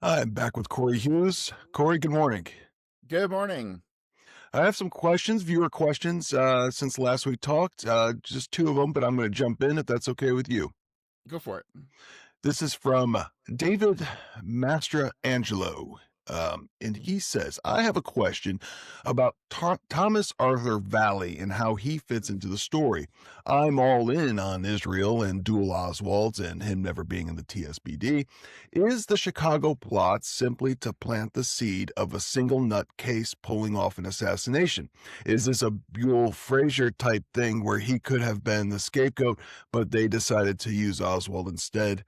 I'm back with Cory Hughes. Cory, good morning. Good morning. I have some questions, viewer questions, since last we talked. Just two of them, but I'm going to jump in if that's okay with you. Go for it. This is from David Mastrangelo. And he says, I have a question about Thomas Arthur Valley and how he fits into the story. I'm all in on Israel and Dual Oswald's and him never being in the TSBD. Is the Chicago plot simply to plant the seed of a single nut case pulling off an assassination? Is this a Buell Frazier type thing where he could have been the scapegoat, but they decided to use Oswald instead?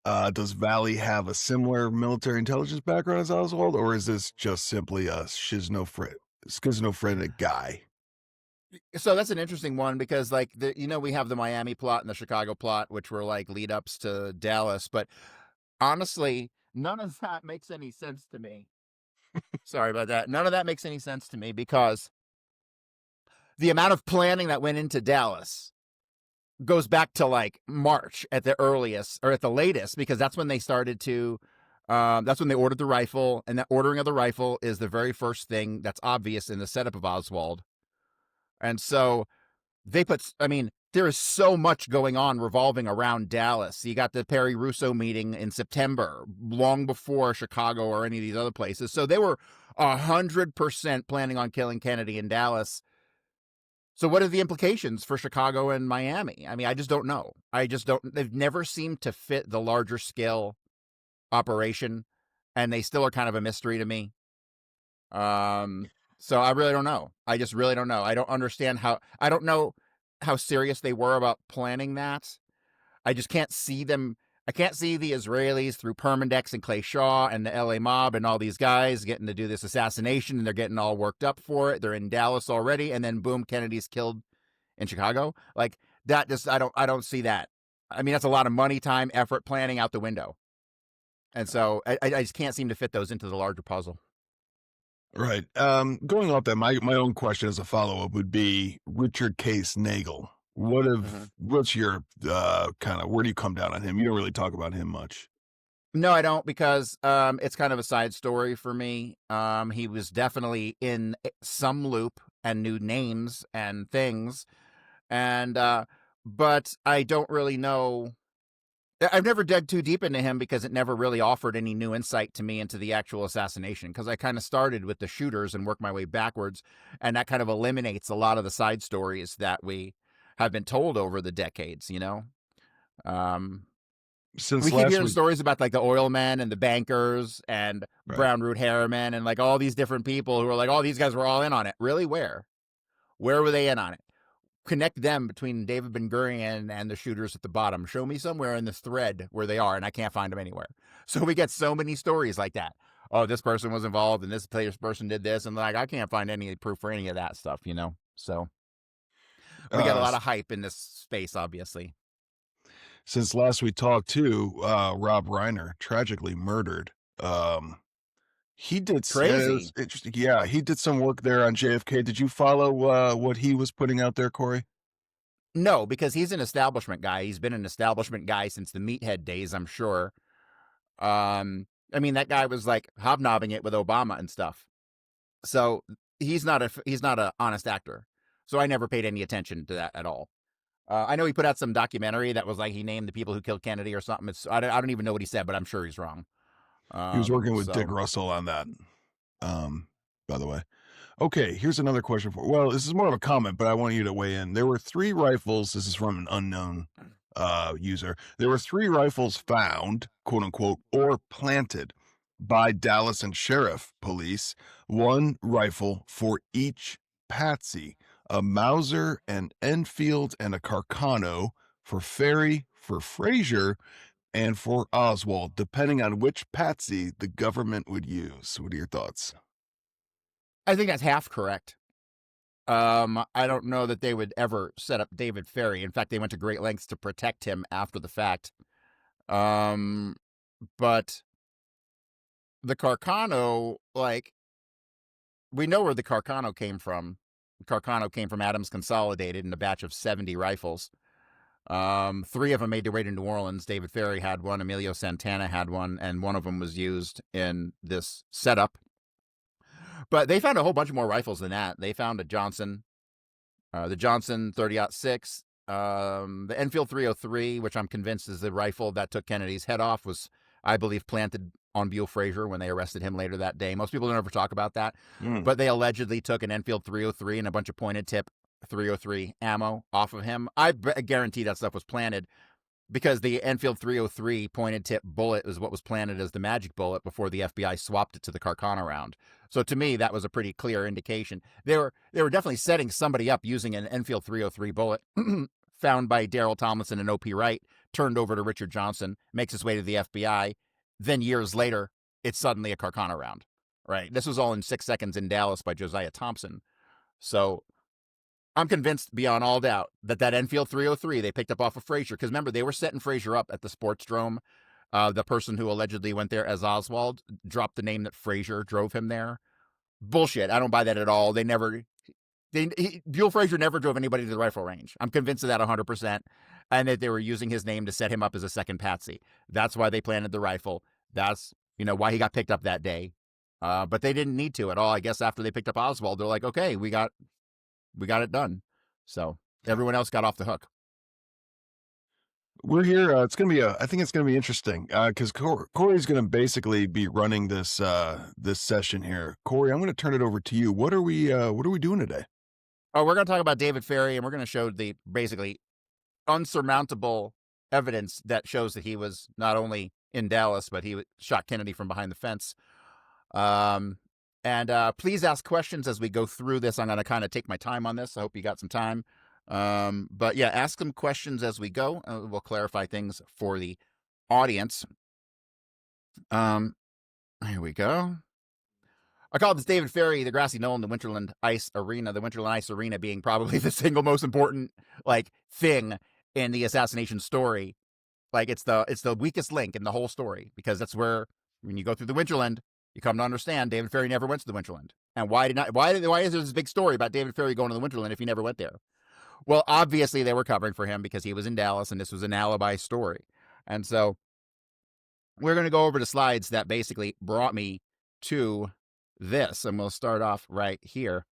Does Valley have a similar military intelligence background as Oswald, or is this just simply a schizophrenic guy? So that's an interesting one because, we have the Miami plot and the Chicago plot, which were like lead ups to Dallas. But honestly, none of that makes any sense to me. Sorry about that. None of that makes any sense to me because the amount of planning that went into Dallas goes back to like March at the earliest or at the latest, because that's when they started to. That's when they ordered the rifle, and that ordering of the rifle is the very first thing that's obvious in the setup of Oswald. And so there is so much going on revolving around Dallas. You got the Perry Russo meeting in September, long before Chicago or any of these other places. So they were 100% planning on killing Kennedy in Dallas. So what are the implications for Chicago and Miami? I mean, I just don't know. They've never seemed to fit the larger scale operation, and they still are kind of a mystery to me. So I really don't know. I just really don't know. I don't know how serious they were about planning that. I just can't see them. I can't see the Israelis through Permindex and Clay Shaw and the LA mob and all these guys getting to do this assassination, and they're getting all worked up for it. They're in Dallas already, and then boom, Kennedy's killed in Chicago. Like that just I don't see that. I mean, that's a lot of money, time, effort, planning out the window. And so I just can't seem to fit those into the larger puzzle. Right. Going off that, my own question as a follow up would be Richard Case Nagel. What's your kind of where do you come down on him? You don't really talk about him much. No, I don't, because it's kind of a side story for me. He was definitely in some loop and knew names and things, and but I don't really know. I've never dug too deep into him because it never really offered any new insight to me into the actual assassination. Because I kind of started with the shooters and worked my way backwards, and that kind of eliminates a lot of the side stories that we have been told over the decades. Um, we Since keep last hearing week, stories about like the oil men and the bankers and right. brown root harriman and like all these different people who are like, oh, these guys were all in on it. Really? Where? Where were they in on it? Connect them between David Ben Gurion and the shooters at the bottom. Show me somewhere in this thread where they are, and I can't find them anywhere. So we get so many stories like that. Oh, this person was involved, and this person did this, and like I can't find any proof for any of that stuff. So we got a Uh, lot of hype in this space, obviously. since last we talked too, Rob Reiner tragically murdered. He did it was Crazy. interesting. Yeah, he did some work there on JFK. Did you follow what he was putting out there, Corey? No, because he's an establishment guy. He's been an establishment guy since the meathead days, I'm sure. I mean, that guy was like hobnobbing it with Obama and stuff. So he's not a honest actor. So I never paid any attention to that at all. I know he put out some documentary that was like he named the people who killed Kennedy or something. I don't even know what he said, but I'm sure he's wrong. He was working with Dick So Russell on that. By the way. Okay, here's another question for well, this is more of a comment, but I want you to weigh in. There were three rifles. This is from an unknown user. There were three rifles found, quote unquote, or planted by Dallas and sheriff police. One rifle for each patsy, a Mauser, an Enfield, and a Carcano for Ferrie, for Frazier, and for Oswald, depending on which patsy the government would use. What are your thoughts? I think that's half correct. I don't know that they would ever set up David Ferrie. In fact, they went to great lengths to protect him after the fact. Um, but the Carcano, like, we know where the Carcano came from. The Carcano came from Adams Consolidated in a batch of 70 rifles. Three of them made their way to New Orleans. David Ferrie had one, Emilio Santana had one, and one of them was used in this setup. But they found a whole bunch more rifles than that. They found a Johnson, the Johnson 30-06, the Enfield 303, which I'm convinced is the rifle that took Kennedy's head off, was, I believe, planted on Buell Frazier when they arrested him later that day. Most people don't ever talk about that, but they allegedly took an Enfield 303 and a bunch of pointed tip 303 ammo off of him. I guarantee that stuff was planted, because the Enfield 303 pointed tip bullet is what was planted as the magic bullet before the FBI swapped it to the Carcana round. So to me, that was a pretty clear indication. They were definitely setting somebody up using an Enfield 303 bullet found by Daryl Tomlinson and O.P. Wright, turned over to Richard Johnson, makes its way to the FBI. Then years later, it's suddenly a Carcana round, right? This was all in 6 seconds in Dallas by Josiah Thompson. So I'm convinced beyond all doubt that Enfield 303 they picked up off of Frazier, because remember, they were setting Frazier up at the Sportsdrome. The person who allegedly went there as Oswald dropped the name that Frazier drove him there. Bullshit. I don't buy that at all. Buell Frazier never drove anybody to the rifle range. I'm convinced of that 100%, and that they were using his name to set him up as a second patsy. That's why they planted the rifle. That's, why he got picked up that day. But they didn't need to at all. I guess after they picked up Oswald, they're like, okay, we got it done. So everyone else got off the hook. We're here. It's going to be I think it's going to be interesting because Cory's going to basically be running this this session here. Cory, I'm going to turn it over to you. What are we doing today? Oh, we're going to talk about David Ferrie, and we're going to show the basically unsurmountable evidence that shows that he was not only in Dallas, but he shot Kennedy from behind the fence. And please ask questions as we go through this. I'm going to kind of take my time on this. I hope you got some time. But yeah, ask them questions as we go. We'll clarify things for the audience. Here we go. I call this David Ferrie, the grassy knoll in the Winterland Ice Arena. The Winterland Ice Arena being probably the single most important thing in the assassination story. It's the weakest link in the whole story, because that's where, when you go through the Winterland, you come to understand David Ferrie never went to the Winterland. And why is there this big story about David Ferrie going to the Winterland if he never went there? Well, obviously they were covering for him because he was in Dallas, and this was an alibi story. And so we're going to go over the slides that basically brought me to this, and we'll start off right here.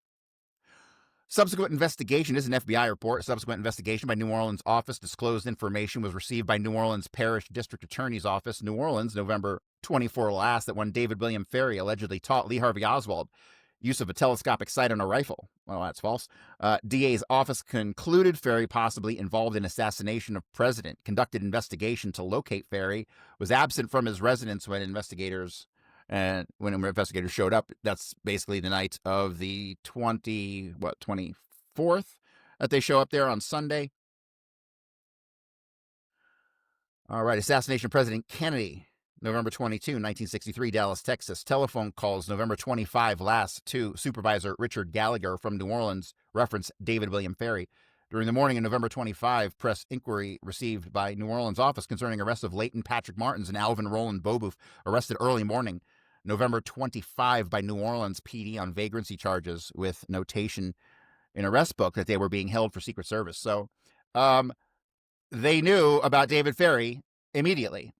Subsequent investigation is an FBI report. Subsequent investigation by New Orleans office disclosed information was received by New Orleans Parish District Attorney's Office, New Orleans, November 24 last, that when David William Ferrie allegedly taught Lee Harvey Oswald use of a telescopic sight on a rifle. Well, that's false. DA's office concluded Ferrie possibly involved in assassination of president, conducted investigation to locate Ferrie, was absent from his residence when investigators showed up. That's basically the night of the 24th that they show up there on Sunday. All right, assassination of President Kennedy, November 22, 1963, Dallas, Texas. Telephone calls November 25 last to Supervisor Richard Gallagher from New Orleans, reference David William Ferrie. During the morning of November 25, press inquiry received by New Orleans office concerning arrest of Leighton Patrick Martins and Alvin Roland Bobouf, arrested early morning. November 25 by New Orleans PD on vagrancy charges, with notation in arrest book that they were being held for Secret Service. So they knew about David Ferrie immediately,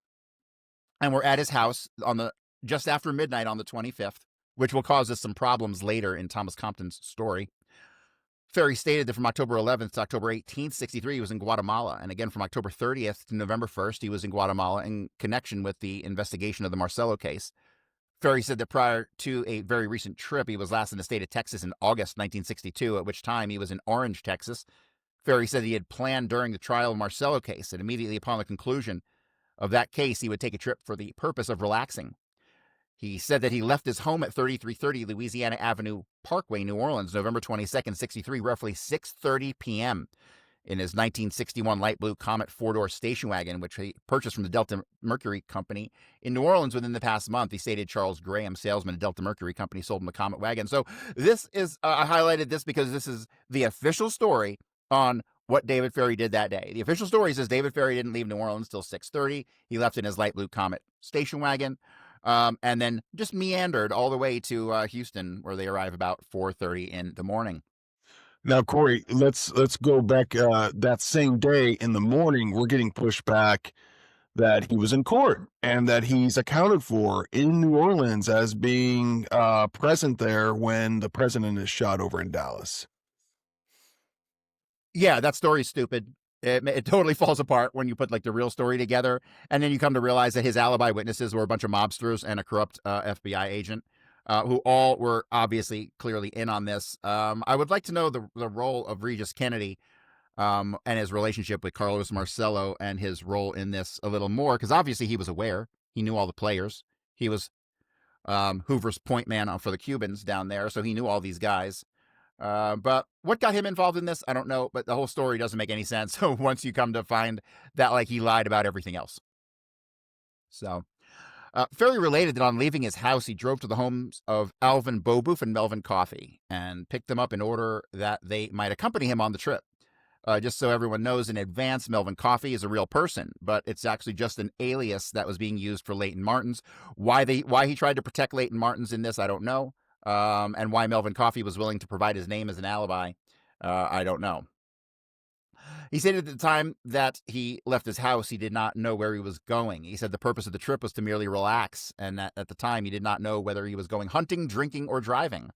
and were at his house just after midnight on the 25th, which will cause us some problems later in Thomas Compton's story. Ferrie stated that from October 11th to October 18th, 63, he was in Guatemala, and again from October 30th to November 1st, he was in Guatemala in connection with the investigation of the Marcello case. Ferrie said that prior to a very recent trip, he was last in the state of Texas in August 1962, at which time he was in Orange, Texas. Ferrie said he had planned during the trial of Marcello case, and immediately upon the conclusion of that case, he would take a trip for the purpose of relaxing. He said that he left his home at 3330 Louisiana Avenue Parkway, New Orleans, November 22nd, 63, roughly 6:30 p.m. in his 1961 light blue Comet four-door station wagon, which he purchased from the Delta Mercury Company in New Orleans within the past month. He stated Charles Graham, salesman at Delta Mercury Company, sold him the Comet wagon. So this is, I highlighted this because this is the official story on what David Ferrie did that day. The official story says David Ferrie didn't leave New Orleans till 6:30. He left in his light blue Comet station wagon, and then just meandered all the way to Houston, where they arrive about 4:30 in the morning. Now, Corey, let's go back. That same day in the morning, we're getting pushed back that he was in court and that he's accounted for in New Orleans as being present there when the president is shot over in Dallas. Yeah, that story's stupid. It totally falls apart when you put like the real story together, and then you come to realize that his alibi witnesses were a bunch of mobsters and a corrupt FBI agent, who all were obviously clearly in on this. I would like to know the role of Regis Kennedy, and his relationship with Carlos Marcello and his role in this a little more, because obviously he was aware. He knew all the players. He was Hoover's point man for the Cubans down there, so he knew all these guys. But what got him involved in this, I don't know. But the whole story doesn't make any sense once you come to find that like he lied about everything else. So, Ferrie related that on leaving his house, he drove to the homes of Alvin Bobouf and Melvin Coffey and picked them up in order that they might accompany him on the trip. Just so everyone knows in advance, Melvin Coffey is a real person, but it's actually just an alias that was being used for Leighton Martins. Why he tried to protect Leighton Martins in this, I don't know. And why Melvin Coffey was willing to provide his name as an alibi, I don't know. He stated at the time that he left his house, he did not know where he was going. He said the purpose of the trip was to merely relax, and that at the time he did not know whether he was going hunting, drinking, or driving.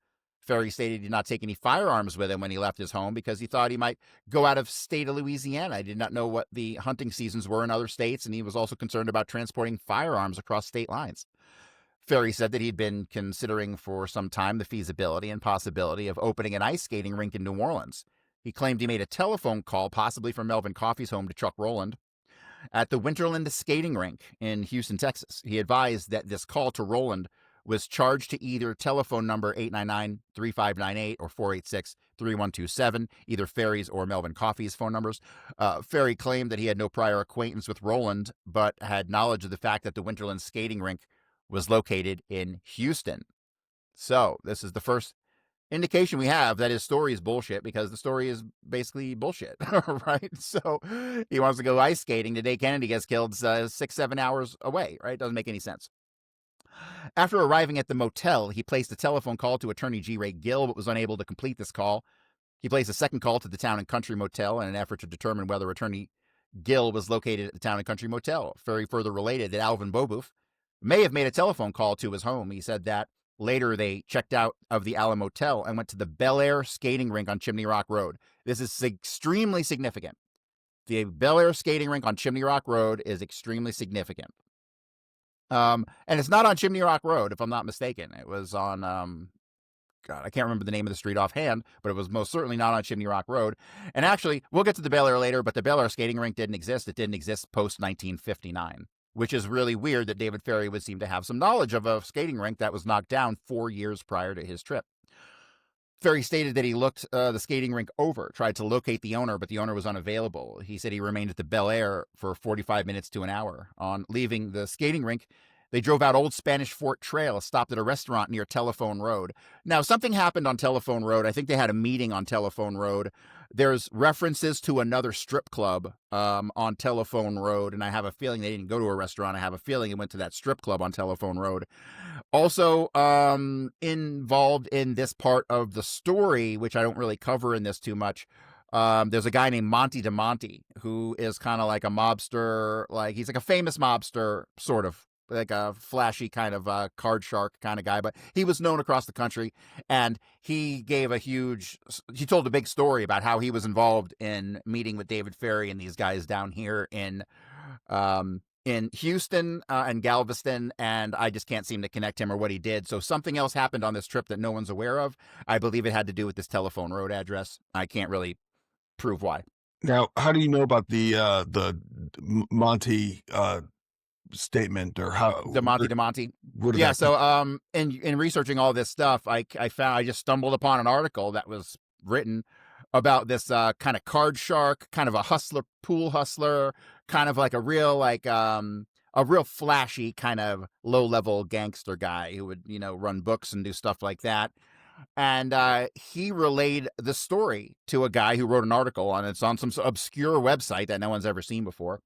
Ferrie stated he did not take any firearms with him when he left his home because he thought he might go out of state of Louisiana. He did not know what the hunting seasons were in other states, and he was also concerned about transporting firearms across state lines. Ferrie said that he'd been considering for some time the feasibility and possibility of opening an ice skating rink in New Orleans. He claimed he made a telephone call, possibly from Melvin Coffey's home, to Chuck Rowland at the Winterland skating rink in Houston, Texas. He advised that this call to Rowland was charged to either telephone number 899-3598 or 486-3127, either Ferrie's or Melvin Coffey's phone numbers. Ferrie claimed that he had no prior acquaintance with Rowland, but had knowledge of the fact that the Winterland skating rink was located in Houston. So this is the first indication we have that his story is bullshit, because the story is basically bullshit, right? So he wants to go ice skating the day Kennedy gets killed 6-7 hours away, right? Doesn't make any sense. After arriving at the motel, he placed a telephone call to attorney G. Ray Gill, but was unable to complete this call. He placed a second call to the Town and Country Motel in an effort to determine whether attorney Gill was located at the Town and Country Motel. Ferrie further related that Alvin Bobouf may have made a telephone call to his home. He said that later they checked out of the Allen Motel and went to the Bel Air skating rink on Chimney Rock Road. This is extremely significant. The Bel Air skating rink on Chimney Rock Road is extremely significant. And it's not on Chimney Rock Road, if I'm not mistaken. It was on, God, I can't remember the name of the street offhand, but it was most certainly not on Chimney Rock Road. And actually, we'll get to the Bel Air later, but the Bel Air skating rink didn't exist. It didn't exist post 1959, which is really weird that David Ferrie would seem to have some knowledge of a skating rink that was knocked down 4 years prior to his trip. Ferrie stated that he looked the skating rink over, tried to locate the owner, but the owner was unavailable. He said he remained at the Bel Air for 45 minutes to an hour. On leaving the skating rink, they drove out Old Spanish Fort Trail, stopped at a restaurant near Telephone Road. Now, something happened on Telephone Road. I think they had a meeting on Telephone Road. There's references to another strip club on Telephone Road, and I have a feeling they didn't go to a restaurant. I have a feeling it went to that strip club on Telephone Road. Also, involved in this part of the story, which I don't really cover in this too much, there's a guy named Monty DeMonte, who is kind of like a mobster, like he's like a famous mobster, sort of like a flashy kind of card shark kind of guy, but he was known across the country, and he told a big story about how he was involved in meeting with David Ferrie and these guys down here in Houston and Galveston, and I just can't seem to connect him or what he did. So something else happened on this trip that no one's aware of. I believe it had to do with this Telephone Road address. I can't really prove why. Now, how do you know about the Monty statement, or how DeMonte? where did Yeah. that So in researching all this stuff, I just stumbled upon an article that was written about this kind of card shark, kind of a hustler, pool hustler, kind of like a real flashy kind of low level gangster guy who would run books and do stuff like that. And he relayed the story to a guy who wrote an article on it. It's on some obscure website that no one's ever seen before.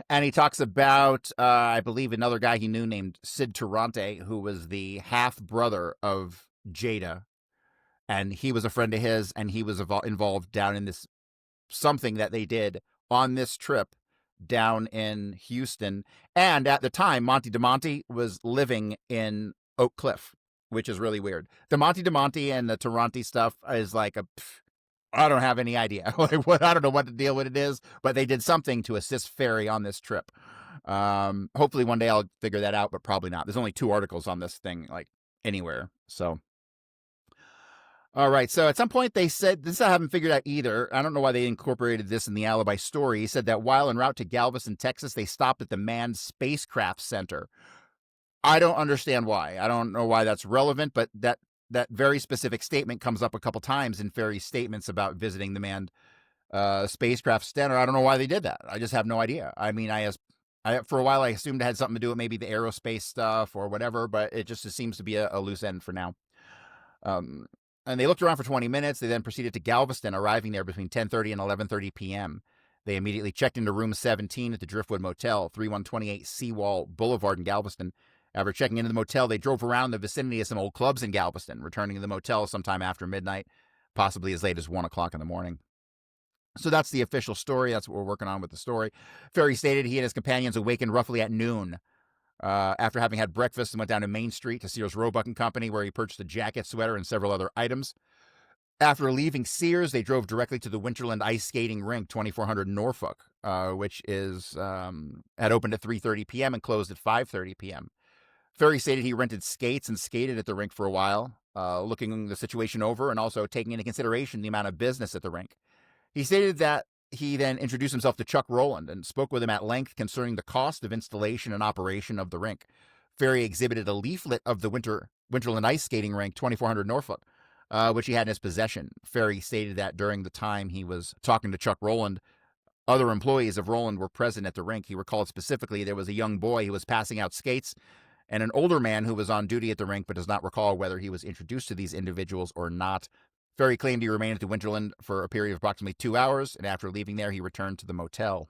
And he talks about, I believe, another guy he knew named Sid Turante, who was the half brother of Jada. and he was a friend of his, and he was involved down in this something that they did on this trip down in Houston. And at the time, Monty DeMonte was living in Oak Cliff, which is really weird. The Monty DeMonte and the Toronto stuff is like I don't have any idea. I don't know what the deal with it is, but they did something to assist Ferrie on this trip. Hopefully one day I'll figure that out, but probably not. There's only 2 articles on this thing, like anywhere. So, all right. So at some point they said, this I haven't figured out either. I don't know why they incorporated this in the alibi story. He said that while en route to Galveston, Texas, they stopped at the Manned Spacecraft Center. I don't understand why. I don't know why that's relevant, but that very specific statement comes up a couple times in Ferrie's statements about visiting the Manned Spacecraft Center. I don't know why they did that. I just have no idea. I mean, for a while I assumed it had something to do with maybe the aerospace stuff or whatever, but it just seems to be a loose end for now. And they looked around for 20 minutes. They then proceeded to Galveston, arriving there between 10:30 and 11:30 p.m. They immediately checked into room 17 at the Driftwood Motel, 3128 Seawall Boulevard in Galveston. After checking into the motel, they drove around the vicinity of some old clubs in Galveston, returning to the motel sometime after midnight, possibly as late as 1 o'clock in the morning. So that's the official story. That's what we're working on with the story. Ferrie stated he and his companions awakened roughly at noon after having had breakfast and went down to Main Street to Sears Roebuck and Company, where he purchased a jacket, sweater, and several other items. After leaving Sears, they drove directly to the Winterland Ice Skating Rink, 2400 Norfolk, which is had opened at 3:30 p.m. and closed at 5:30 p.m. Ferrie stated he rented skates and skated at the rink for a while, looking the situation over and also taking into consideration the amount of business at the rink. He stated that he then introduced himself to Chuck Rowland and spoke with him at length concerning the cost of installation and operation of the rink. Ferrie exhibited a leaflet of the Winterland Ice Skating Rink, 2400 Norfolk, which he had in his possession. Ferrie stated that during the time he was talking to Chuck Rowland, other employees of Rowland were present at the rink. He recalled specifically there was a young boy who was passing out skates and an older man who was on duty at the rink, but does not recall whether he was introduced to these individuals or not. Ferrie claimed he remained at the Winterland for a period of approximately 2 hours, and after leaving there, he returned to the motel.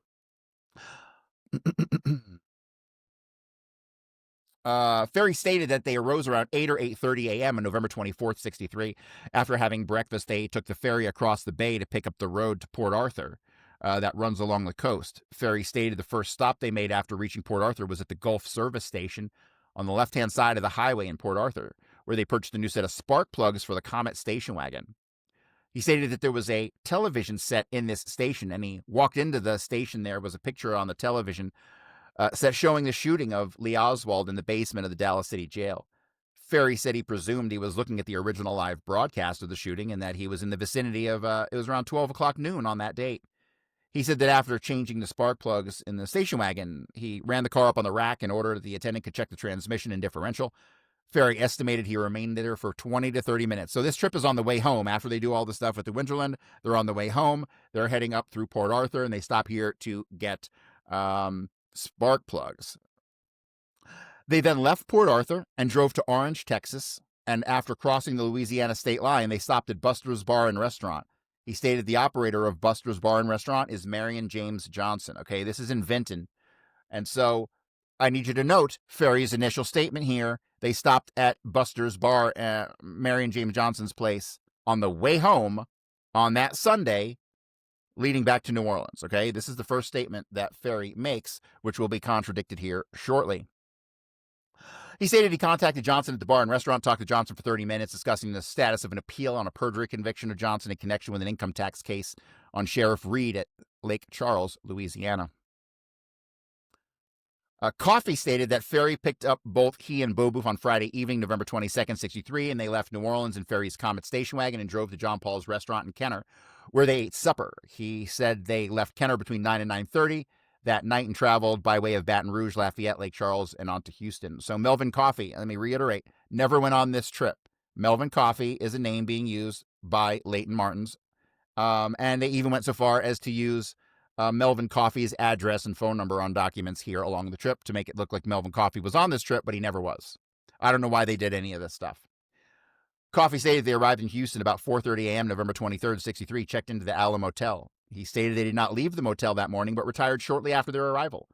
Ferrie stated that they arose around 8 or 8:30 a.m. on November 24th, 63. After having breakfast, they took the ferry across the bay to pick up the road to Port Arthur that runs along the coast. Ferrie stated the first stop they made after reaching Port Arthur was at the Gulf Service Station on the left-hand side of the highway in Port Arthur, where they purchased a new set of spark plugs for the Comet station wagon. He stated that there was a television set in this station, and he walked into the station. There was a picture on the television set showing the shooting of Lee Oswald in the basement of the Dallas City Jail. Ferrie said he presumed he was looking at the original live broadcast of the shooting and that he was in the vicinity of, it was around 12 o'clock noon on that date. He said that after changing the spark plugs in the station wagon, he ran the car up on the rack in order that the attendant could check the transmission and differential. Ferrie estimated he remained there for 20 to 30 minutes. So this trip is on the way home. After they do all the stuff at the Winterland, they're on the way home. They're heading up through Port Arthur, and they stop here to get spark plugs. They then left Port Arthur and drove to Orange, Texas. And after crossing the Louisiana state line, they stopped at Buster's Bar and Restaurant. He stated the operator of Buster's Bar and Restaurant is Marion James Johnson. Okay, this is in Vinton. And so I need you to note Ferrie's initial statement here. They stopped at Buster's Bar at Marion James Johnson's place on the way home on that Sunday, leading back to New Orleans. Okay, this is the first statement that Ferrie makes, which will be contradicted here shortly. He stated he contacted Johnson at the bar and restaurant, talked to Johnson for 30 minutes, discussing the status of an appeal on a perjury conviction of Johnson in connection with an income tax case on Sheriff Reed at Lake Charles, Louisiana. Coffey stated that Ferrie picked up both he and Beaubouf on Friday evening, November 22nd, 63, and they left New Orleans in Ferrie's Comet station wagon and drove to John Paul's restaurant in Kenner, where they ate supper. He said they left Kenner between 9 and 9:30 that night and traveled by way of Baton Rouge, Lafayette, Lake Charles, and on to Houston. So Melvin Coffey, let me reiterate, never went on this trip. Melvin Coffey is a name being used by Leighton Martins, and they even went so far as to use Melvin Coffey's address and phone number on documents here along the trip to make it look like Melvin Coffey was on this trip, but he never was. I don't know why they did any of this stuff. Coffey stated they arrived in Houston about 4:30 a.m. November 23rd, 63, checked into the Alamo Motel. He stated they did not leave the motel that morning, but retired shortly after their arrival.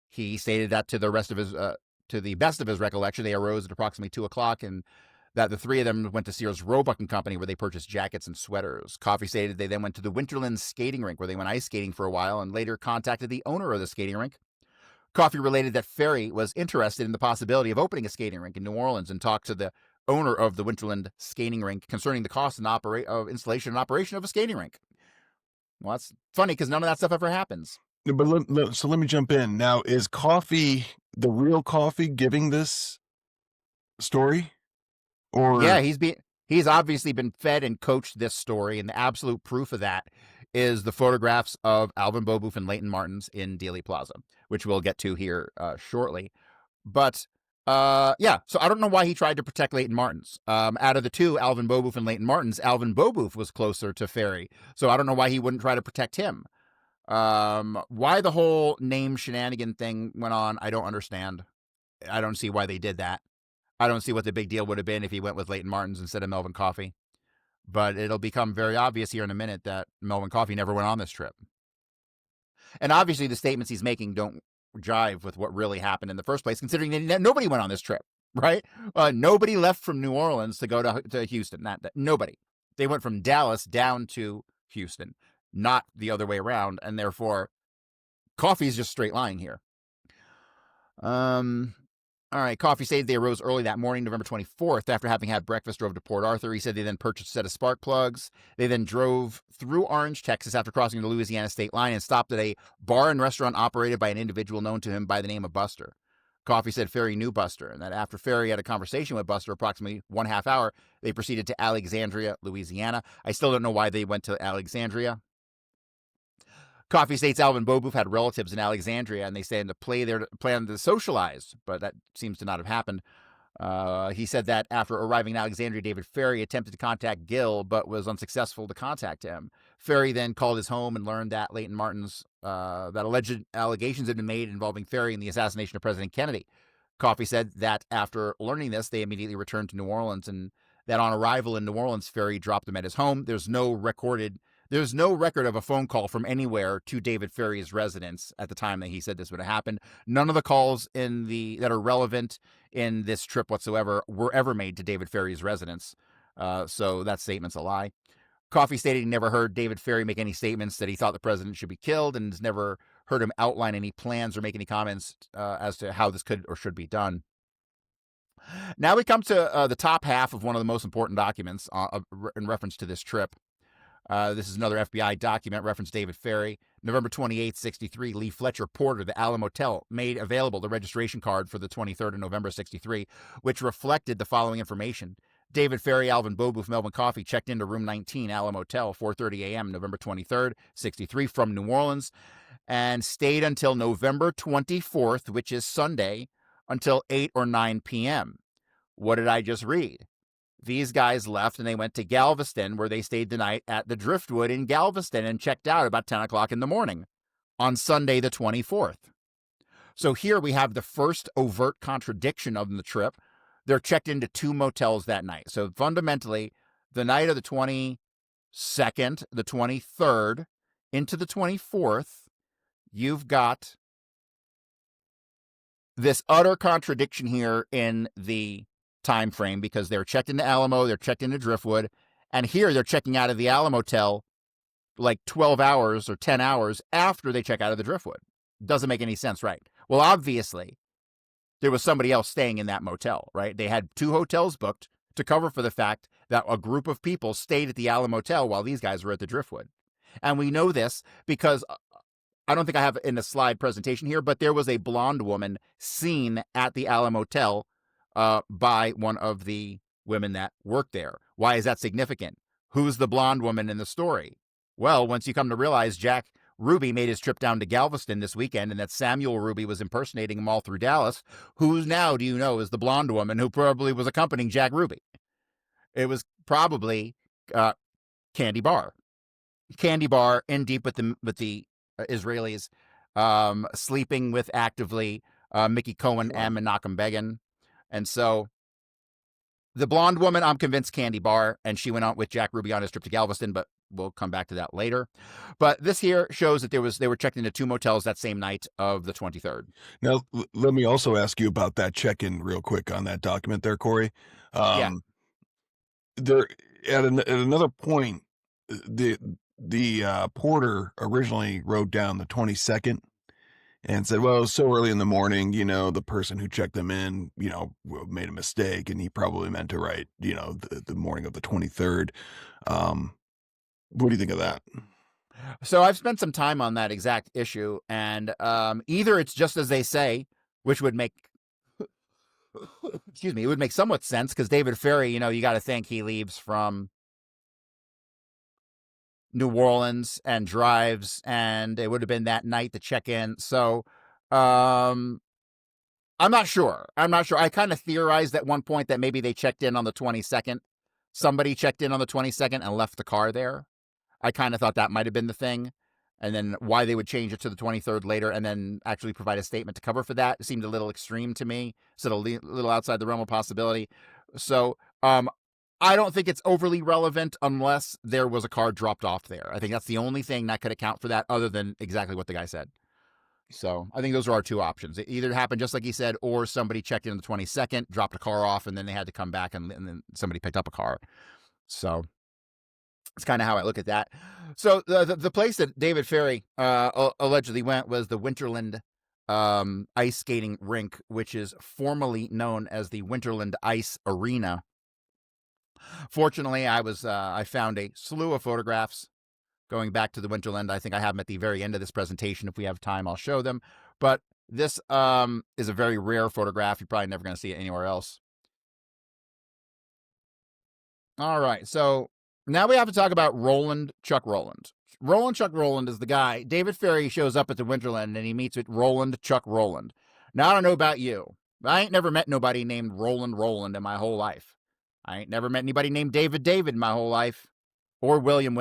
He stated that to the best of his recollection, they arose at approximately 2 o'clock and that the three of them went to Sears Roebuck and Company, where they purchased jackets and sweaters. Coffey stated they then went to the Winterland skating rink, where they went ice skating for a while, and later contacted the owner of the skating rink. Coffey related that Ferrie was interested in the possibility of opening a skating rink in New Orleans and talked to the owner of the Winterland skating rink concerning the cost and of installation and operation of a skating rink. Well, that's funny because none of that stuff ever happens. But so let me jump in. Now, is Coffey the real Coffey giving this story? Yeah, Or he's obviously been fed and coached this story, and the absolute proof of that is the photographs of Alvin Bobouf and Leighton Martins in Dealey Plaza, which we'll get to here shortly. But yeah, so I don't know why he tried to protect Leighton Martins. Out of the two, Alvin Bobouf and Leighton Martins, Alvin Bobouf was closer to Ferrie, so I don't know why he wouldn't try to protect him. Why the whole name shenanigan thing went on, I don't understand. I don't see why they did that. I don't see what the big deal would have been if he went with Leighton Martins instead of Melvin Coffey. But it'll become very obvious here in a minute that Melvin Coffey never went on this trip. And obviously the statements he's making don't jive with what really happened in the first place, considering that nobody went on this trip, right? Nobody left from New Orleans to go to Houston. Nobody. They went from Dallas down to Houston, not the other way around. And therefore, Coffey's just straight lying here. All right, Coffey said they arose early that morning, November 24th, after having had breakfast, drove to Port Arthur. He said they then purchased a set of spark plugs. They then drove through Orange, Texas, after crossing the Louisiana state line, and stopped at a bar and restaurant operated by an individual known to him by the name of Buster. Coffey said Ferrie knew Buster, and that after Ferrie had a conversation with Buster approximately 1/2 hour, they proceeded to Alexandria, Louisiana. I still don't know why they went to Alexandria. Coffey states Alvin Bobouf had relatives in Alexandria, and they planned to socialize, but that seems to not have happened. He said that after arriving in Alexandria, David Ferrie attempted to contact Gill, but was unsuccessful to contact him. Ferrie then called his home and learned that Leighton Martins, that alleged allegations had been made involving Ferrie in the assassination of President Kennedy. Coffey said that after learning this, they immediately returned to New Orleans, and that on arrival in New Orleans, Ferrie dropped him at his home. There's no record of a phone call from anywhere to David Ferrie's residence at the time that he said this would have happened. None of the calls that are relevant in this trip whatsoever were ever made to David Ferrie's residence. So that statement's a lie. Coffey stated he never heard David Ferrie make any statements that he thought the president should be killed, and has never heard him outline any plans or make any comments as to how this could or should be done. Now we come to the top half of one of the most important documents in reference to this trip. This is another FBI document, reference David Ferrie. November 28th, 63, Lee Fletcher Porter, the Alamo Motel, made available the registration card for the 23rd of November, 63, which reflected the following information. David Ferrie, Alvin Bobouf, Melvin Coffey checked into room 19, Alamo Motel, 4:30 a.m., November 23rd, 63, from New Orleans, and stayed until November 24th, which is Sunday, until 8 or 9 p.m. What did I just read? These guys left and they went to Galveston, where they stayed the night at the Driftwood in Galveston and checked out about 10 o'clock in the morning on Sunday the 24th. So here we have the first overt contradiction of the trip. They're checked into two motels that night. So fundamentally, the night of the 22nd, the 23rd, into the 24th, you've got this utter contradiction here in the time frame, because they're checked into Alamo, they're checked into Driftwood, and here they're checking out of the Alamo Motel like 12 hours or 10 hours after they check out of the Driftwood. Doesn't make any sense, right? Well, obviously, there was somebody else staying in that motel, right? They had two hotels booked to cover for the fact that a group of people stayed at the Alamo Motel while these guys were at the Driftwood. And we know this because I don't think I have it in a slide presentation here, but there was a blonde woman seen at the Alamo Motel by one of the women that worked there. Why is that significant? Who's the blonde woman in the story? Well, once you come to realize Jack Ruby made his trip down to Galveston this weekend, and that Samuel Ruby was impersonating him all through Dallas, who now do you know is the blonde woman who probably was accompanying Jack Ruby? It was probably Candy Barr. Candy Barr in deep with the Israelis, sleeping with actively Mickey Cohen and Menachem Begin. And so the blonde woman, I'm convinced Candy Barr, and she went out with Jack Ruby on his trip to Galveston, but we'll come back to that later. But this here shows that they were checked into two motels that same night of the 23rd. Now, let me also ask you about that check-in real quick on that document there, Cory. Yeah. there at another point, the porter originally wrote down the 22nd and said, "Well, it was so early in the morning, the person who checked them in, made a mistake, and he probably meant to write, the morning of the 23rd." Um, what do you think of that? So I've spent some time on that exact issue, and either it's just as they say, which would make excuse me, it would make somewhat sense because David Ferrie, you got to think he leaves from New Orleans and drives, and it would have been that night to check in. So um, I'm not sure. I kind of theorized at one point that maybe they checked in on the 22nd. Somebody checked in on the 22nd and left the car there. I kind of thought that might have been the thing. And then why they would change it to the 23rd later and then actually provide a statement to cover for that seemed a little extreme to me. So a little outside the realm of possibility. So I don't think it's overly relevant unless there was a car dropped off there. I think that's the only thing that could account for that other than exactly what the guy said. So I think those are our two options. It either happened just like he said, or somebody checked in on the 22nd, dropped a car off, and then they had to come back and then somebody picked up a car. So it's kind of how I look at that. So the place that David Ferrie allegedly went was the Winterland ice skating rink, which is formally known as the Winterland Ice Arena. Fortunately, I found a slew of photographs going back to the Winterland. I think I have them at the very end of this presentation. If we have time, I'll show them. But this is a very rare photograph. You're probably never going to see it anywhere else. All right, so now we have to talk about Chuck Rowland. Chuck Rowland is the guy. David Ferrie shows up at the Winterland and he meets with Chuck Rowland. Now, I don't know about you, but I ain't never met nobody named Rowland in my whole life. I ain't never met anybody named David in my whole life, or William.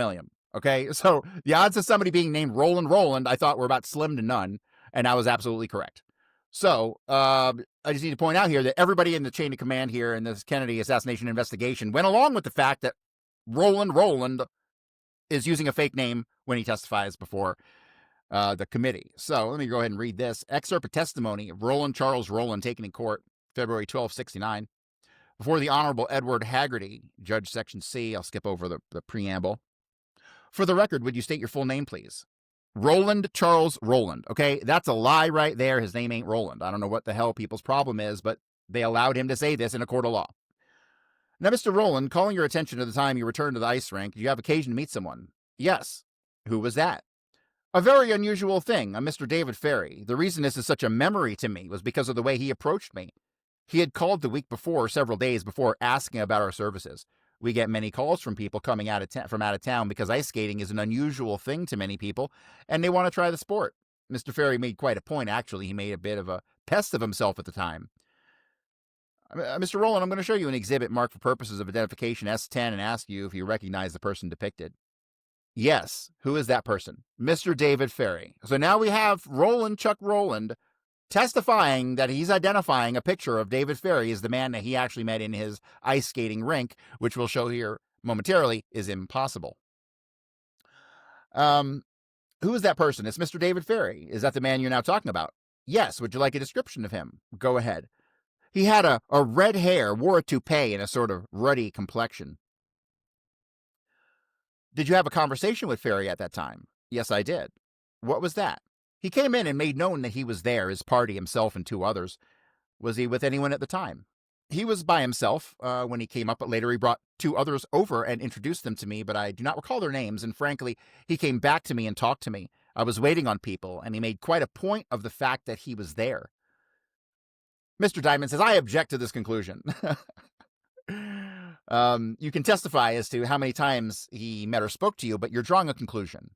Okay, so the odds of somebody being named Rowland, I thought were about slim to none, and I was absolutely correct. So I just need to point out here that everybody in the chain of command here in this Kennedy assassination investigation went along with the fact that Rowland is using a fake name when he testifies before the committee. So let me go ahead and read this excerpt of testimony of Charles Rowland taken in court February 1269 before the Honorable Edward Haggerty, Judge Section C. I'll skip over the preamble. For the record, would you state your full name, please? Charles Rowland. Okay, that's a lie right there. His name ain't Rowland. I don't know what the hell people's problem is, but they allowed him to say this in a court of law. Now, Mr. Rowland, calling your attention to the time you returned to the ice rink, did you have occasion to meet someone? Yes. Who was that? A very unusual thing, a Mr. David Ferrie. The reason this is such a memory to me was because of the way he approached me. He had called the week before, several days before, asking about our services. We get many calls from people coming from out of town because ice skating is an unusual thing to many people, and they want to try the sport. Mr. Ferrie made quite a point, actually. He made a bit of a pest of himself at the time. Mr. Rowland, I'm going to show you an exhibit marked for purposes of identification S10 and ask you if you recognize the person depicted. Yes. Who is that person? Mr. David Ferrie. So now we have Chuck Rowland, testifying that he's identifying a picture of David Ferrie as the man that he actually met in his ice skating rink, which we'll show here momentarily is impossible. Who is that person? It's Mr. David Ferrie. Is that the man you're now talking about? Yes. Would you like a description of him? Go ahead. He had a red hair, wore a toupee, and a sort of ruddy complexion. Did you have a conversation with Ferrie at that time? Yes, I did. What was that? He came in and made known that he was there, his party, himself, and two others. Was he with anyone at the time? He was by himself when he came up, but later he brought two others over and introduced them to me, but I do not recall their names, and frankly, he came back to me and talked to me. I was waiting on people, and he made quite a point of the fact that he was there. Mr. Diamond says, I object to this conclusion. You can testify as to how many times he met or spoke to you, but you're drawing a conclusion.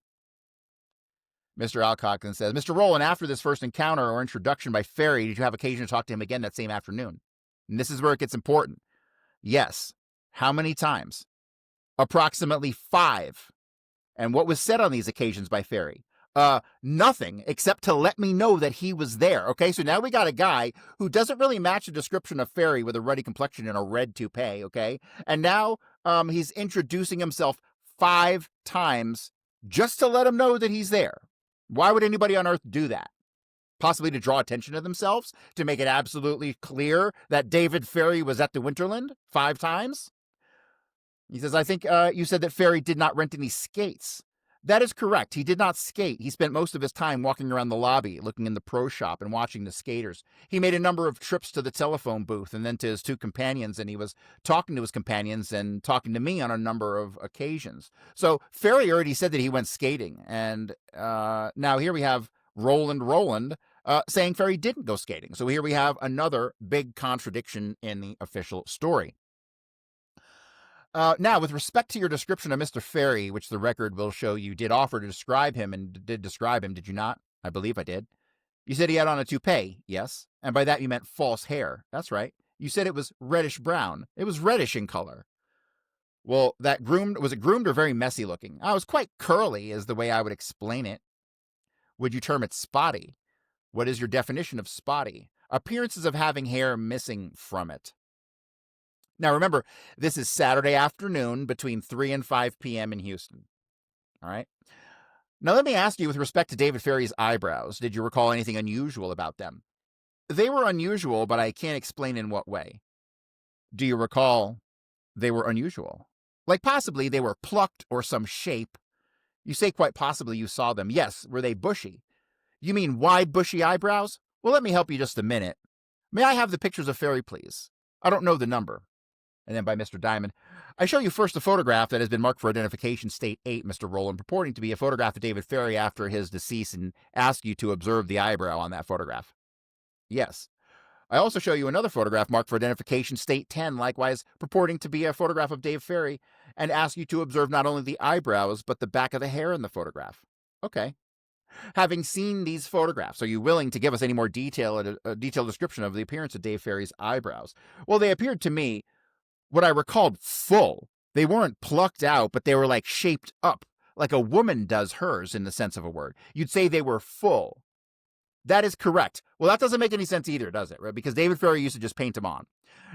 Mr. Alcock then says, Mr. Rowland, after this first encounter or introduction by Ferrie, did you have occasion to talk to him again that same afternoon? And this is where it gets important. Yes. How many times? Approximately 5. And what was said on these occasions by Ferrie? Nothing except to let me know that he was there. Okay, so now we got a guy who doesn't really match the description of Ferrie with a ruddy complexion and a red toupee. Okay, and now he's introducing himself 5 times just to let him know that he's there. Why would anybody on earth do that? Possibly to draw attention to themselves, to make it absolutely clear that David Ferrie was at the Winterland 5 times. He says, I think you said that Ferrie did not rent any skates. That is correct. He did not skate. He spent most of his time walking around the lobby, looking in the pro shop and watching the skaters. He made a number of trips to the telephone booth and then to his two companions, and he was talking to his companions and talking to me on a number of occasions. So Ferrie already said that he went skating. And now here we have Roland saying Ferrie didn't go skating. So here we have another big contradiction in the official story. Now, with respect to your description of Mr. Ferrie, which the record will show you did offer to describe him and did describe him, did you not? I believe I did. You said he had on a toupee, yes. And by that you meant false hair. That's right. You said it was reddish brown. It was reddish in color. Well, was it groomed or very messy looking? I was quite curly is the way I would explain it. Would you term it spotty? What is your definition of spotty? Appearances of having hair missing from it. Now, remember, this is Saturday afternoon between 3 and 5 p.m. in Houston. All right. Now, let me ask you with respect to David Ferrie's eyebrows, did you recall anything unusual about them? They were unusual, but I can't explain in what way. Do you recall they were unusual? Like possibly they were plucked or some shape. You say quite possibly you saw them. Yes, were they bushy? You mean wide, bushy eyebrows? Well, let me help you just a minute. May I have the pictures of Ferrie, please? I don't know the number. And then by Mr. Diamond, I show you first a photograph that has been marked for identification state 8, Mr. Rowland, purporting to be a photograph of David Ferrie after his decease, and ask you to observe the eyebrow on that photograph. Yes. I also show you another photograph marked for identification state 10, likewise purporting to be a photograph of Dave Ferrie, and ask you to observe not only the eyebrows, but the back of the hair in the photograph. Okay. Having seen these photographs, are you willing to give us any more detailed description of the appearance of Dave Ferrie's eyebrows? Well, they appeared to me what I recalled full. They weren't plucked out, but they were like shaped up, like a woman does hers in the sense of a word. You'd say they were full. That is correct. Well, that doesn't make any sense either, does it? Right? Because David Ferrie used to just paint them on.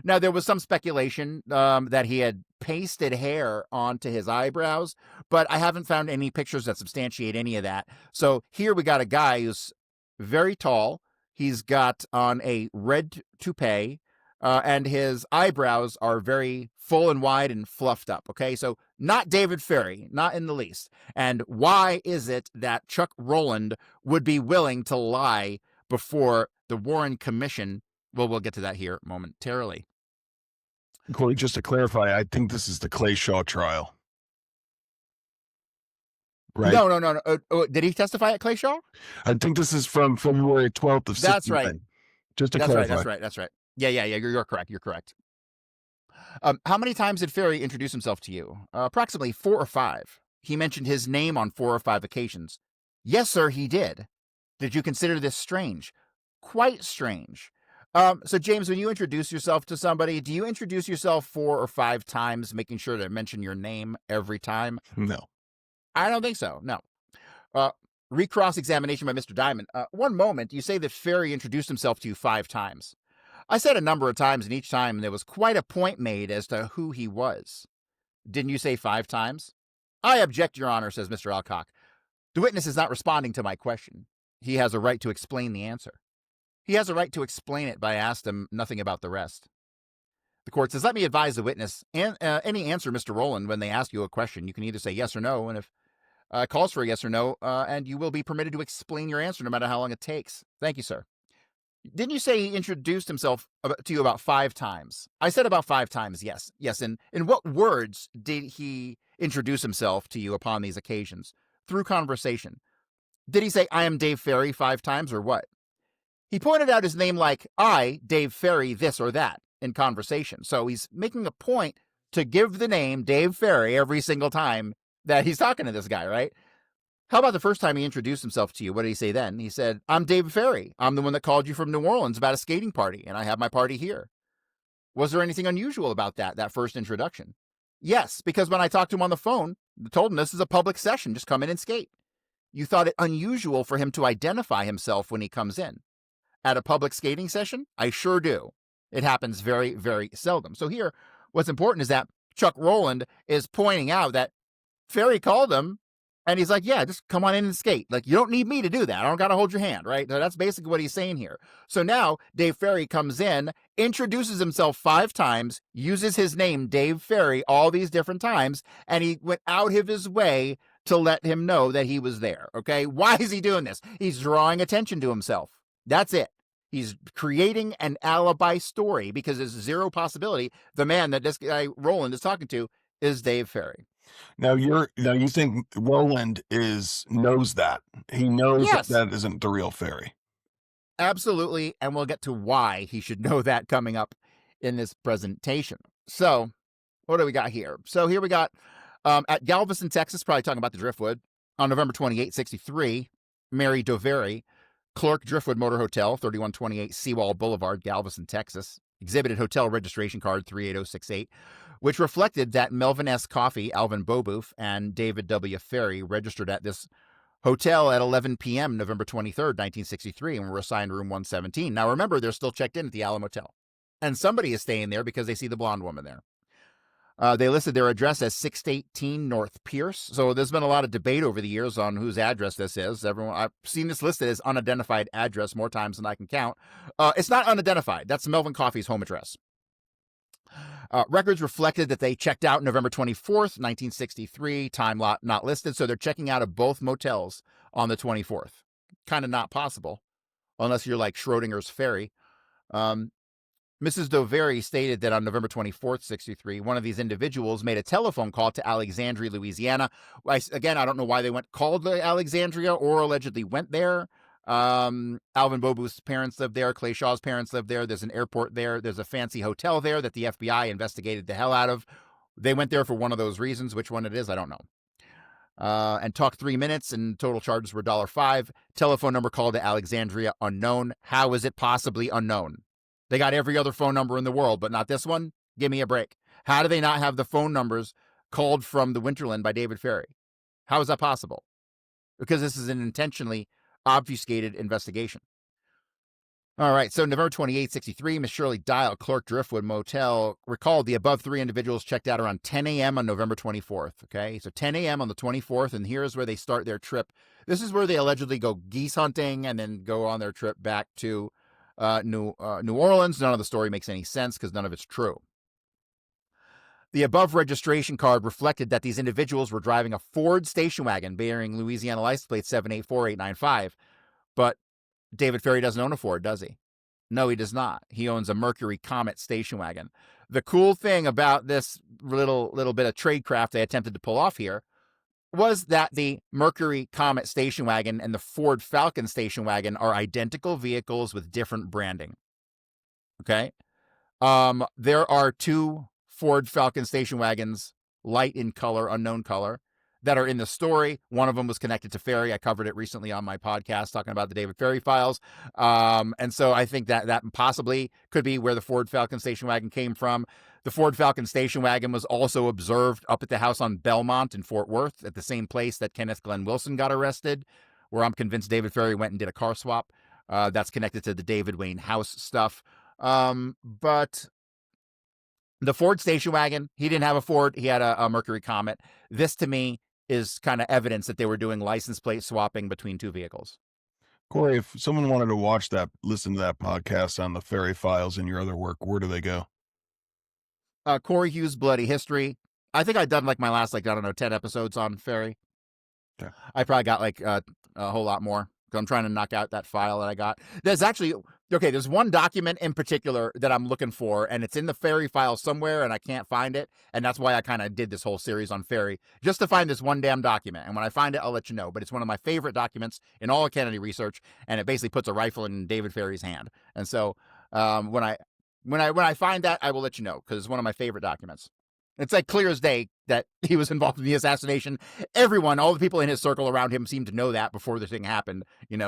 Now, there was some speculation that he had pasted hair onto his eyebrows, but I haven't found any pictures that substantiate any of that. So here we got a guy who's very tall. He's got on a red toupee. And his eyebrows are very full and wide and fluffed up. Okay, so not David Ferrie, not in the least. And why is it that Chuck Rowland would be willing to lie before the Warren Commission? Well, we'll get to that here momentarily. Cory, just to clarify, I think this is the Clay Shaw trial. Right? No. Did he testify at Clay Shaw? I think this is from February 12th of 69. That's right. Just to clarify. That's right. Yeah. You're correct. How many times did Ferrie introduce himself to you? Approximately 4 or 5. He mentioned his name on 4 or 5 occasions. Yes, sir, he did. Did you consider this strange? Quite strange. So, James, when you introduce yourself to somebody, do you introduce yourself 4 or 5 times, making sure to mention your name every time? No. I don't think so, no. Recross examination by Mr. Diamond. One moment, you say that Ferrie introduced himself to you 5 times. I said a number of times, and each time there was quite a point made as to who he was. Didn't you say 5 times? I object, Your Honor, says Mr. Alcock. The witness is not responding to my question. He has a right to explain the answer. He has a right to explain it, but I asked him nothing about the rest. The court says, let me advise the witness, and any answer, Mr. Rowland, when they ask you a question, you can either say yes or no, and if calls for a yes or no, and you will be permitted to explain your answer no matter how long it takes. Thank you, sir. Didn't you say he introduced himself to you about 5 times? I said about 5 times, yes. Yes, and in what words did he introduce himself to you upon these occasions? Through conversation. Did he say, I am Dave Ferrie 5 times, or what? He pointed out his name like, I, Dave Ferrie, this or that, in conversation. So he's making a point to give the name Dave Ferrie every single time that he's talking to this guy, right? How about the first time he introduced himself to you? What did he say then? He said, I'm Dave Ferrie. I'm the one that called you from New Orleans about a skating party, and I have my party here. Was there anything unusual about that first introduction? Yes, because when I talked to him on the phone, I told him this is a public session. Just come in and skate. You thought it unusual for him to identify himself when he comes in. At a public skating session? I sure do. It happens very, very seldom. So here, what's important is that Chuck Rowland is pointing out that Ferrie called him And he's like, yeah, just come on in and skate. Like, you don't need me to do that. I don't got to hold your hand, right? So that's basically what he's saying here. So now Dave Ferrie comes in, introduces himself 5 times, uses his name, Dave Ferrie, all these different times, and he went out of his way to let him know that he was there, okay? Why is he doing this? He's drawing attention to himself. That's it. He's creating an alibi story because there's zero possibility the man that this guy Roland is talking to is Dave Ferrie. Now you think Roland knows that. He knows Yes. that isn't the real Ferrie. Absolutely, and we'll get to why he should know that coming up in this presentation. So, what do we got here? So here we got at Galveston, Texas, probably talking about the Driftwood, on November 28, 63, Mary Doveri, Clark Driftwood Motor Hotel, 3128 Seawall Boulevard, Galveston, Texas, exhibited hotel registration card 38068, which reflected that Melvin S. Coffey, Alvin Bobouf, and David W. Ferrie registered at this hotel at 11 p.m. November 23rd, 1963, and were assigned room 117. Now, remember, they're still checked in at the Alamo Motel. And somebody is staying there because they see the blonde woman there. They listed their address as 618 North Pierce. So there's been a lot of debate over the years on whose address this is. I've seen this listed as unidentified address more times than I can count. It's not unidentified. That's Melvin Coffey's home address. Records reflected that they checked out November 24th, 1963, time lot not listed. So they're checking out of both motels on the 24th. Kind of not possible, unless you're like Schrodinger's Ferry. Mrs. Doveri stated that on November 24th, 63, one of these individuals made a telephone call to Alexandria, Louisiana. Again, I don't know why they called Alexandria or allegedly went there. Alvin Bobouf's parents live there. Clay Shaw's parents live there. There's an airport there. There's a fancy hotel there that the FBI investigated the hell out of. They went there for one of those reasons. Which one it is, I don't know. And talked 3 minutes, and total charges were $5. Telephone number called to Alexandria, unknown. How is it possibly unknown? They got every other phone number in the world, but not this one? Give me a break. How do they not have the phone numbers called from the Winterland by David Ferrie? How is that possible? Because this is an intentionally obfuscated investigation. All right, so November 28, 63, Miss Shirley Dial, Clark Driftwood Motel, recalled the above 3 individuals checked out around 10 a.m. on November 24th, okay? So 10 a.m. on the 24th, and here's where they start their trip. This is where they allegedly go geese hunting and then go on their trip back to New Orleans. None of the story makes any sense because none of it's true. The above registration card reflected that these individuals were driving a Ford station wagon bearing Louisiana license plate 784-895. But David Ferrie doesn't own a Ford, does he? No, he does not. He owns a Mercury Comet station wagon. The cool thing about this little bit of tradecraft they attempted to pull off here was that the Mercury Comet station wagon and the Ford Falcon station wagon are identical vehicles with different branding. Okay? There are 2 Ford Falcon station wagons, light in color, unknown color, that are in the story. One of them was connected to Ferrie. I covered it recently on my podcast talking about the David Ferrie files. And so I think that possibly could be where the Ford Falcon station wagon came from. The Ford Falcon station wagon was also observed up at the house on Belmont in Fort Worth, at the same place that Kenneth Glenn Wilson got arrested, where I'm convinced David Ferrie went and did a car swap. That's connected to the David Wayne House stuff. But the Ford station wagon, he didn't have a Ford. He had a Mercury Comet. This, to me, is kind of evidence that they were doing license plate swapping between 2 vehicles. Cory, if someone wanted to listen to that podcast on the Ferrie files and your other work, where do they go? Cory Hughes, Bloody History. I think I've done like my last, 10 episodes on Ferrie. Okay. I probably got a whole lot more. I'm trying to knock out that file that I got. There's one document in particular that I'm looking for, and it's in the Ferrie file somewhere, and I can't find it. And that's why I kind of did this whole series on Ferrie, just to find this one damn document. And when I find it, I'll let you know. But it's one of my favorite documents in all of Kennedy research, and it basically puts a rifle in David Ferrie's hand. And so when I find that, I will let you know, because it's one of my favorite documents. It's like clear as day that he was involved in the assassination. Everyone, all the people in his circle around him seemed to know that before the thing happened,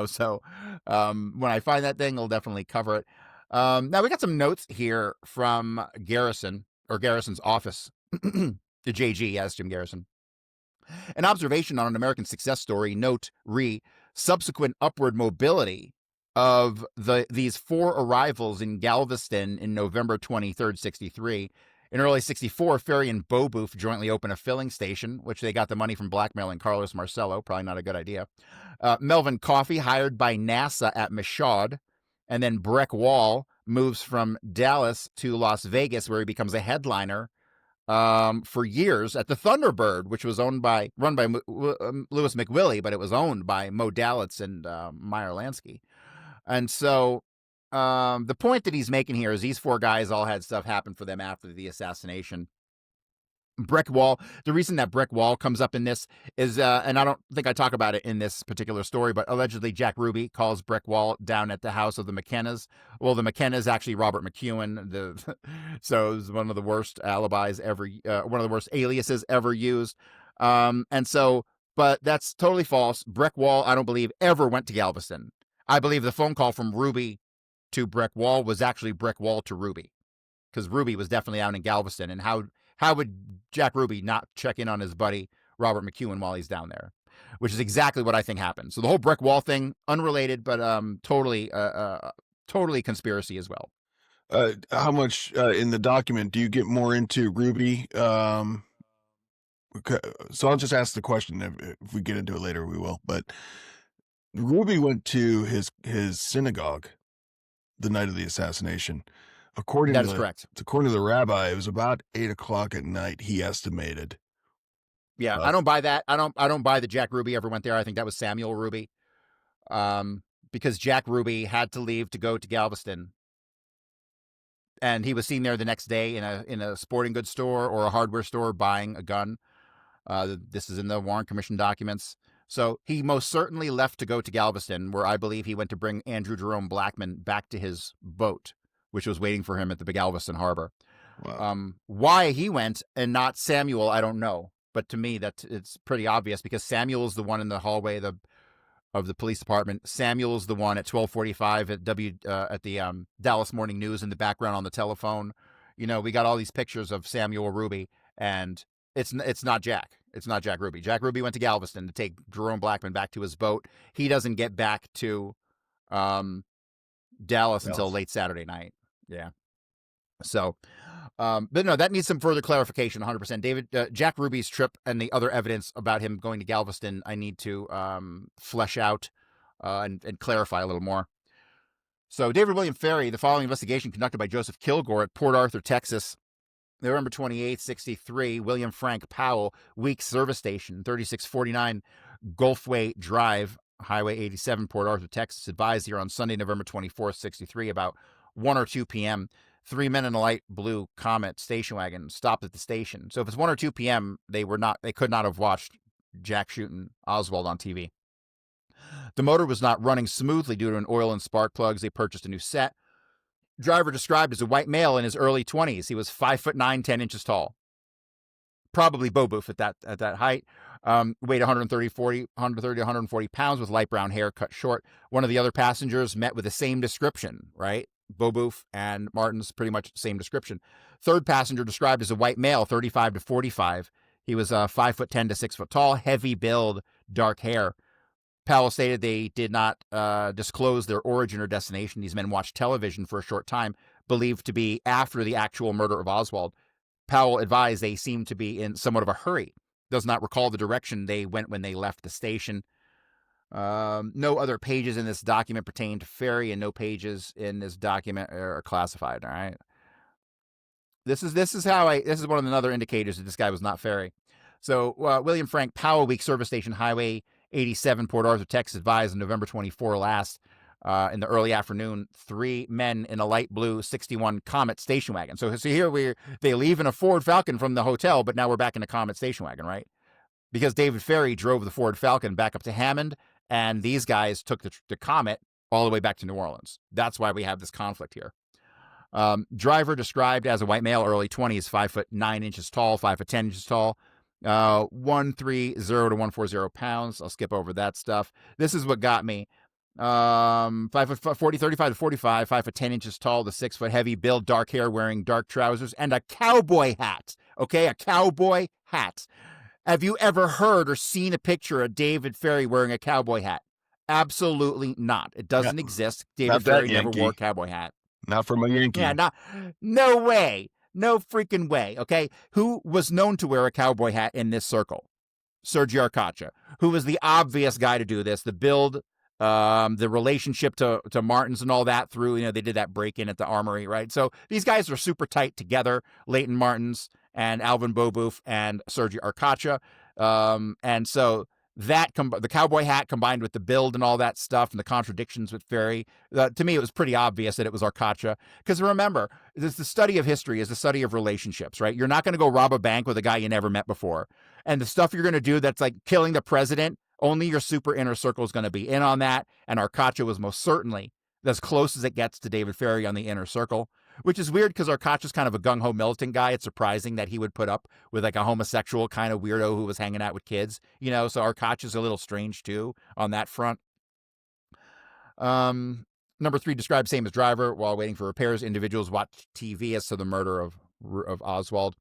So when I find that thing, I'll definitely cover it. Now, we got some notes here from Garrison's office. The JG, yes, Jim Garrison. An observation on an American success story, note, subsequent upward mobility of these 4 arrivals in Galveston in November 23rd, 63, In early 64, Ferrie and Beaubouf jointly opened a filling station, which they got the money from blackmailing Carlos Marcello. Probably not a good idea. Melvin Coffey, hired by NASA at Michaud. And then Breck Wall moves from Dallas to Las Vegas, where he becomes a headliner for years at the Thunderbird, which was run by Louis McWillie, but it was owned by Mo Dalitz and Meyer Lansky. And so the point that he's making here is these four guys all had stuff happen for them after the assassination. Breck Wall, the reason that Breck Wall comes up in this is, and I don't think I talk about it in this particular story, but allegedly Jack Ruby calls Breck Wall down at the house of the McKennas. Well, the McKennas actually Robert McEwen, so it was one of the worst alibis ever, one of the worst aliases ever used. And so, but that's totally false. Breck Wall, I don't believe, ever went to Galveston. I believe the phone call from Ruby to Breck Wall was actually Breck Wall to Ruby, because Ruby was definitely out in Galveston, and how would Jack Ruby not check in on his buddy Robert McEwen while he's down there? Which is exactly what I think happened. So the whole Breck Wall thing, unrelated, but totally conspiracy as well. How much in the document do you get more into Ruby? So I'll just ask the question. If we get into it later, we will. But Ruby went to his synagogue the night of the assassination. That is correct. According to the rabbi, it was about 8:00 at night. He estimated. Yeah, I don't buy that. I don't buy that Jack Ruby ever went there. I think that was Samuel Ruby, because Jack Ruby had to leave to go to Galveston, and he was seen there the next day in a sporting goods store or a hardware store buying a gun. This is in the Warren Commission documents. So he most certainly left to go to Galveston, where I believe he went to bring Andrew Jerome Blackman back to his boat, which was waiting for him at the Galveston harbor. Wow. Why he went and not Samuel, I don't know. But to me, it's pretty obvious, because Samuel is the one in the hallway of the police department. Samuel is the one at 12:45 at the Dallas Morning News in the background on the telephone. You know, we got all these pictures of Samuel Ruby, and it's not Jack. It's not Jack Ruby. Jack Ruby went to Galveston to take Jerome Blackman back to his boat. He doesn't get back to Dallas until late Saturday night. Yeah. So, but no, that needs some further clarification. 100%. Jack Ruby's trip and the other evidence about him going to Galveston, I need to flesh out and clarify a little more. So, David William Ferrie, the following investigation conducted by Joseph Kilgore at Port Arthur, Texas, November 28, 63. William Frank Powell, Weeks Service Station, 3649 Gulfway Drive, Highway 87, Port Arthur, Texas, advised here on Sunday, November 24th, 63, about 1 or 2 p.m. 3 men in a light blue Comet station wagon stopped at the station. So if it's 1 or 2 p.m., they could not have watched Jack shooting Oswald on TV. The motor was not running smoothly due to an oil and spark plugs. They purchased a new set. Driver described as a white male in his early 20s. He was 5'9", 10 inches tall. Probably Beaubouf at that height. Weighed 130 to 140 pounds with light brown hair cut short. One of the other passengers met with the same description, right? Beaubouf and Martin's pretty much the same description. Third passenger described as a white male, 35 to 45. He was 5'10" to 6 foot tall, heavy build, dark hair. Powell stated they did not disclose their origin or destination. These men watched television for a short time, believed to be after the actual murder of Oswald. Powell advised they seemed to be in somewhat of a hurry. Does not recall the direction they went when they left the station. No other pages in this document pertain to Ferrie, and no pages in this document are classified. All right. This is one of the other indicators that this guy was not Ferrie. So William Frank Powell, Weeks Service Station, Highway 87, Port Arthur, Texas, advised on November 24 last in the early afternoon, 3 men in a light blue 61 Comet station wagon. So here they leave in a Ford Falcon from the hotel, but now we're back in a Comet station wagon, right? Because David Ferrie drove the Ford Falcon back up to Hammond, and these guys took the Comet all the way back to New Orleans. That's why we have this conflict here. Driver described as a white male, early 20s, 5'9" tall, 5'10" inches tall, 130 to 140 pounds. I'll skip over that stuff. This is what got me. 35 to 45, 5'10" tall, the 6 foot heavy build, dark hair, wearing dark trousers, and a cowboy hat. Okay, a cowboy hat. Have you ever heard or seen a picture of David Ferrie wearing a cowboy hat? Absolutely not. It doesn't exist. David Ferrie never wore a cowboy hat. Not from a Yankee. Yeah, no way. No freaking way. Okay. Who was known to wear a cowboy hat in this circle? Sergei Arcacha, who was the obvious guy to do this, the build, the relationship to Martins and all that through, they did that break in at the armory, right? So these guys are super tight together, Leighton Martins and Alvin Bobouf and Sergei Arcacha. And so the cowboy hat combined with the build and all that stuff and the contradictions with Ferrie, to me, it was pretty obvious that it was Arcacha. Because remember, the study of history is the study of relationships, right? You're not going to go rob a bank with a guy you never met before. And the stuff you're going to do that's like killing the president, only your super inner circle is going to be in on that. And Arcacha was most certainly as close as it gets to David Ferrie on the inner circle, which is weird because Arcacha's kind of a gung-ho militant guy. It's surprising that he would put up with like a homosexual kind of weirdo who was hanging out with kids, so Arcacha's a little strange too on that front. Number 3, described same as driver. While waiting for repairs, individuals watch TV as to the murder of Oswald.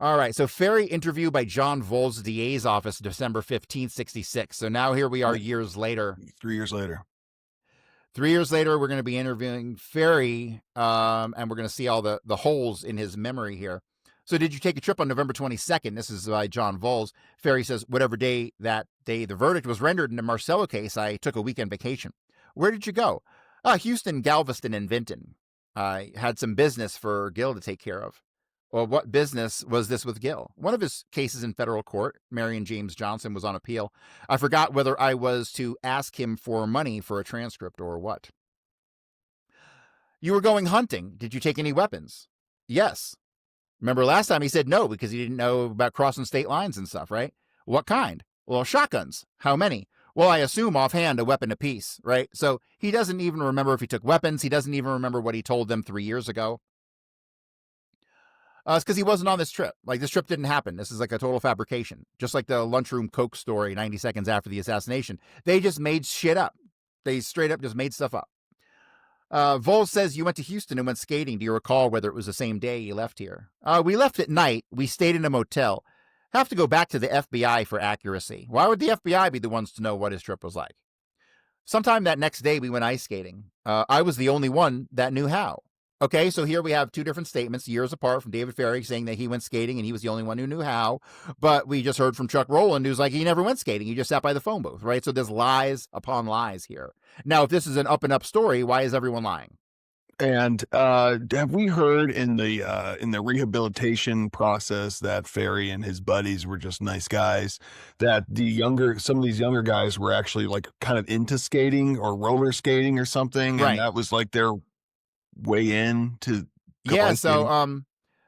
All right, so Ferrie interview by John Voles, DA's office, December 15th, 66. So now here we are years later. 3 years later. 3 years later, we're going to be interviewing Ferrie, and we're going to see all the holes in his memory here. So did you take a trip on November 22nd? This is by John Voles. Ferrie says, whatever day that day the verdict was rendered in the Marcello case, I took a weekend vacation. Where did you go? Houston, Galveston, and Vinton. I had some business for Gil to take care of. Well, what business was this with Gil? One of his cases in federal court, Marion James Johnson, was on appeal. I forgot whether I was to ask him for money for a transcript or what. You were going hunting. Did you take any weapons? Yes. Remember last time he said no because he didn't know about crossing state lines and stuff, right? What kind? Well, shotguns. How many? Well, I assume offhand a weapon apiece, right? So he doesn't even remember if he took weapons. He doesn't even remember what he told them 3 years ago. It's because he wasn't on this trip. Like, this trip didn't happen. This is like a total fabrication. Just like the lunchroom Coke story 90 seconds after the assassination. They just made shit up. They straight up just made stuff up. Voles says you went to Houston and went skating. Do you recall whether it was the same day you left here? We left at night. We stayed in a motel. Have to go back to the FBI for accuracy. Why would the FBI be the ones to know what his trip was like? Sometime that next day, we went ice skating. I was the only one that knew how. Okay, so here we have two different statements, years apart, from David Ferrie saying that he went skating and he was the only one who knew how. But we just heard from Chuck Rowland, who's like, he never went skating. He just sat by the phone booth, right? So there's lies upon lies here. Now, if this is an up and up story, why is everyone lying? And have we heard in the rehabilitation process that Ferrie and his buddies were just nice guys, that some of these younger guys were actually like kind of into skating or roller skating or something, Right. and that was like their way in to go Yeah, ice skating?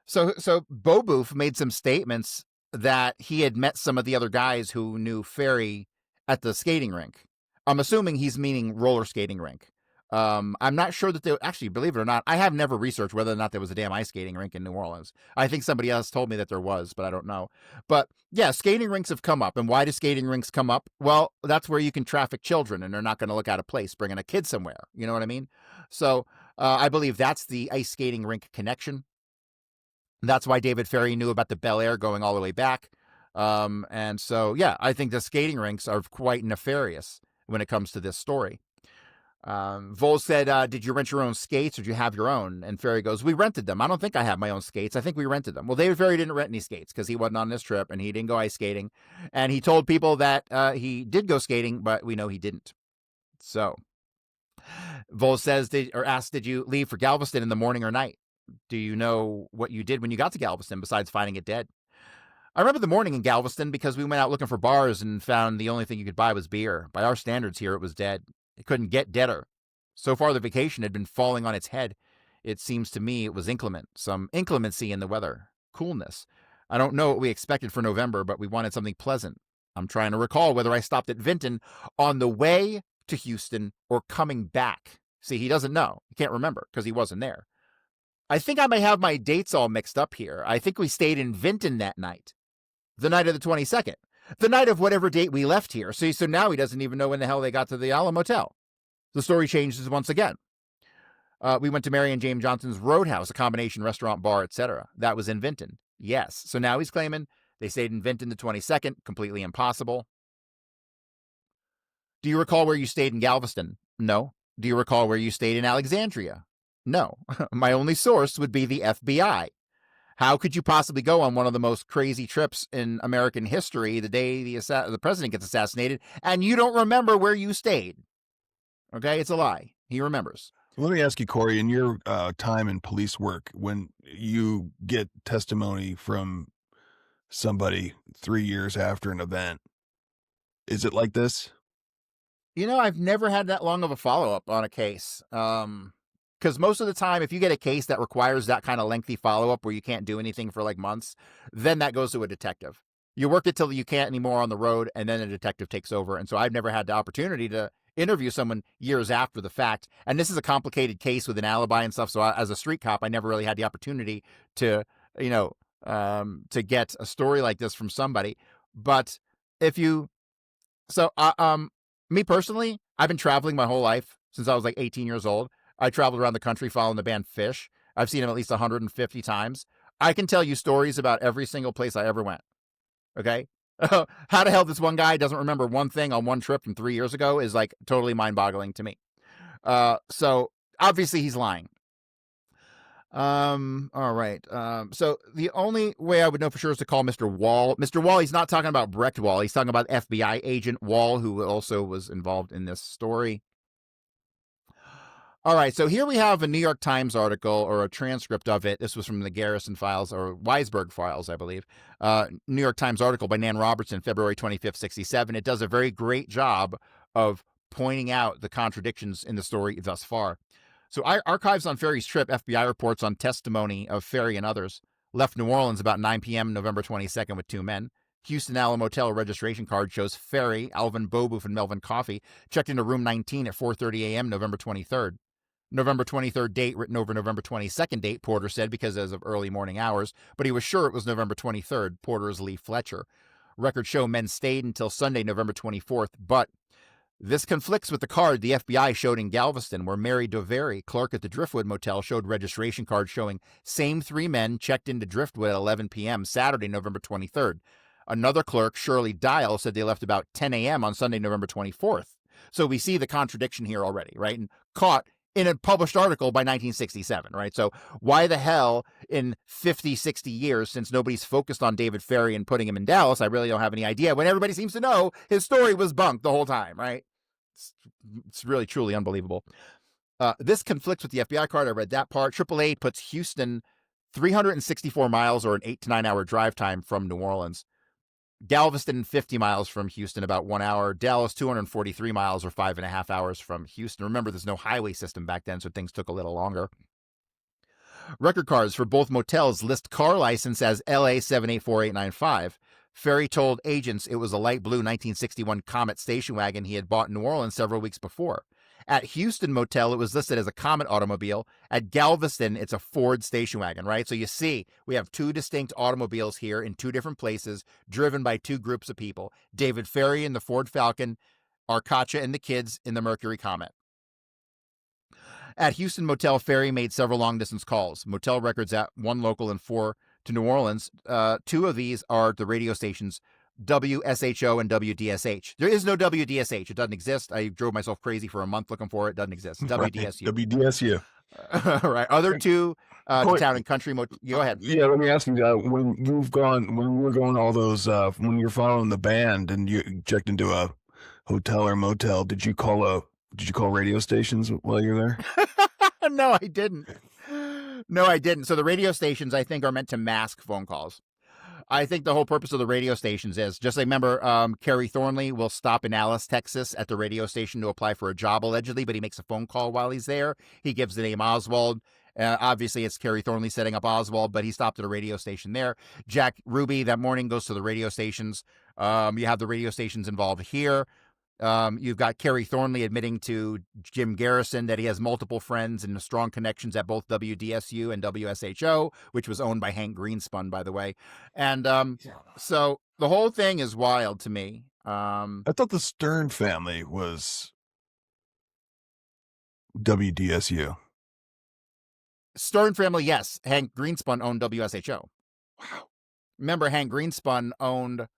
so Bobouf made some statements that he had met some of the other guys who knew Ferrie at the skating rink. I'm assuming he's meaning roller skating rink. I'm not sure that they actually, believe it or not, I have never researched whether or not there was a damn ice skating rink in New Orleans. I think somebody else told me that there was, but I don't know. But yeah, skating rinks have come up. And why do skating rinks come up? Well, that's where you can traffic children and they're not going to look out of place bringing a kid somewhere. You know what I mean? So I believe that's the ice skating rink connection. That's why David Ferrie knew about the Bel Air going all the way back. And so, yeah, I think the skating rinks are quite nefarious when it comes to this story. Voles said, did you rent your own skates or did you have your own? And Ferrie goes, we rented them. I don't think I have my own skates. I think we rented them. Well, David Ferrie didn't rent any skates because he wasn't on this trip and he didn't go ice skating. And he told people that he did go skating, but we know he didn't. So Voles says, asked, did you leave for Galveston in the morning or night? Do you know what you did when you got to Galveston besides finding it dead? I remember the morning in Galveston because we went out looking for bars and found the only thing you could buy was beer. By our standards here, it was dead. It couldn't get deader. So far, the vacation had been falling on its head. It seems to me it was inclement. Some inclemency in the weather. Coolness. I don't know what we expected for November, but we wanted something pleasant. I'm trying to recall whether I stopped at Vinton on the way to Houston or coming back. See, he doesn't know. He can't remember because he wasn't there. I think I may have my dates all mixed up here. I think we stayed in Vinton that night. The night of the 22nd. The night of whatever date we left here. See, so now he doesn't even know when the hell they got to the Alamo Motel. The story changes once again. We went to Marion James Johnson's Roadhouse, a combination restaurant, bar, etc. That was in Vinton. Yes. So now he's claiming they stayed in Vinton the 22nd. Completely impossible. Do you recall where you stayed in Galveston? No. Do you recall where you stayed in Alexandria? No. My only source would be the FBI. How could you possibly go on one of the most crazy trips in American history the day the president gets assassinated and you don't remember where you stayed? Okay, it's a lie. He remembers. Let me ask you, Cory, in your time in police work, when you get testimony from somebody 3 years after an event, is it like this? I've never had that long of a follow-up on a case. Because most of the time, if you get a case that requires that kind of lengthy follow-up where you can't do anything for like months, then that goes to a detective. You work it till you can't anymore on the road, and then a detective takes over. And so I've never had the opportunity to interview someone years after the fact. And this is a complicated case with an alibi and stuff. So as a street cop, I never really had the opportunity to, to get a story like this from somebody. But if you, so, me personally, I've been traveling my whole life since I was like 18 years old. I traveled around the country following the band Fish. I've seen them at least 150 times. I can tell you stories about every single place I ever went. Okay. How the hell this one guy doesn't remember one thing on one trip from 3 years ago is like totally mind boggling to me. So obviously he's lying. All right. So the only way I would know for sure is to call Mr. Wall. Mr. Wall, he's not talking about Brecht Wall. He's talking about FBI agent Wall, who also was involved in this story. All right, so here we have a New York Times article or a transcript of it. This was from the Garrison files or Weisberg files, I believe. New York Times article by Nan Robertson, February 25th, 67. It does a very great job of pointing out the contradictions in the story thus far. So archives on Ferrie's trip, FBI reports on testimony of Ferrie and others. Left New Orleans about 9 p.m. November 22nd with 2 men. Houston Alamo Motel registration card shows Ferrie, Alvin Boboof, and Melvin Coffey checked into room 19 at 4:30 a.m. November 23rd. November 23rd date written over November 22nd date, Porter said, because as of early morning hours, but he was sure it was November 23rd. Porter is Lee Fletcher. Records show men stayed until Sunday, November 24th, but this conflicts with the card the FBI showed in Galveston, where Mary Dovery, clerk at the Driftwood Motel, showed registration cards showing same 3 men checked into Driftwood at 11 p.m. Saturday, November 23rd. Another clerk, Shirley Dial, said they left about 10 a.m. on Sunday, November 24th. So we see the contradiction here already, right? And caught in a published article by 1967, right? So why the hell in 50, 60 years, since nobody's focused on David Ferrie and putting him in Dallas, I really don't have any idea, when everybody seems to know his story was bunked the whole time, right? It's really, truly unbelievable. This conflicts with the FBI card. I read that part. AAA puts Houston 364 miles or an 8 to 9 hour drive time from New Orleans. Galveston, 50 miles from Houston, about 1 hour. Dallas, 243 miles or 5.5 hours from Houston. Remember, there's no highway system back then, so things took a little longer. Record cards for both motels list car license as LA 784895. Ferrie told agents it was a light blue 1961 Comet station wagon he had bought in New Orleans several weeks before. At Houston Motel, it was listed as a Comet automobile. At Galveston, it's a Ford station wagon, right? So you see, we have 2 distinct automobiles here in 2 different places, driven by 2 groups of people. David Ferrie in the Ford Falcon, Arcacha and the kids in the Mercury Comet. At Houston Motel, Ferrie made several long-distance calls. Motel records at 1 local and 4 to New Orleans. 2 of these are the radio stations WSHO and WDSH. There is no WDSH. It doesn't exist. I drove myself crazy for a month looking for it. It doesn't exist. WDSU. Right. WDSU. Right. Other 2 to Town and Country. Go ahead. Yeah, let me ask you, when you were going all those, when you're following the band and you checked into a hotel or motel, did you call radio stations while you're there? No, I didn't. So the radio stations, I think, are meant to mask phone calls. I think the whole purpose of the radio stations is just like, remember, Kerry Thornley will stop in Alice, Texas at the radio station to apply for a job allegedly, but he makes a phone call while he's there. He gives the name Oswald. Obviously, it's Kerry Thornley setting up Oswald, but he stopped at a radio station there. Jack Ruby that morning goes to the radio stations. You have the radio stations involved here. You've got Kerry Thornley admitting to Jim Garrison that he has multiple friends and strong connections at both WDSU and WSHO, which was owned by Hank Greenspun, by the way. And so the whole thing is wild to me. I thought the Stern family was WDSU. Stern family, yes. Hank Greenspun owned WSHO. Wow. Remember, Hank Greenspun owned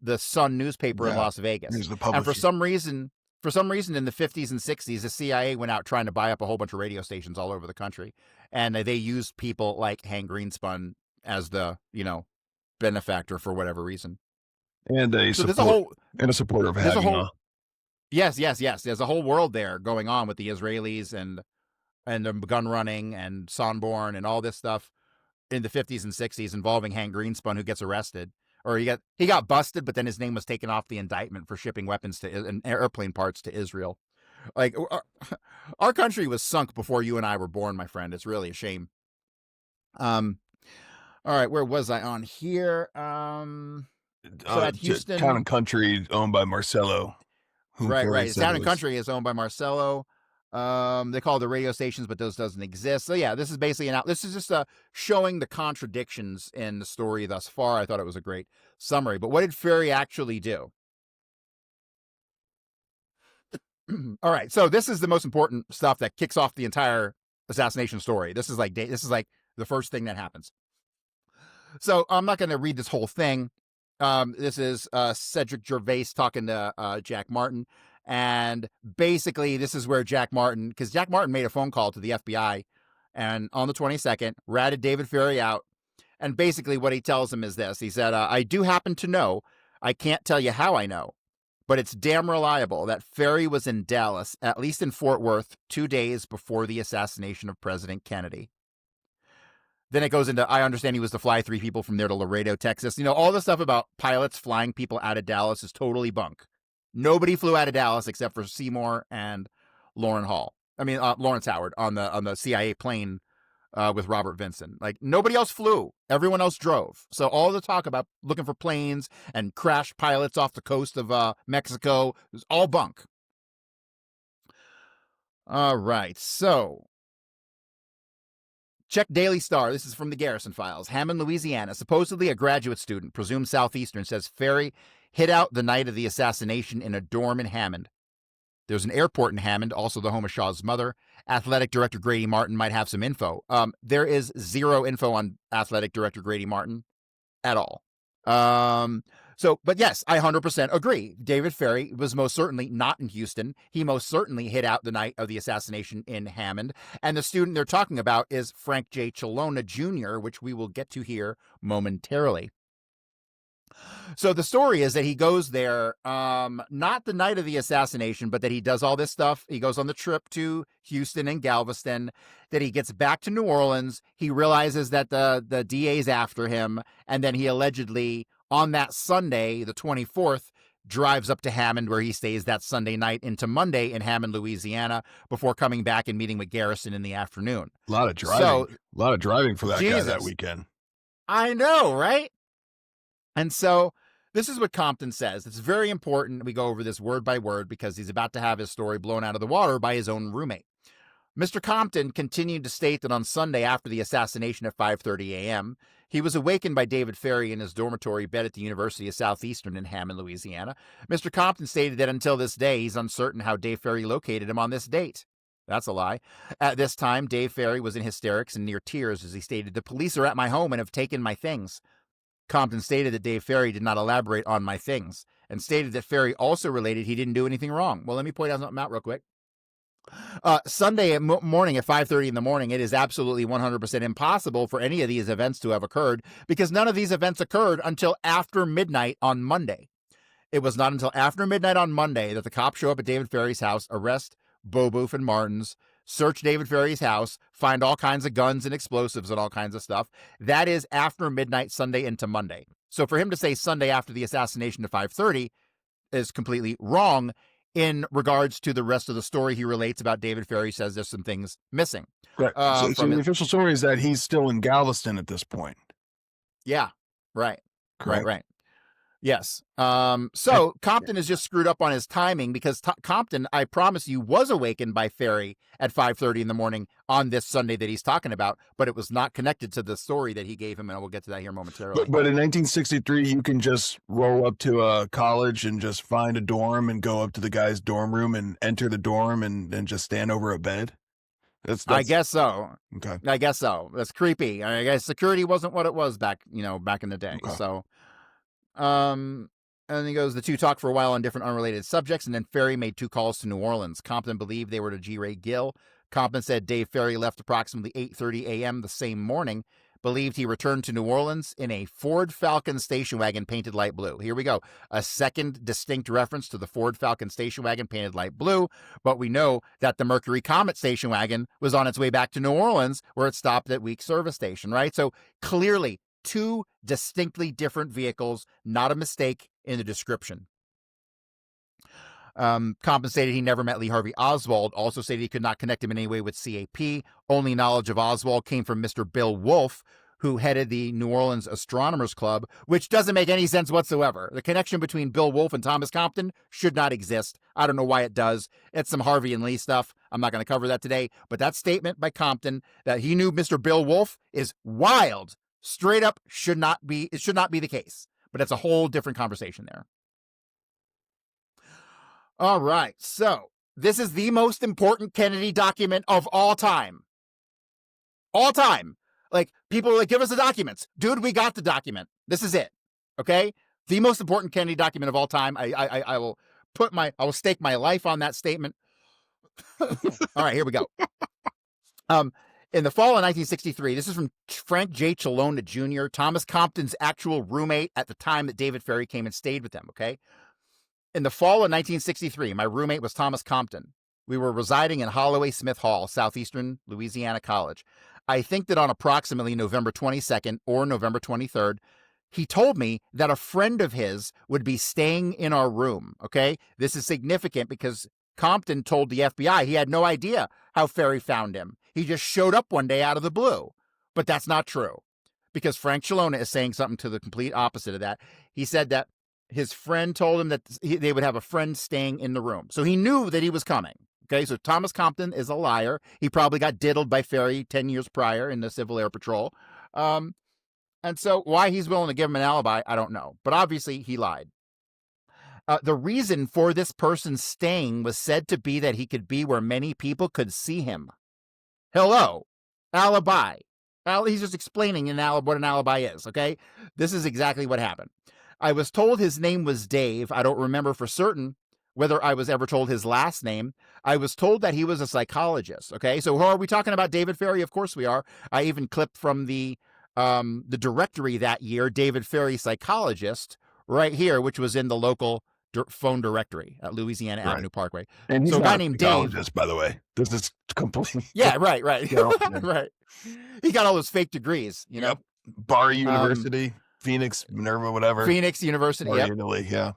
the Sun newspaper in Las Vegas. And for some reason in the 50s and 60s, the CIA went out trying to buy up a whole bunch of radio stations all over the country. And they used people like Hank Greenspun as the, benefactor for whatever reason. And a So supporter of there's a Hagging. whole, yes, yes, yes. There's a whole world there going on with the Israelis and the gun running and Sonborn and all this stuff in the 50s and 60s involving Hank Greenspun, who gets arrested. Or he got busted, but then his name was taken off the indictment for shipping weapons and airplane parts to Israel. Like, our country was sunk before you and I were born, my friend. It's really a shame. All right, where was I on here? So at Houston, Town and Country owned by Marcello, whom right. Ferrie His said Town and was. Country is owned by Marcello. They call it the radio stations, but those doesn't exist. So yeah, this is basically this is just showing the contradictions in the story thus far. I thought it was a great summary. But what did Ferrie actually do? All right, so this is the most important stuff that kicks off the entire assassination story. This is like the first thing that happens. So I'm not going to read this whole thing. This is Cedric Gervais talking to Jack Martin. And basically, this is where Jack Martin made a phone call to the FBI and on the 22nd, ratted David Ferrie out. And basically what he tells him is this. He said, I do happen to know, I can't tell you how I know, but it's damn reliable that Ferrie was in Dallas, at least in Fort Worth, 2 days before the assassination of President Kennedy. Then it goes into, I understand he was to fly 3 people from there to Laredo, Texas. All the stuff about pilots flying people out of Dallas is totally bunk. Nobody flew out of Dallas except for Seymour and Lawrence Howard on the CIA plane with Robert Vinson. Like, nobody else flew. Everyone else drove. So all the talk about looking for planes and crashed pilots off the coast of Mexico is all bunk. All right. So check Daily Star. This is from the Garrison Files. Hammond, Louisiana. Supposedly a graduate student, presumed Southeastern, says Ferrie hid out the night of the assassination in a dorm in Hammond. There's an airport in Hammond, also the home of Shaw's mother. Athletic director Grady Martin might have some info. There is zero info on athletic director Grady Martin at all. But yes, I 100% agree. David Ferrie was most certainly not in Houston. He most certainly hid out the night of the assassination in Hammond. And the student they're talking about is Frank J. Chalona Jr., which we will get to here momentarily. So the story is that he goes there, not the night of the assassination, but that he does all this stuff. He goes on the trip to Houston and Galveston, that he gets back to New Orleans. He realizes that the DA's after him. And then he allegedly, on that Sunday, the 24th, drives up to Hammond, where he stays that Sunday night into Monday in Hammond, Louisiana, before coming back and meeting with Garrison in the afternoon. A lot of driving for that guy that weekend. I know, right? And so this is what Compton says. It's very important we go over this word by word because he's about to have his story blown out of the water by his own roommate. Mr. Compton continued to state that on Sunday after the assassination at 5:30 a.m., he was awakened by David Ferrie in his dormitory bed at the University of Southeastern in Hammond, Louisiana. Mr. Compton stated that until this day, he's uncertain how Dave Ferrie located him on this date. That's a lie. At this time, Dave Ferrie was in hysterics and near tears as he stated, "The police are at my home and have taken my things." Compton stated that Dave Ferrie did not elaborate on my things and stated that Ferrie also related he didn't do anything wrong. Well, let me point out something out real quick. Sunday morning at 5:30 in the morning, it is absolutely 100% impossible for any of these events to have occurred because none of these events occurred until after midnight on Monday. It was not until after midnight on Monday that the cops show up at David Ferrie's house, arrest Beaubouf and Martins, search David Ferrie's house, find all kinds of guns and explosives and all kinds of stuff. That is after midnight Sunday into Monday. So for him to say Sunday after the assassination at 5:30 is completely wrong in regards to the rest of the story he relates about David Ferrie. Says there's some things missing. Right. So the official story is that he's still in Galveston at this point. Yeah. Right. Correct. Right. Yes. So Compton is just screwed up on his timing because Compton, I promise you, was awakened by Ferrie at 5:30 in the morning on this Sunday that he's talking about, but it was not connected to the story that he gave him, and we'll get to that here momentarily. But in 1963, you can just roll up to a college and just find a dorm and go up to the guy's dorm room and enter the dorm and just stand over a bed. I guess so. Okay. I guess so. That's creepy. I guess security wasn't what it was back in the day. Okay. So. And then he goes, the two talked for a while on different unrelated subjects, and then Ferrie made 2 calls to New Orleans. Compton believed they were to G. Ray Gill. Compton said Dave Ferrie left approximately 8:30 a.m. the same morning, believed he returned to New Orleans in a Ford Falcon station wagon painted light blue. Here we go. A second distinct reference to the Ford Falcon station wagon painted light blue, but we know that the Mercury Comet station wagon was on its way back to New Orleans, where it stopped at Week Service Station, right? So clearly, two distinctly different vehicles, not a mistake in the description. Compton stated he never met Lee Harvey Oswald, also stated he could not connect him in any way with CAP. Only knowledge of Oswald came from Mr. Bill Wolfe, who headed the New Orleans Astronomers Club, which doesn't make any sense whatsoever. The connection between Bill Wolfe and Thomas Compton should not exist. I don't know why it does. It's some Harvey and Lee stuff. I'm not going to cover that today, but that statement by Compton that he knew Mr. Bill Wolfe is wild. Straight up it should not be the case, but it's a whole different conversation there. All right, so this is the most important Kennedy document of all time. All time. Like, people are like, give us the documents. Dude, we got the document. This is it. Okay? The most important Kennedy document of all time. I will stake my life on that statement. All right, here we go. In the fall of 1963, this is from Frank J. Chalona Jr., Thomas Compton's actual roommate at the time that David Ferrie came and stayed with them, okay? In the fall of 1963, my roommate was Thomas Compton. We were residing in Holloway Smith Hall, Southeastern Louisiana College. I think that on approximately November 22nd or November 23rd, he told me that a friend of his would be staying in our room, okay? This is significant because Compton told the FBI he had no idea how Ferrie found him. He just showed up one day out of the blue. But that's not true, because Frank Chalona is saying something to the complete opposite of that. He said that his friend told him that they would have a friend staying in the room. So he knew that he was coming. Okay, so Thomas Compton is a liar. He probably got diddled by Ferrie 10 years prior in the Civil Air Patrol. And so why he's willing to give him an alibi, I don't know. But obviously he lied. The reason for this person staying was said to be that he could be where many people could see him. Hello, alibi. He's just explaining what an alibi is, okay? This is exactly what happened. I was told his name was Dave. I don't remember for certain whether I was ever told his last name. I was told that he was a psychologist, okay? So are we talking about David Ferrie? Of course we are. I even clipped from the directory that year, David Ferrie psychologist, right here, which was in the local phone directory at Louisiana Avenue Parkway. And he's so a not guy a named psychologist, Dave, by the way. This is complete. Yeah, right. Yeah. Right. He got all those fake degrees, you know. Yep. Bar University, Phoenix, Minerva, whatever. Phoenix University, Bar yep. Italy, yeah.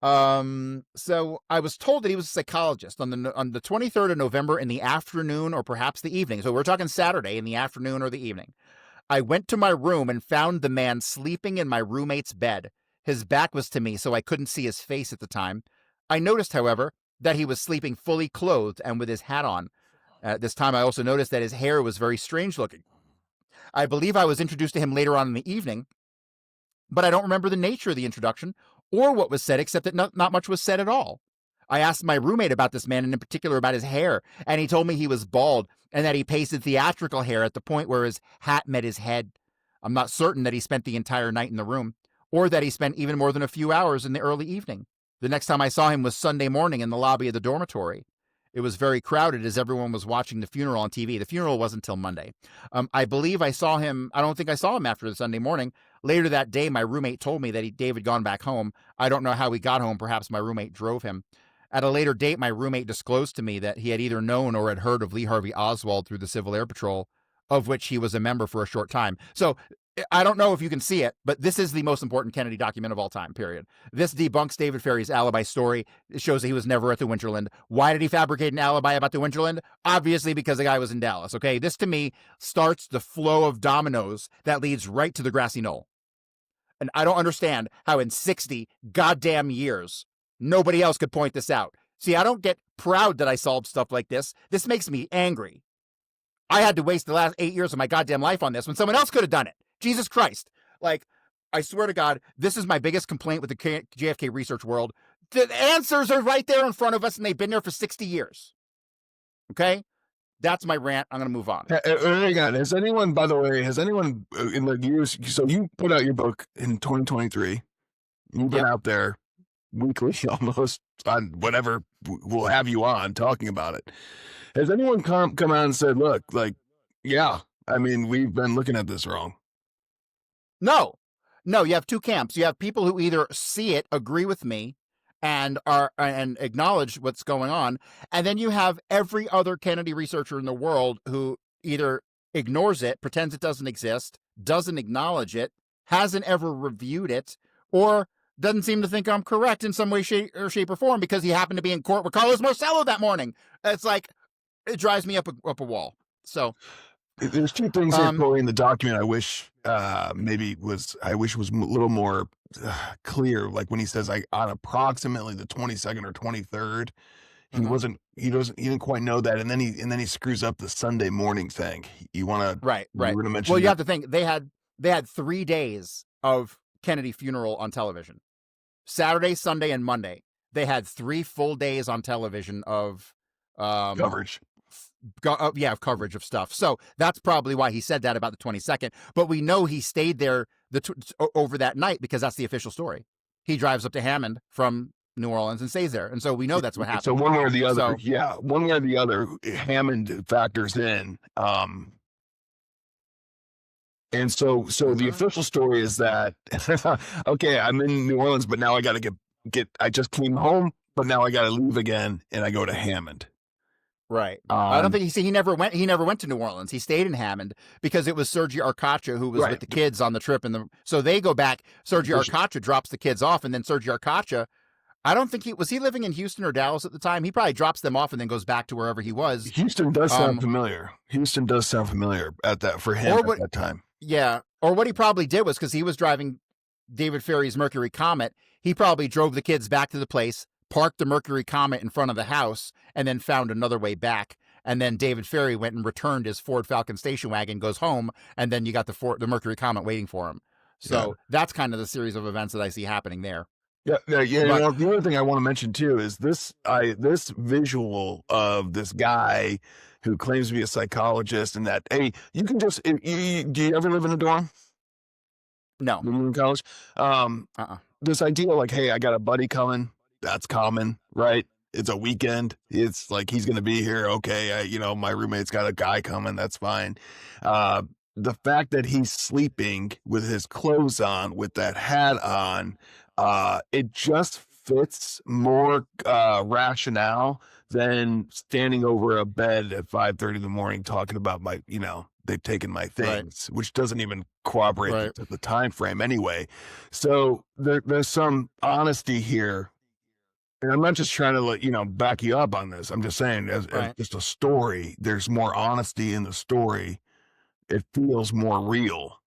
So I was told that he was a psychologist on the 23rd of November in the afternoon or perhaps the evening. So we're talking Saturday in the afternoon or the evening. I went to my room and found the man sleeping in my roommate's bed. His back was to me, so I couldn't see his face at the time. I noticed, however, that he was sleeping fully clothed and with his hat on. At this time, I also noticed that his hair was very strange looking. I believe I was introduced to him later on in the evening, but I don't remember the nature of the introduction or what was said, except that not much was said at all. I asked my roommate about this man, and in particular about his hair, and he told me he was bald and that he pasted theatrical hair at the point where his hat met his head. I'm not certain that he spent the entire night in the room, or that he spent even more than a few hours in the early evening. The next time I saw him was Sunday morning in the lobby of the dormitory. It was very crowded as everyone was watching the funeral on TV. The funeral wasn't until Monday. I believe I saw him. I don't think I saw him after the Sunday morning. Later that day, my roommate told me that Dave had gone back home. I don't know how he got home. Perhaps my roommate drove him. At a later date, my roommate disclosed to me that he had either known or had heard of Lee Harvey Oswald through the Civil Air Patrol, of which he was a member for a short time. So I don't know if you can see it, but this is the most important Kennedy document of all time, period. This debunks David Ferrie's alibi story. It shows that he was never at the Winterland. Why did he fabricate an alibi about the Winterland? Obviously because the guy was in Dallas, okay? This, to me, starts the flow of dominoes that leads right to the grassy knoll. And I don't understand how in 60 goddamn years, nobody else could point this out. See, I don't get proud that I solved stuff like this. This makes me angry. I had to waste the last 8 years of my goddamn life on this when someone else could have done it. Jesus Christ. Like, I swear to God, this is my biggest complaint with the JFK research world. The answers are right there in front of us, and they've been there for 60 years. Okay? That's my rant. I'm going to move on. Hang on. Has anyone, by the way, in the years, so you put out your book in 2023. You've been out there weekly almost on whatever we'll have you on talking about it. Has anyone come out and said, look, like, yeah, I mean, we've been looking at this wrong. No, no, you have two camps. You have people who either see it, agree with me, and acknowledge what's going on, and then you have every other Kennedy researcher in the world who either ignores it, pretends it doesn't exist, doesn't acknowledge it, hasn't ever reviewed it, or doesn't seem to think I'm correct in some way, shape, or form because he happened to be in court with Carlos Marcello that morning. It's like, it drives me up a wall. So There's two things here, um Cory, in the document. I wish I wish was a little more clear. Like when he says, like on approximately the 22nd or 23rd, mhm. he didn't quite know that, and then he screws up the Sunday morning thing. Right, You right. were to Well, mention you that. have to think they had 3 days of Kennedy funeral on television. Saturday, Sunday, and Monday. They had 3 full days on television of um Coverage. of coverage of stuff. So that's probably why he said that about the 22nd. But we know he stayed there over that night because that's the official story. He drives up to Hammond from New Orleans and stays there, and so we know that's what So happened. one way or the other, So yeah, one way or the other, Hammond factors in. And so the mhm. official story is that okay, I'm in New Orleans, but now I got to get. I just came home, but now I got to leave again, and I go to Hammond. Right. I don't Um, think he never went. He never went to New Orleans. He stayed in Hammond because it was Sergi Arcacha who was right. with the kids on the trip, so they go back. Sergi Which Arcacha drops the kids off, and then Sergi Arcacha. I don't think he living in Houston or Dallas at the time. He probably drops them off and then goes back to wherever he was. Houston does sound Um, familiar. Houston does sound familiar at that for him or at what? that time. Yeah, or what he probably did was because he was driving David Ferrie's Mercury Comet. He probably drove the kids back to the place, parked the Mercury Comet in front of the house, and then found another way back. And then David Ferrie went and returned his Ford Falcon station wagon, goes home, and then you got the Mercury Comet waiting for him. Yeah. So that's kind of the series of events that I see happening there. Yeah. But The other thing I want to mention too is this visual of this guy who claims to be a psychologist, and that hey, you can just do you ever live in a dorm no, when you were in college? uh-uh. This idea like, hey, I got a buddy coming. That's common, right? It's a weekend. It's like he's gonna be here. Okay, my roommate's got a guy coming. That's fine. Uh, the fact that he's sleeping with his clothes on, with that hat on, it just fits more rationale than standing over a bed at 5:30 in the morning talking about they've taken my Right, things, which doesn't even corroborate right, the time frame anyway. So there's some honesty here, and I'm not just trying to back you up on this. I'm just saying, as right. just a story, there's more honesty in the story. It feels more real.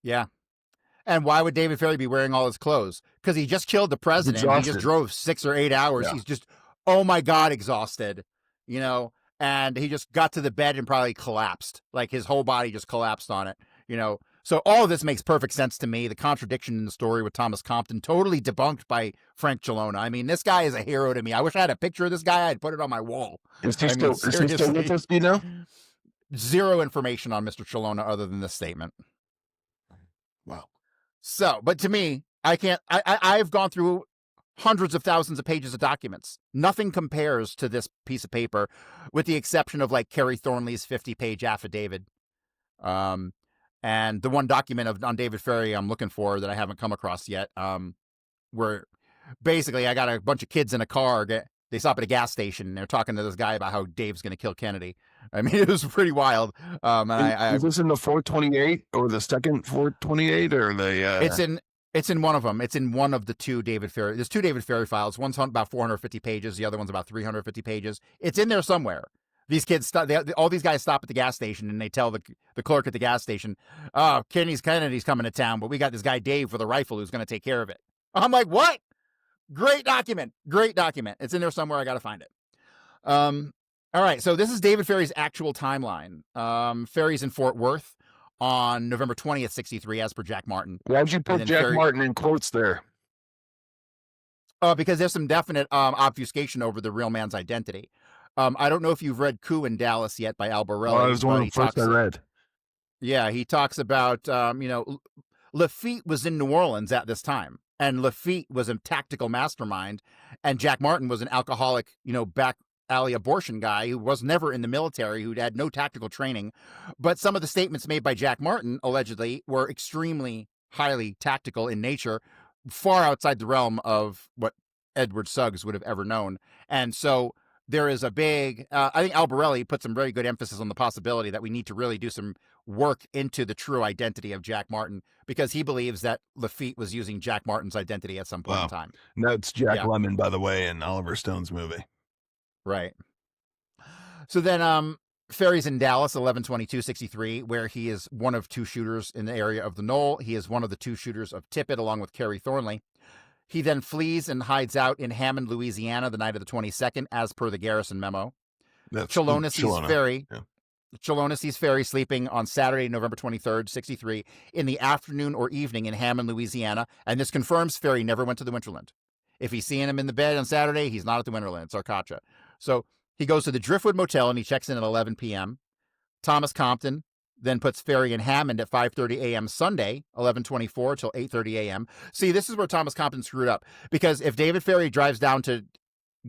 Yeah. And why would David Ferrie be wearing all his clothes? Because he just killed the He's president. He just exhausted. drove 6 or 8 hours. Yeah. He's just, oh my God, exhausted, you know? And he just got to the bed and probably collapsed. Like his whole body just collapsed on it. So all of this makes perfect sense to me. The contradiction in the story with Thomas Compton, totally debunked by Frank Chilona. I mean, this guy is a hero to me. I wish I had a picture of this guy. I'd put it on my wall. I mean, Is he still with seriously. us? Do you know? Zero information on Mr. Chilona other than this statement. Wow. So, but to me, I can't. I've gone through hundreds of thousands of pages of documents. Nothing compares to this piece of paper, with the exception of like Kerry Thornley's 50-page affidavit. Um, and the one document on David Ferrie I'm looking for that I haven't come across yet. Where basically I got a bunch of kids in a car. They stop at a gas station and they're talking to this guy about how Dave's going to kill Kennedy. I mean, it was pretty wild. And I Is this in the 428 or the second 428 or the? It's in one of them. It's in one of the two David Ferrie. There's two David Ferrie files. One's about 450 pages. The other one's about 350 pages. It's in there somewhere. These kids, all these guys stop at the gas station and they tell the clerk at the gas station, "Oh, Kennedy's coming to town, but we got this guy Dave with a rifle who's going to take care of it." I'm like, what? Great document. Great document. It's in there somewhere. I got to find it. All right. So this is David Ferrie's actual timeline. Ferrie's in Fort Worth on November 20th, 63, as per Jack Martin. Why'd you And put then Jack Martin in quotes there? Because there's some definite obfuscation over the real man's identity. I don't know if you've read Coup in Dallas yet by Al Oh, it Borelli, was one but of the first I read. yeah, he talks about, Lafitte was in New Orleans at this time, and Lafitte was a tactical mastermind, and Jack Martin was an alcoholic, alley abortion guy who was never in the military, who'd had no tactical training. But some of the statements made by Jack Martin, allegedly, were extremely highly tactical in nature, far outside the realm of what Edward Suggs would have ever known. And so there is a big, I think Albarelli put some very good emphasis on the possibility that we need to really do some work into the true identity of Jack Martin, because he believes that Lafitte was using Jack Martin's identity at some point in Wow. time. No, it's Jack Yeah. Lemmon, by the way, in Oliver Stone's movie. Right. So then Ferrie's in Dallas, 11/22/63, where he is one of two shooters in the area of the Knoll. He is one of the two shooters of Tippit, along with Kerry Thornley. He then flees and hides out in Hammond, Louisiana, the night of the 22nd, as per the garrison memo. That's Chelona sees Chelona. Ferrie. Yeah. Chelona sees Ferrie sleeping on Saturday, November 23rd, 63, in the afternoon or evening in Hammond, Louisiana, and this confirms Ferrie never went to the Winterland. If he's seeing him in the bed on Saturday, he's not at the Winterland. It's Arcacha. So he goes to the Driftwood Motel and he checks in at 11 p.m. Thomas Compton then puts Ferrie in Hammond at 5:30 a.m. Sunday, 11/24 till 8:30 a.m. See, this is where Thomas Compton screwed up, because if David Ferrie drives down to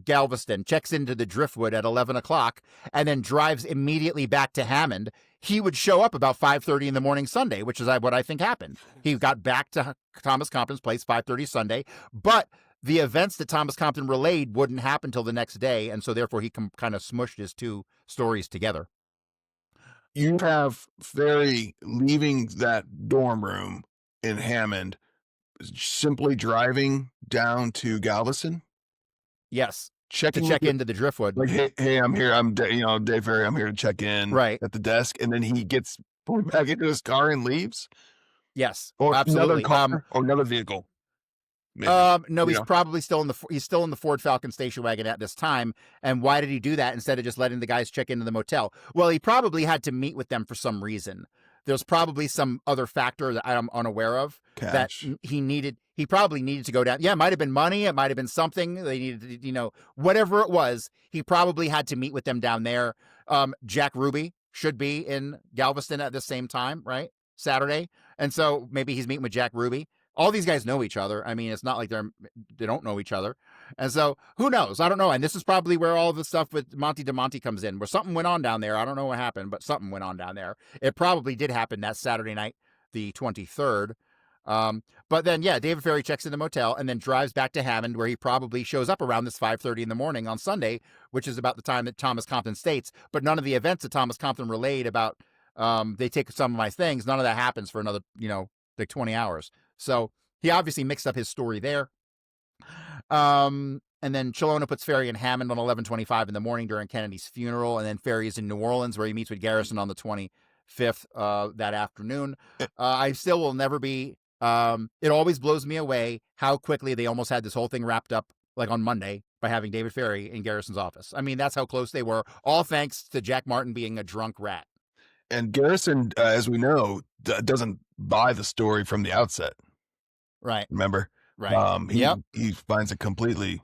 Galveston, checks into the Driftwood at 11 o'clock, and then drives immediately back to Hammond, he would show up about 5:30 in the morning Sunday, which is what I think happened. He got back to Thomas Compton's place 5:30 Sunday, but the events that Thomas Compton relayed wouldn't happen till the next day, and so therefore he kind of smushed his two stories together. You have Ferrie leaving that dorm room in Hammond, simply driving down to Galveston, Yes, to checking check with into the Driftwood. like, hey, I'm here. I'm Dave Ferrie. I'm here to check in Right. at the desk, and then he gets pulled back into his car and leaves, Yes, or absolutely. another car, or another vehicle. Maybe. No, he's know? probably still in the Ford Falcon station wagon at this time. And why did he do that instead of just letting the guys check into the motel? Well, he probably had to meet with them for some reason. There's probably some other factor that I'm unaware of. Cash. That he probably needed to go down. Yeah, it might have been money. It might have been something they needed to, whatever it was, he probably had to meet with them down there. Jack Ruby should be in Galveston at the same time, right? Saturday. And so maybe he's meeting with Jack Ruby. All these guys know each other. I mean, it's not like they don't know each other. And so who knows? I don't know. And this is probably where all the stuff with Monty DeMonte comes in, where something went on down there. I don't know what happened, but something went on down there. It probably did happen that Saturday night, the 23rd. But then, yeah, David Ferrie checks in the motel and then drives back to Hammond, where he probably shows up around this 5:30 in the morning on Sunday, which is about the time that Thomas Compton states. But none of the events that Thomas Compton relayed about, they take some of my things, none of that happens for another, like 20 hours. So he obviously mixed up his story there. And then Chelona puts Ferrie in Hammond on 11:25 in the morning during Kennedy's funeral. And then Ferrie is in New Orleans, where he meets with Garrison on the 25th that afternoon. I still will never be. It always blows me away how quickly they almost had this whole thing wrapped up, like on Monday, by having David Ferrie in Garrison's office. I mean, that's how close they were, all thanks to Jack Martin being a drunk rat. And Garrison, as we know, doesn't buy the story from the outset. Right. Remember? Right. He finds it completely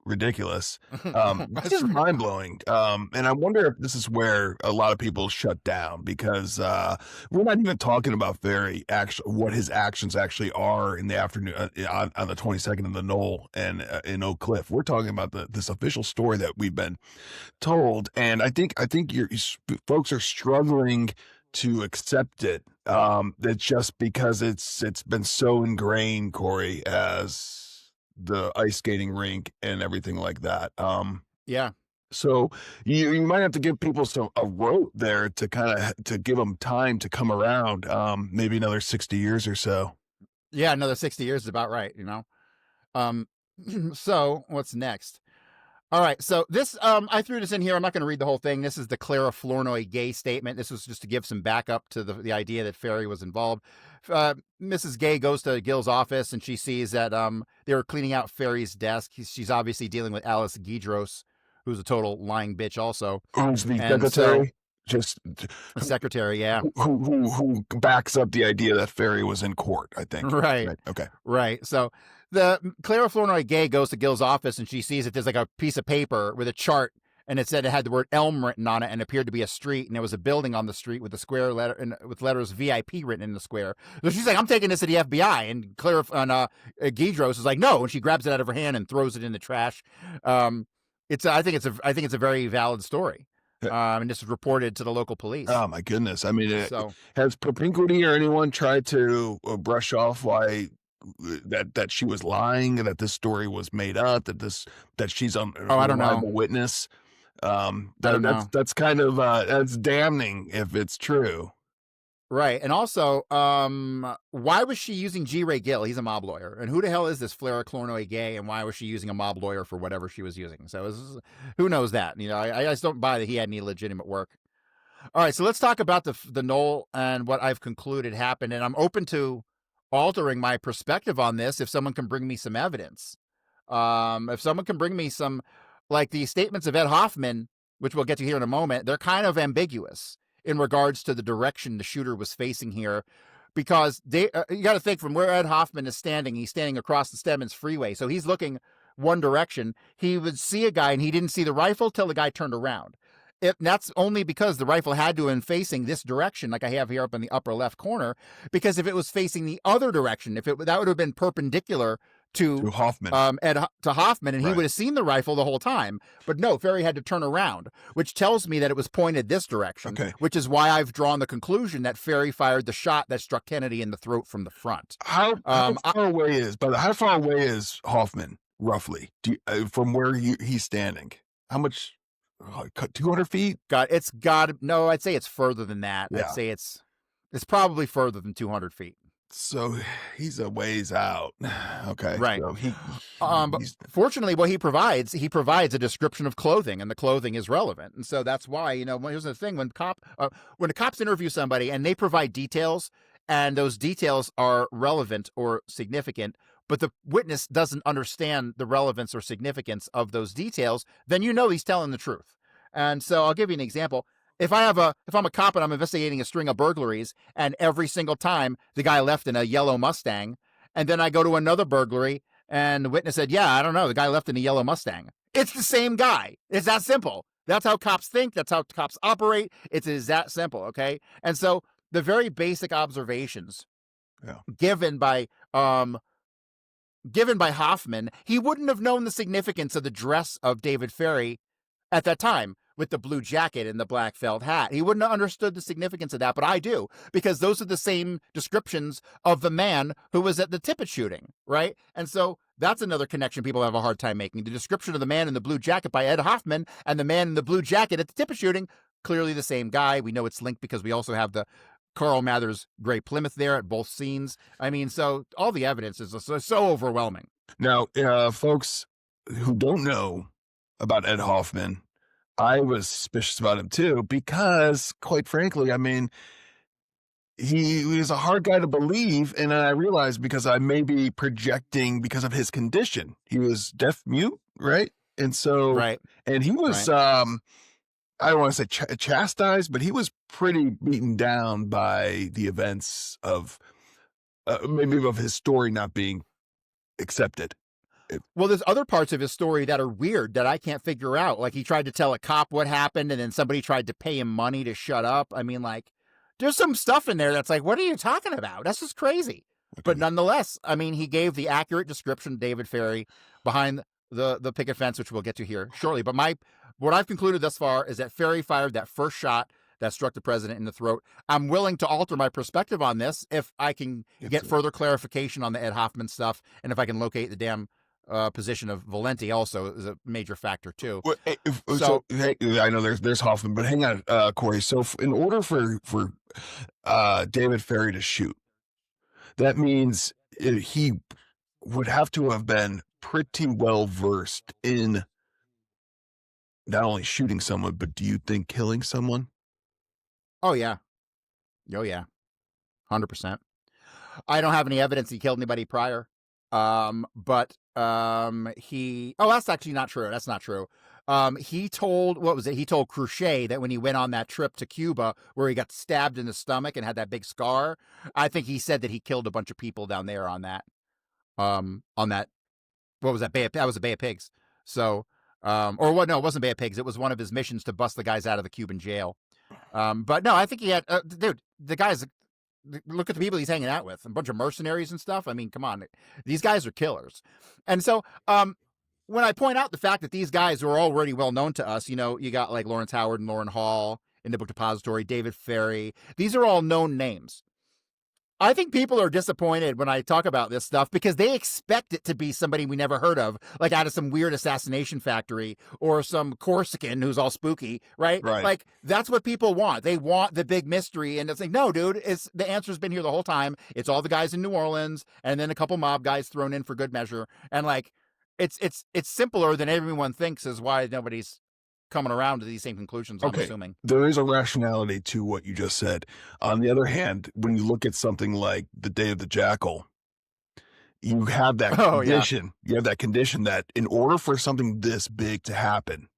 ridiculous. This is mind blowing. And I wonder if this is where a lot of people shut down, because we're not even talking about Ferrie what his actions actually are in the afternoon on the 22nd in the Knoll and in Oak Cliff. We're talking about this official story that we've been told, and I think folks are struggling to accept it. It's just because it's been so ingrained, Cory, as the ice skating rink and everything like that. Yeah. So you might have to give people a rope there to give them time to come around. Maybe another 60 years or so. Yeah, another 60 years is about right, So what's next? All right, so this, I threw this in here. I'm not going to read the whole thing. This is the Clara Flournoy Gay statement. This was just to give some backup to the idea that Ferrie was involved. Mrs. Gay goes to Gil's office, and she sees that they were cleaning out Ferrie's desk. She's obviously dealing with Alice Guidros, who's a total lying bitch also. Who's the secretary? The secretary, yeah. Who backs up the idea that Ferrie was in court, I think. Right. Okay. Right. So the Clara Flournoy Gay goes to Gil's office, and she sees that there's like a piece of paper with a chart, and it said it had the word Elm written on it, and appeared to be a street, and there was a building on the street with a square letter and with letters VIP written in the square. So she's like, "I'm taking this to the FBI," and Clara Guidros is like, "No," and she grabs it out of her hand and throws it in the trash. I think it's a very valid story. And this was reported to the local police. Oh my goodness! I mean, So, has Propinquity or anyone tried to brush off why that she was lying, that this story was made up, that she's a oh, I don't know. reliable witness? I don't That's know. kind of that's damning if it's true. Right. And also, why was she using G. Ray Gill? He's a mob lawyer. And who the hell is this Flora Clornoy Gay? And why was she using a mob lawyer for whatever she was using? So who knows that? I just don't buy that he had any legitimate work. All right. So let's talk about the Knoll and what I've concluded happened. And I'm open to altering my perspective on this if someone can bring me some evidence. If someone can bring me some, like the statements of Ed Hoffman, which we'll get to here in a moment, they're kind of ambiguous in regards to the direction the shooter was facing here, because you got to think from where Ed Hoffman is standing. He's standing across the Stedman's Freeway, so he's looking one direction. He would see a guy, and he didn't see the rifle till the guy turned around. That's only because the rifle had to have been facing this direction, like I have here up in the upper left corner. Because if it was facing the other direction, that would have been perpendicular to Hoffman, to Hoffman, and he right. would have seen the rifle the whole time. But no, Ferrie had to turn around, which tells me that it was pointed this direction. Okay. Which is why I've drawn the conclusion that Ferrie fired the shot that struck Kennedy in the throat from the front. How far away is Hoffman roughly? From where he's standing? How much? 200 feet? No, I'd say it's further than that. Yeah. I'd say it's probably further than 200 feet. So he's a ways out. Okay. Right. So but fortunately, what he provides a description of clothing, and the clothing is relevant. And so that's why, here's the thing: when the cops interview somebody and they provide details, and those details are relevant or significant, but the witness doesn't understand the relevance or significance of those details, then he's telling the truth. And so I'll give you an example. If I'm a cop and I'm investigating a string of burglaries, and every single time the guy left in a yellow Mustang, and then I go to another burglary and the witness said, yeah, I don't know, the guy left in a yellow Mustang. It's the same guy. It's that simple. That's how cops think. That's how cops operate. It is that simple. Okay. And so the very basic observations given by Hoffman, he wouldn't have known the significance of the dress of David Ferrie at that time, with the blue jacket and the black felt hat. He wouldn't have understood the significance of that, but I do, because those are the same descriptions of the man who was at the Tippit shooting, right? And so that's another connection people have a hard time making. The description of the man in the blue jacket by Ed Hoffman and the man in the blue jacket at the Tippit shooting, clearly the same guy. We know it's linked because we also have the Carl Mather's gray Plymouth there at both scenes. I mean, so all the evidence is so overwhelming. Now, folks who don't know about Ed Hoffman, I was suspicious about him too, because quite frankly, I mean, he was a hard guy to believe. And then I realized, because I may be projecting because of his condition, he was deaf mute. Right. And so, right. And he was, I don't want to say chastised, but he was pretty beaten down by the events of maybe of his story not being accepted. Well, there's other parts of his story that are weird that I can't figure out. Like, he tried to tell a cop what happened, and then somebody tried to pay him money to shut up. I mean, like, there's some stuff in there that's like, what are you talking about? That's just crazy. Okay. But nonetheless, I mean, he gave the accurate description of David Ferrie behind the picket fence, which we'll get to here shortly. But what I've concluded thus far is that Ferrie fired that first shot that struck the president in the throat. I'm willing to alter my perspective on this if I can get further clarification on the Ed Hoffman stuff, and if I can locate the damn position of Valenti also is a major factor too. Well, hey, I know there's Hoffman, but hang on, Cory. So in order for David Ferrie to shoot, that means he would have to have been pretty well versed in not only shooting someone, but do you think killing someone? Oh yeah, 100%. I don't have any evidence he killed anybody prior. But that's actually not true. That's not true. He told Cruchet that when he went on that trip to Cuba where he got stabbed in the stomach and had that big scar, I think he said that he killed a bunch of people down there on that, what was that? That was the Bay of Pigs. So, or what? No, it wasn't Bay of Pigs. It was one of his missions to bust the guys out of the Cuban jail. But no, I think he had, dude, the guys, look at the people he's hanging out with, a bunch of mercenaries and stuff. I mean, come on, these guys are killers. And so, when I point out the fact that these guys are already well known to us, you know, you got like Lawrence Howard and Lauren Hall in the Book Depository, David Ferrie. These are all known names. I think people are disappointed when I talk about this stuff because they expect it to be somebody we never heard of, like out of some weird assassination factory or some Corsican who's all spooky, right? Right. Like that's what people want. They want the big mystery, and it's like, no, dude, it's the answer's been here the whole time. It's all the guys in New Orleans, and then a couple mob guys thrown in for good measure, and like, it's simpler than everyone thinks. Is why nobody's coming around to these same conclusions. I'm Okay. assuming. There is a rationality to what you just said. On the other hand, when you look at something like the Day of the Jackal, you have that Oh yeah, condition. You have that condition that in order for something this big to happen,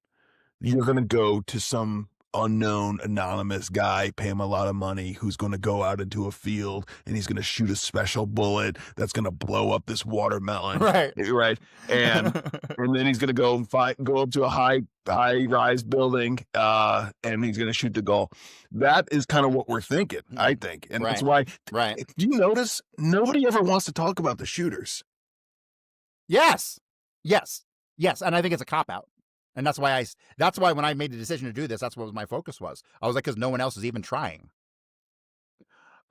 you're going to go to some unknown anonymous guy, pay him a lot of money, who's going to go out into a field and he's going to shoot a special bullet that's going to blow up this watermelon, right. right? And then he's going to go and go up to a high rise building, and he's going to shoot the goal. That is kind of what we're thinking, I think, and that's why. Right. Do you notice nobody ever wants to talk about the shooters? Yes. Yes. Yes. And I think it's a cop out. And that's why when I made the decision to do this, that's what my focus was. I was like, because no one else is even trying.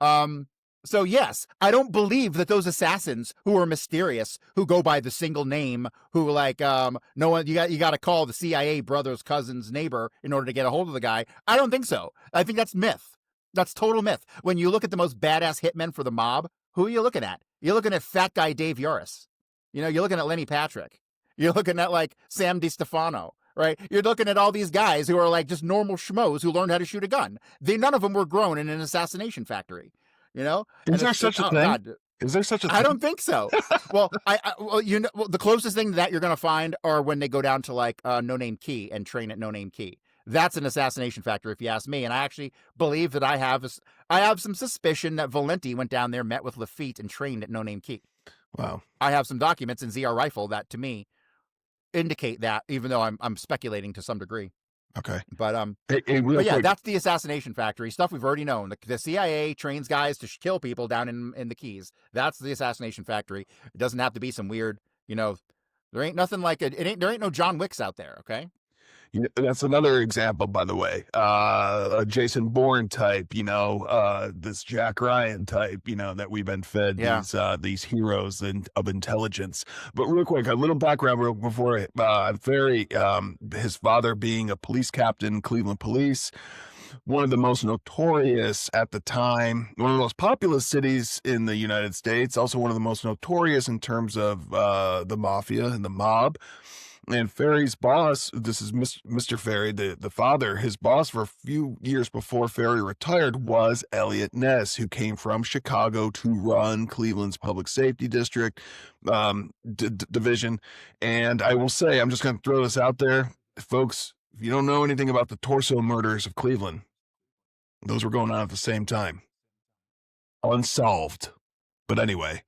So yes, I don't believe that those assassins who are mysterious, who go by the single name, who like, no one, you got to call the CIA brother's cousin's neighbor in order to get a hold of the guy. I don't think so. I think that's myth. That's total myth. When you look at the most badass hitmen for the mob, who are you looking at? You're looking at fat guy Dave Yoris. You know, you're looking at Lenny Patrick. You're looking at like Sam DiStefano, right? You're looking at all these guys who are like just normal schmoes who learned how to shoot a gun. None of them were grown in an assassination factory, you know? Is there such a thing? God. Is there such a thing? I don't think so. Well, the closest thing to that you're going to find are when they go down to like No Name Key and train at No Name Key. That's an assassination factory, if you ask me. And I actually believe that I have some suspicion that Valenti went down there, met with Lafitte, and trained at No Name Key. Wow. I have some documents in ZR Rifle that, to me, indicate that, even though I'm speculating to some degree. Okay. But Hey, but yeah, quick. that's the assassination factory stuff we've already known. The CIA trains guys to kill people down in the Keys. That's the assassination factory. It doesn't have to be some weird, there ain't nothing like there ain't no John Wicks out there. Okay. That's another example, by the way. A Jason Bourne type, this Jack Ryan type, that we've been fed these heroes of intelligence. But real quick, a little background before Ferrie, his father being a police captain, Cleveland Police, one of the most notorious at the time, one of the most populous cities in the United States, also one of the most notorious in terms of the mafia and the mob. And Ferrie's boss, this is Mr. Ferrie, the father, his boss for a few years before Ferrie retired was Elliot Ness, who came from Chicago to run Cleveland's public safety district division. And I will say, I'm just going to throw this out there, folks, if you don't know anything about the torso murders of Cleveland, those were going on at the same time. Unsolved. But anyway,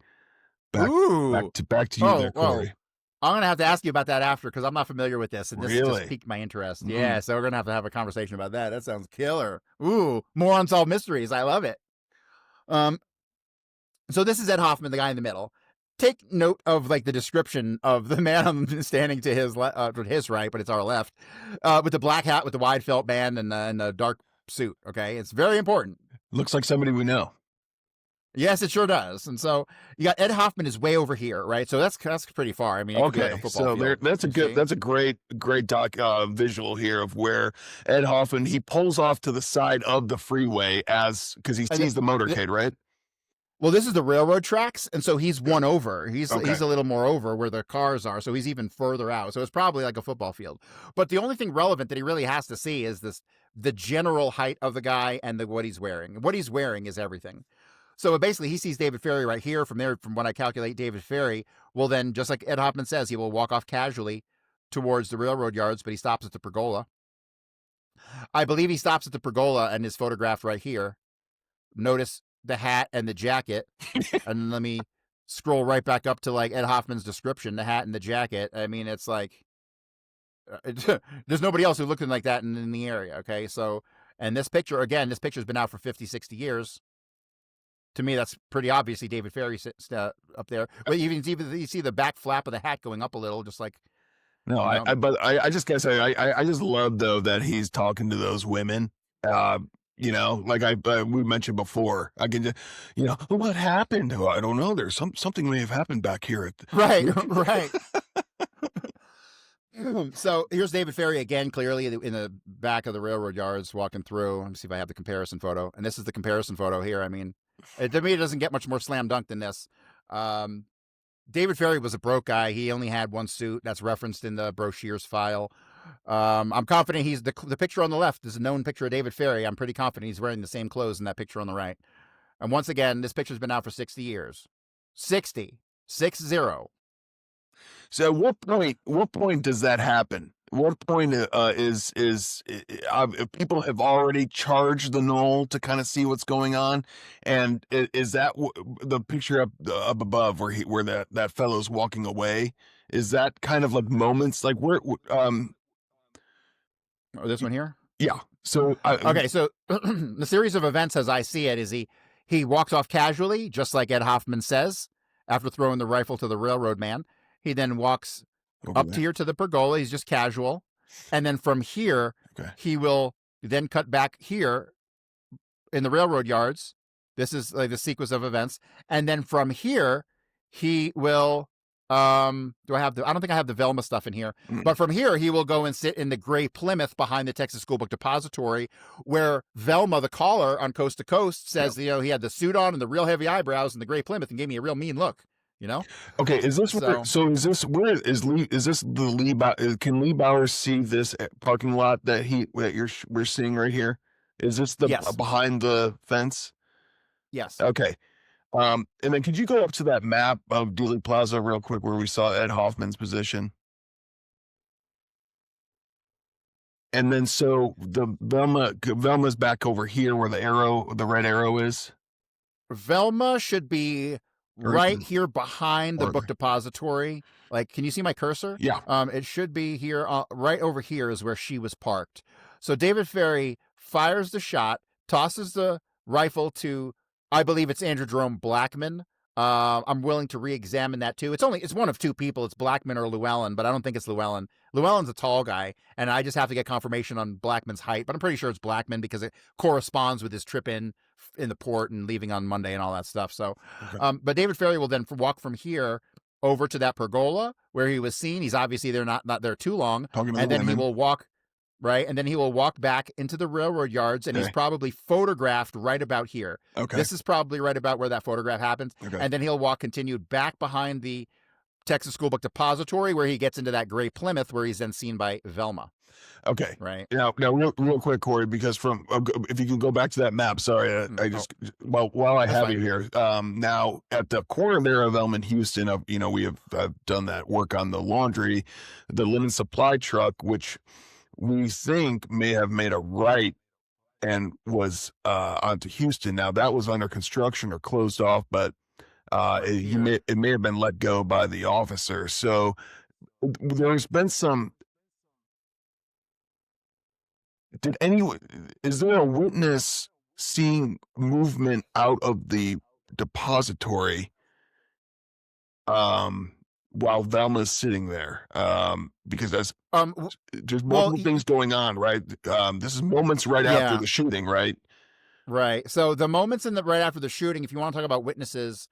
back to you there, Cory. I'm going to have to ask you about that after, because I'm not familiar with this, and this Really? just piqued my interest. Mm. Yeah, so we're going to have a conversation about that. That sounds killer. Ooh, more unsolved mysteries. I love it. So this is Ed Hoffman, the guy in the middle. Take note of like the description of the man standing to his right, but it's our left, with the black hat, with the wide felt band, and the dark suit. Okay, it's very important. Looks like somebody we know. Yes, it sure does. And so you got Ed Hoffman is way over here, right? So that's pretty far. I mean, okay, like so that's a great visual here of where Ed Hoffman, he pulls off to the side of the freeway because he sees the motorcade, right? Well, this is the railroad tracks, and so he's one over. He's a little more over where the cars are, so he's even further out. So it's probably like a football field. But the only thing relevant that he really has to see is the general height of the guy and what he's wearing. What he's wearing is everything. So basically, he sees David Ferrie right here. From there, from what I calculate, David Ferrie will then, just like Ed Hoffman says, he will walk off casually towards the railroad yards, but he stops at the pergola. I believe he stops at the pergola and is photographed right here. Notice the hat and the jacket. And let me scroll right back up to like Ed Hoffman's description, the hat and the jacket. I mean, it's like, there's nobody else who looking like that in the area. Okay. So, and this picture's been out for 50, 60 years. To me, that's pretty obviously David Ferrie up there. But even you see the back flap of the hat going up a little, just like No, You know, but I just gotta say, I just love though that he's talking to those women. Uh, like we mentioned before, I can just, what happened? Oh, I don't know. There's something may have happened back here at right, the. right. So here's David Ferrie again, clearly in the back of the railroad yards, walking through. Let me see if I have the comparison photo. And this is the comparison photo here. I mean, to me, it doesn't get much more slam dunk than this. Um, David Ferrie was a broke guy. He only had one suit that's referenced in the brochure's file. I'm confident he's the picture on the left is a known picture of David Ferrie. I'm pretty confident he's wearing the same clothes in that picture on the right. And once again, this picture's been out for 60 years. 60. 6-0. So at what point does that happen? What point if people have already charged the knoll to kind of see what's going on, and is that the picture up above where that fellow's walking away? Is that kind of like moments like where Oh, this one here? yeah? So I Okay, so the series of events as I see it is he walks off casually, just like Ed Hoffman says, after throwing the rifle to the railroad man. He then walks over up there. here to the pergola. He's just casual. And then from here, Okay. he will then cut back here in the railroad yards. This is like the sequence of events. And then from here, he will I don't think I have the Velma stuff in here. But from here, he will go and sit in the gray Plymouth behind the Texas School Book Depository, where Velma, the caller on Coast to Coast, says, he had the suit on and the real heavy eyebrows and the gray Plymouth and gave me a real mean look, Okay, is this where? So, So is this where is Lee? Is this the Lee? Can Lee Bowers see this parking lot that we're seeing right here? Is this the yes. behind the fence? Yes. Okay. And then could you go up to that map of Dealey Plaza real quick where we saw Ed Hoffman's position? And then so Velma's back over here where the red arrow is. Velma should be Or is right it here behind the book farther? depository. Like, can you see my cursor? Yeah. It should be here, right over here is where she was parked. So David Ferrie fires the shot, tosses the rifle to, I believe it's Andrew Jerome Blackman. I'm willing to re-examine that too. It's one of two people. It's Blackman or Llewellyn, but I don't think it's Llewellyn. Llewellyn's a tall guy, and I just have to get confirmation on Blackman's height, but I'm pretty sure it's Blackman because it corresponds with his trip in the port and leaving on Monday and all that stuff. So, Okay. but David Ferrie will then walk from here over to that pergola where he was seen. He's obviously they're not there too long, Talking to and the then he women. will walk right, and then he will walk back into the railroad yards, and he's Okay. probably photographed right about here. Okay. This is probably right about where that photograph happens, Okay. and then he'll walk continued back behind the Texas School Book Depository where he gets into that gray Plymouth where he's then seen by Velma. Okay. Right. Now, real quick, Cory, because if you can go back to that map. Sorry, I just while I That's have fine. you here. Now at the corner there of Elm and Houston, we have done that work on the laundry, the linen supply truck, which we think may have made a right and was onto Houston. Now that was under construction or closed off, but Right here. it may have been let go by the officer. So there's been some. Did anyone? Is there a witness seeing movement out of the depository while Velma's sitting there? Because there's Well, multiple things going on, right? This is moments right after yeah. the shooting, right? Right. So the moments right after the shooting, if you want to talk about witnesses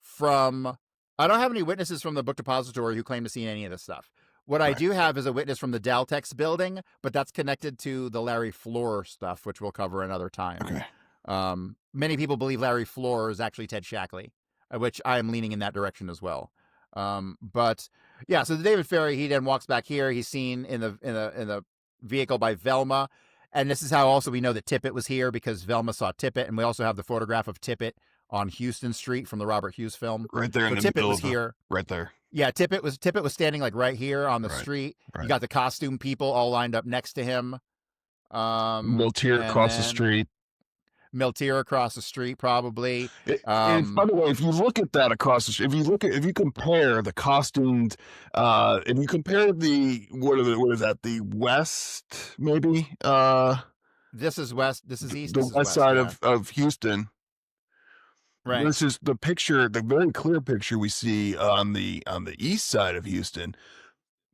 from, I don't have any witnesses from the book depository who claim to see any of this stuff. What I Right. do have is a witness from the Daltex building, but that's connected to the Larry Floor stuff, which we'll cover another time. Okay. Many people believe Larry Floor is actually Ted Shackley, which I am leaning in that direction as well. But yeah, so the David Ferrie, he then walks back here. He's seen in the vehicle by Velma. And this is how also we know that Tippett was here because Velma saw Tippett. And we also have the photograph of Tippett on Houston Street from the Robert Hughes film. Right there So in the Tippett middle was of here. right there. Yeah, Tippett was standing like right here on the Right. street. Right. You got the costume people all lined up next to him. Miltier And across the then street. Miltier across the street, probably. And by the way, if you look at that across the street, if you compare the costumed, if you compare what is that, the west, maybe, This is west. This is east. the This is west west. side Yeah. of Houston. Right. This is the very clear picture we see on the east side of Houston.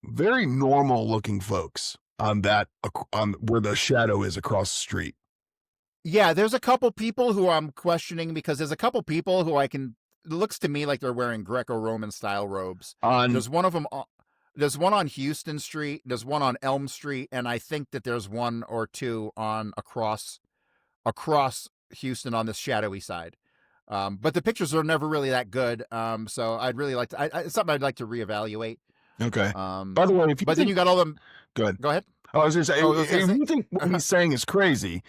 very normal looking folks on that on where the shadow is across the street. Yeah, there's a couple people who I'm questioning because there's a couple people who it looks to me like they're wearing Greco-Roman style robes. On There's one of them. There's one on Houston Street. There's one on Elm Street, and I think that there's one or two on across Houston on this shadowy side. But the pictures are never really that good. So I'd really like to. It's something I'd like to reevaluate. okay. By the way, if you But then think you got all them. good, Go ahead. I was going to say, Oh, I was gonna if say. you think what he's saying is crazy,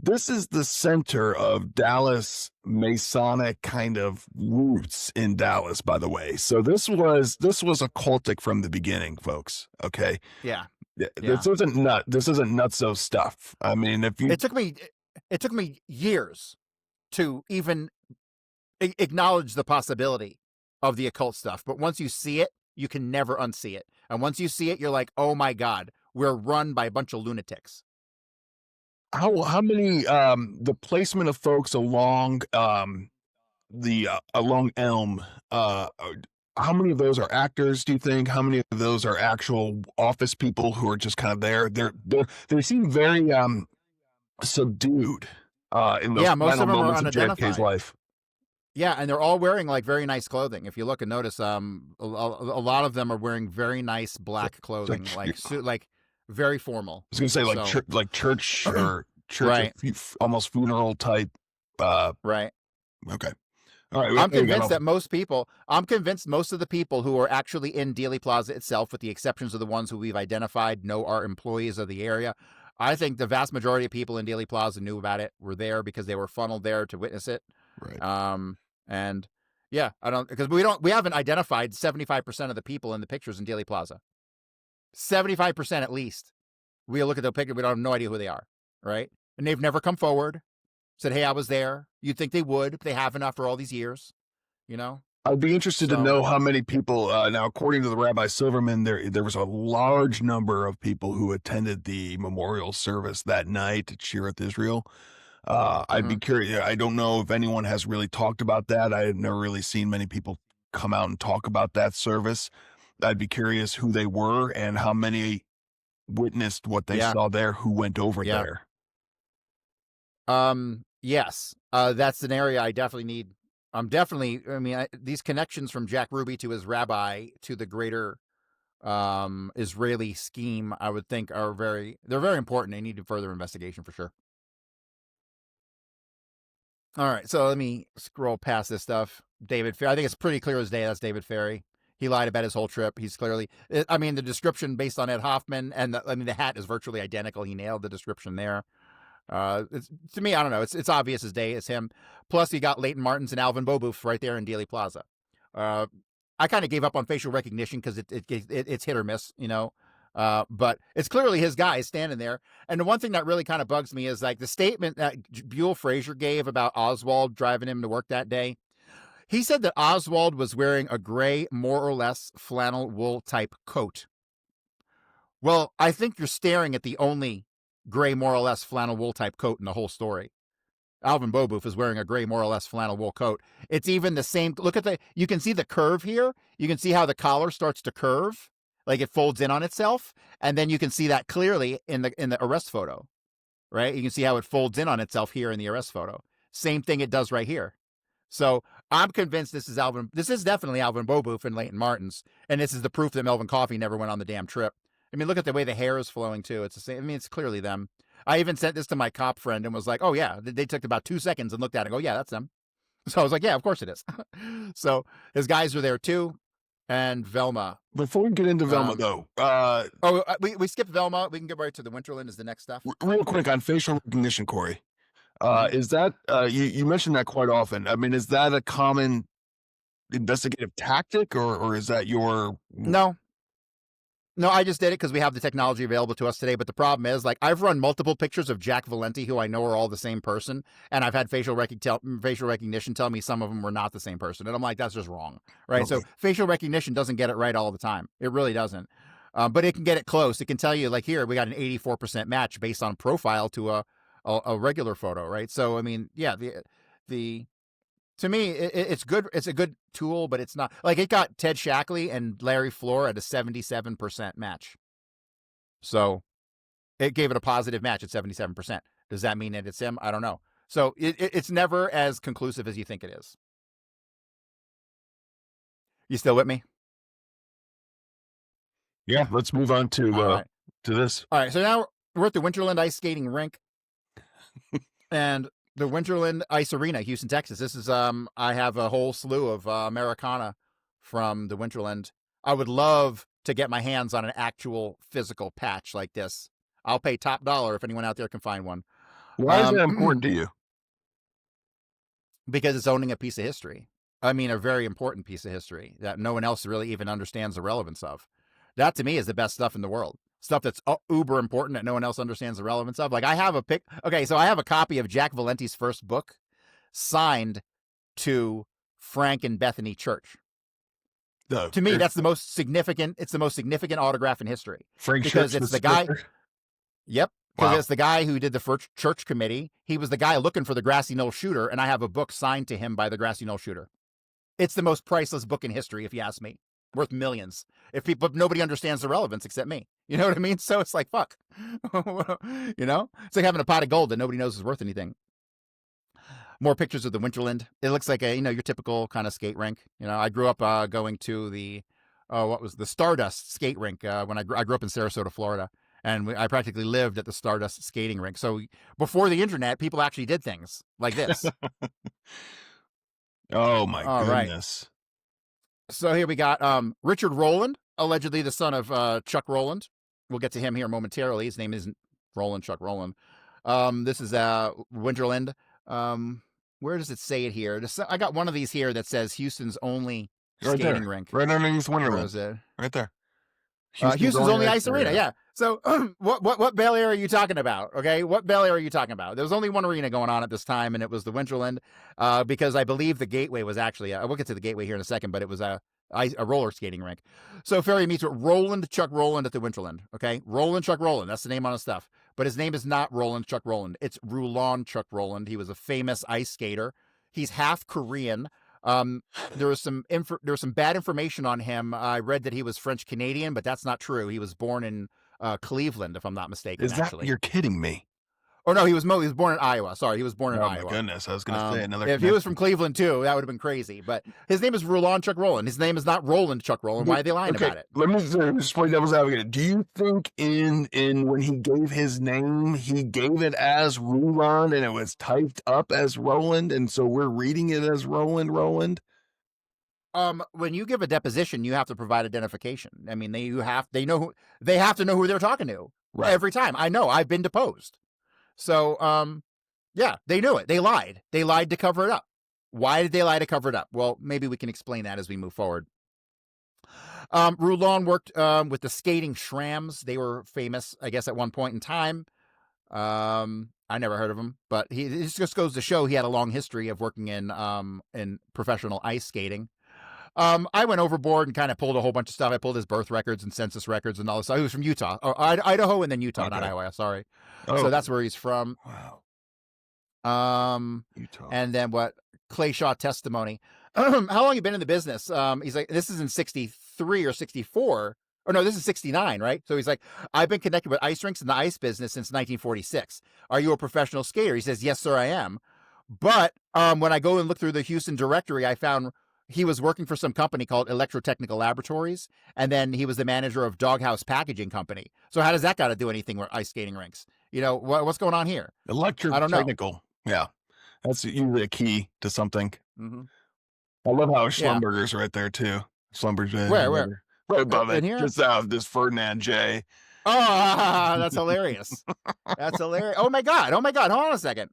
this is the center of Dallas Masonic kind of roots in Dallas, by the way. So this was occultic from the beginning, folks. Okay. Yeah, This yeah. isn't nutso stuff. I mean, if you It took me. It took me years to even acknowledge the possibility of the occult stuff. But once you see it, you can never unsee it. And once you see it, you're like, oh my God, we're run by a bunch of lunatics. how many the placement of folks along the along Elm how many of those are actors, do you think? How many of those are actual office people who are just kind of there? They seem very subdued in the Yeah, most final of them are moments of JFK's unidentified. life. Yeah, and they're all wearing like very nice clothing. If you look and notice, a lot of them are wearing very nice black So clothing, like like very formal. I was gonna say So like church or church or right, almost funeral type. Uh, right. okay, all right. I'm There you go. I'm convinced most of the people who are actually in Dealey Plaza itself, with the exceptions of the ones who we've identified, know are employees of the area. I think the vast majority of people in Dealey Plaza knew about it, were there because they were funneled there to witness it. Right. And yeah, I don't, because we haven't identified 75% of the people in the pictures in Dealey Plaza. 75% at least. We look at the picture, we don't have no idea who they are, right? And they've never come forward, said, hey, I was there. You'd think they would, but they haven't after all these years, you know? I'd be interested to So, know how many people. Now, according to the Rabbi Silverman, there was a large number of people who attended the memorial service that night to Cheereth Israel. I'd be mhm. curious. I don't know if anyone has really talked about that. I have never really seen many people come out and talk about that service. I'd be curious who they were and how many witnessed what they Yeah, saw there, who went over yeah. there. Yes, that's an area I definitely need. I mean, these connections from Jack Ruby to his rabbi to the greater Israeli scheme, I would think they're very important. They need further investigation for sure. All right, so let me scroll past this stuff. David Ferrie, I think it's pretty clear as day that's David Ferrie. He lied about his whole trip. He's clearly, I mean, the description based on Ed Hoffman, and the hat is virtually identical. He nailed the description there. To me, I don't know. It's obvious as day. It's him. Plus, you got Leighton Martins and Alvin Bobouf right there in Dealey Plaza. Uh, I kind of gave up on facial recognition because it's hit or miss, you know. But it's clearly his guy standing there. And the one thing that really kind of bugs me is like the statement that Buell Frazier gave about Oswald driving him to work that day. He said that Oswald was wearing a gray, more or less flannel wool type coat. Well, I think you're staring at the only gray, more or less flannel wool type coat in the whole story. Alvin Bobouf is wearing a gray, more or less flannel wool coat. It's even the same. Look at you can see the curve here. You can see how the collar starts to curve, like it folds in on itself. And then you can see that clearly in the arrest photo, right? You can see how it folds in on itself here in the arrest photo. Same thing it does right here. So I'm convinced this is definitely Alvin Bobouf and Leighton Martins. And this is the proof that Melvin Coffey never went on the damn trip. I mean, look at the way the hair is flowing too. It's the same. I mean, it's clearly them. I even sent this to my cop friend and was like, oh yeah, they took about 2 seconds and looked at it and go, yeah, that's them. So I was like, yeah, of course it is. So his guys are there too. And Velma. Before we get into Velma, though, we skipped Velma. We can get right to the Winterland is the next stuff. real quick on facial recognition, Cory. Mhm. Is that you mentioned that quite often? I mean, is that a common investigative tactic, or is that your No, No, I just did it because we have the technology available to us today. But the problem is, like, I've run multiple pictures of Jack Valenti, who I know are all the same person, and I've had facial recognition tell me some of them were not the same person, and I'm like, that's just wrong, right? okay? So facial recognition doesn't get it right all the time. It really doesn't. But it can get it close. It can tell you, like, here we got an 84% match based on profile to a regular photo, right? So I mean, yeah, the To me, it's good. It's a good tool, but it's not like it got Ted Shackley and Larry Floor at a 77% match. So it gave it a positive match at 77%. Does that mean that it's him? I don't know. So it's never as conclusive as you think it is. You still with me? Yeah, let's move on to All right. to this. All right. So now we're at the Winterland Ice Skating Rink and the Winterland Ice Arena, Houston, Texas. This is I have a whole slew of Americana from the Winterland. I would love to get my hands on an actual physical patch like this. I'll pay top dollar if anyone out there can find one. Why is that important to you? Because it's owning a piece of history. I mean, a very important piece of history that no one else really even understands the relevance of. That to me is the best stuff in the world. Stuff that's uber important that no one else understands the relevance of. Like I have I have a copy of Jack Valenti's first book signed to Frank and Bethany Church. To me, that's the most significant. It's the most significant autograph in history. Frank because Church, it's the guy. Yep. Because Wow. it's the guy who did the first church committee. He was the guy looking for the Grassy Knoll shooter, and I have a book signed to him by the Grassy Knoll shooter. It's the most priceless book in history, if you ask me. Worth millions. But nobody understands the relevance except me. You know what I mean? So it's like, fuck. You know? It's like having a pot of gold that nobody knows is worth anything. More pictures of the Winterland. It looks like your typical kind of skate rink. You know, I grew up going to the Stardust skate rink when I grew up in Sarasota, Florida. And I practically lived at the Stardust skating rink. So before the internet, people actually did things like this. Oh my Right. goodness. So here we got Richard Rowland, allegedly the son of Chuck Rowland. We'll get to him here momentarily. His name isn't Rowland, Chuck Rowland. This is Winterland. Where does it say it here? I got one of these here that says Houston's only skating rink. Right underneath Winterland. Where is it? Right there. Houston's only ice arena. Yeah. So what Bel Air are you talking about? Okay. What Bel Air are you talking about? There was only one arena going on at this time, and it was the Winterland, because I believe the Gateway was actually, we'll get to the Gateway here in a second, but it was a roller skating rink. So Ferrie meets with Chuck Rowland at the Winterland. Okay. Chuck Rowland. That's the name on his stuff. But his name is not Chuck Rowland. It's Roulon Chuck Rowland. He was a famous ice skater. He's half Korean. There was some bad information on him. I read that he was French Canadian, but that's not true. He was born in Cleveland, if I'm not mistaken. Is that you're kidding me? Oh no, he was born in Iowa. Sorry, he was born in Iowa. Oh my goodness, I was going to say another. If he was from Cleveland too, that would have been crazy. But his name is Roulon Chuck Rowland. His name is not Roland Chuck Rowland. Why are they lying about it? Let me just play devil's advocate. Do you think in when he gave his name, he gave it as Roulon and it was typed up as Roland, and so we're reading it as Roland? When you give a deposition, you have to provide identification. I mean, they have to know who they're talking to every time. I know. I've been deposed. So, yeah, they knew it. They lied. They lied to cover it up. Why did they lie to cover it up? Well, maybe we can explain that as we move forward. Roulon worked with the skating Shrams. They were famous, I guess, at one point in time. I never heard of him, but it just goes to show he had a long history of working in professional ice skating. I went overboard and kind of pulled a whole bunch of stuff. I pulled his birth records and census records and all this stuff. He was from Utah, or Idaho, and then Utah, not Iowa. Sorry. Oh. So that's where he's from. Wow. Utah. And then Clay Shaw testimony. How long you been in the business? He's like, this is in 63 or 64. Or no, this is 69, right? So he's like, I've been connected with ice rinks in the ice business since 1946. Are you a professional skater? He says, yes, sir, I am. But when I go and look through the Houston directory, I found he was working for some company called Electrotechnical Laboratories, and then he was the manager of Doghouse Packaging Company. So how does that got to do anything with ice skating rinks? You know, what's going on here? Electrotechnical. I don't know. Yeah, that's usually a key to something. Mm-hmm. I love how Schlumberger's right there too. Schlumberger. Where? Right above it. Here? Just out this Ferdinand J. Oh, that's hilarious. That's hilarious. Oh my God. Hold on a second.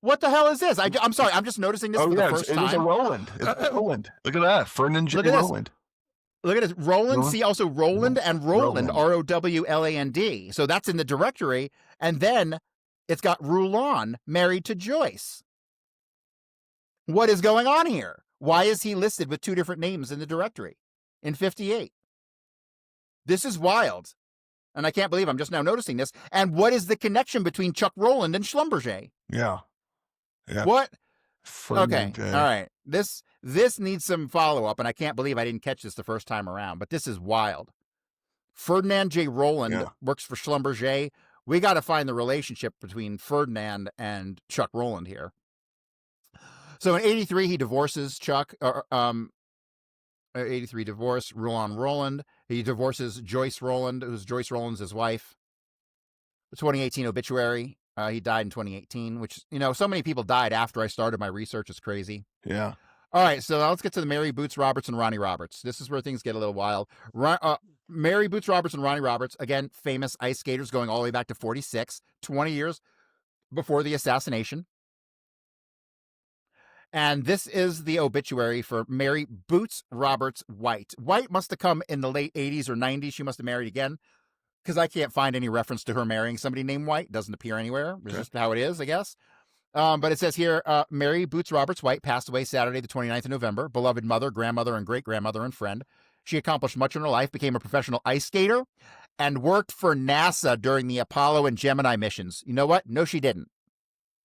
What the hell is this? I'm sorry. I'm just noticing this for the first time. It's a Roland. It's Roland. Look at that. Ferdinand J. Roland. Look at this. Roland. See also Roland and Roland. Rowland. So that's in the directory. And then it's got Roulon married to Joyce. What is going on here? Why is he listed with two different names in the directory in 58? This is wild. And I can't believe I'm just now noticing this. And what is the connection between Chuck Rowland and Schlumberger? Yeah. What? Ferdinand Okay, all J. right. This needs some follow up, and I can't believe I didn't catch this the first time around. But this is wild. Ferdinand J. Rowland Yeah. works for Schlumberger. We got to find the relationship between Ferdinand and Chuck Rowland here. So in '83, he divorces Chuck. 83 divorce, Rulon Rowland. He divorces Joyce Rowland, who's Joyce Rowland's his wife. The 2018 obituary. He died in 2018, which, so many people died after I started my research. It's crazy. Yeah. All right, so now let's get to the Mary Boots Roberts and Ronnie Roberts. This is where things get a little wild. Mary Boots Roberts and Ronnie Roberts, again, famous ice skaters going all the way back to 46, 20 years before the assassination. And this is the obituary for Mary Boots Roberts White. White must have come in the late 80s or 90s. She must have married again, because I can't find any reference to her marrying somebody named White. Doesn't appear anywhere. It's just how it is, I guess. But it says here, Mary Boots Roberts White passed away Saturday, the 29th of November. Beloved mother, grandmother, and great-grandmother and friend. She accomplished much in her life, became a professional ice skater, and worked for NASA during the Apollo and Gemini missions. You know what? No, she didn't.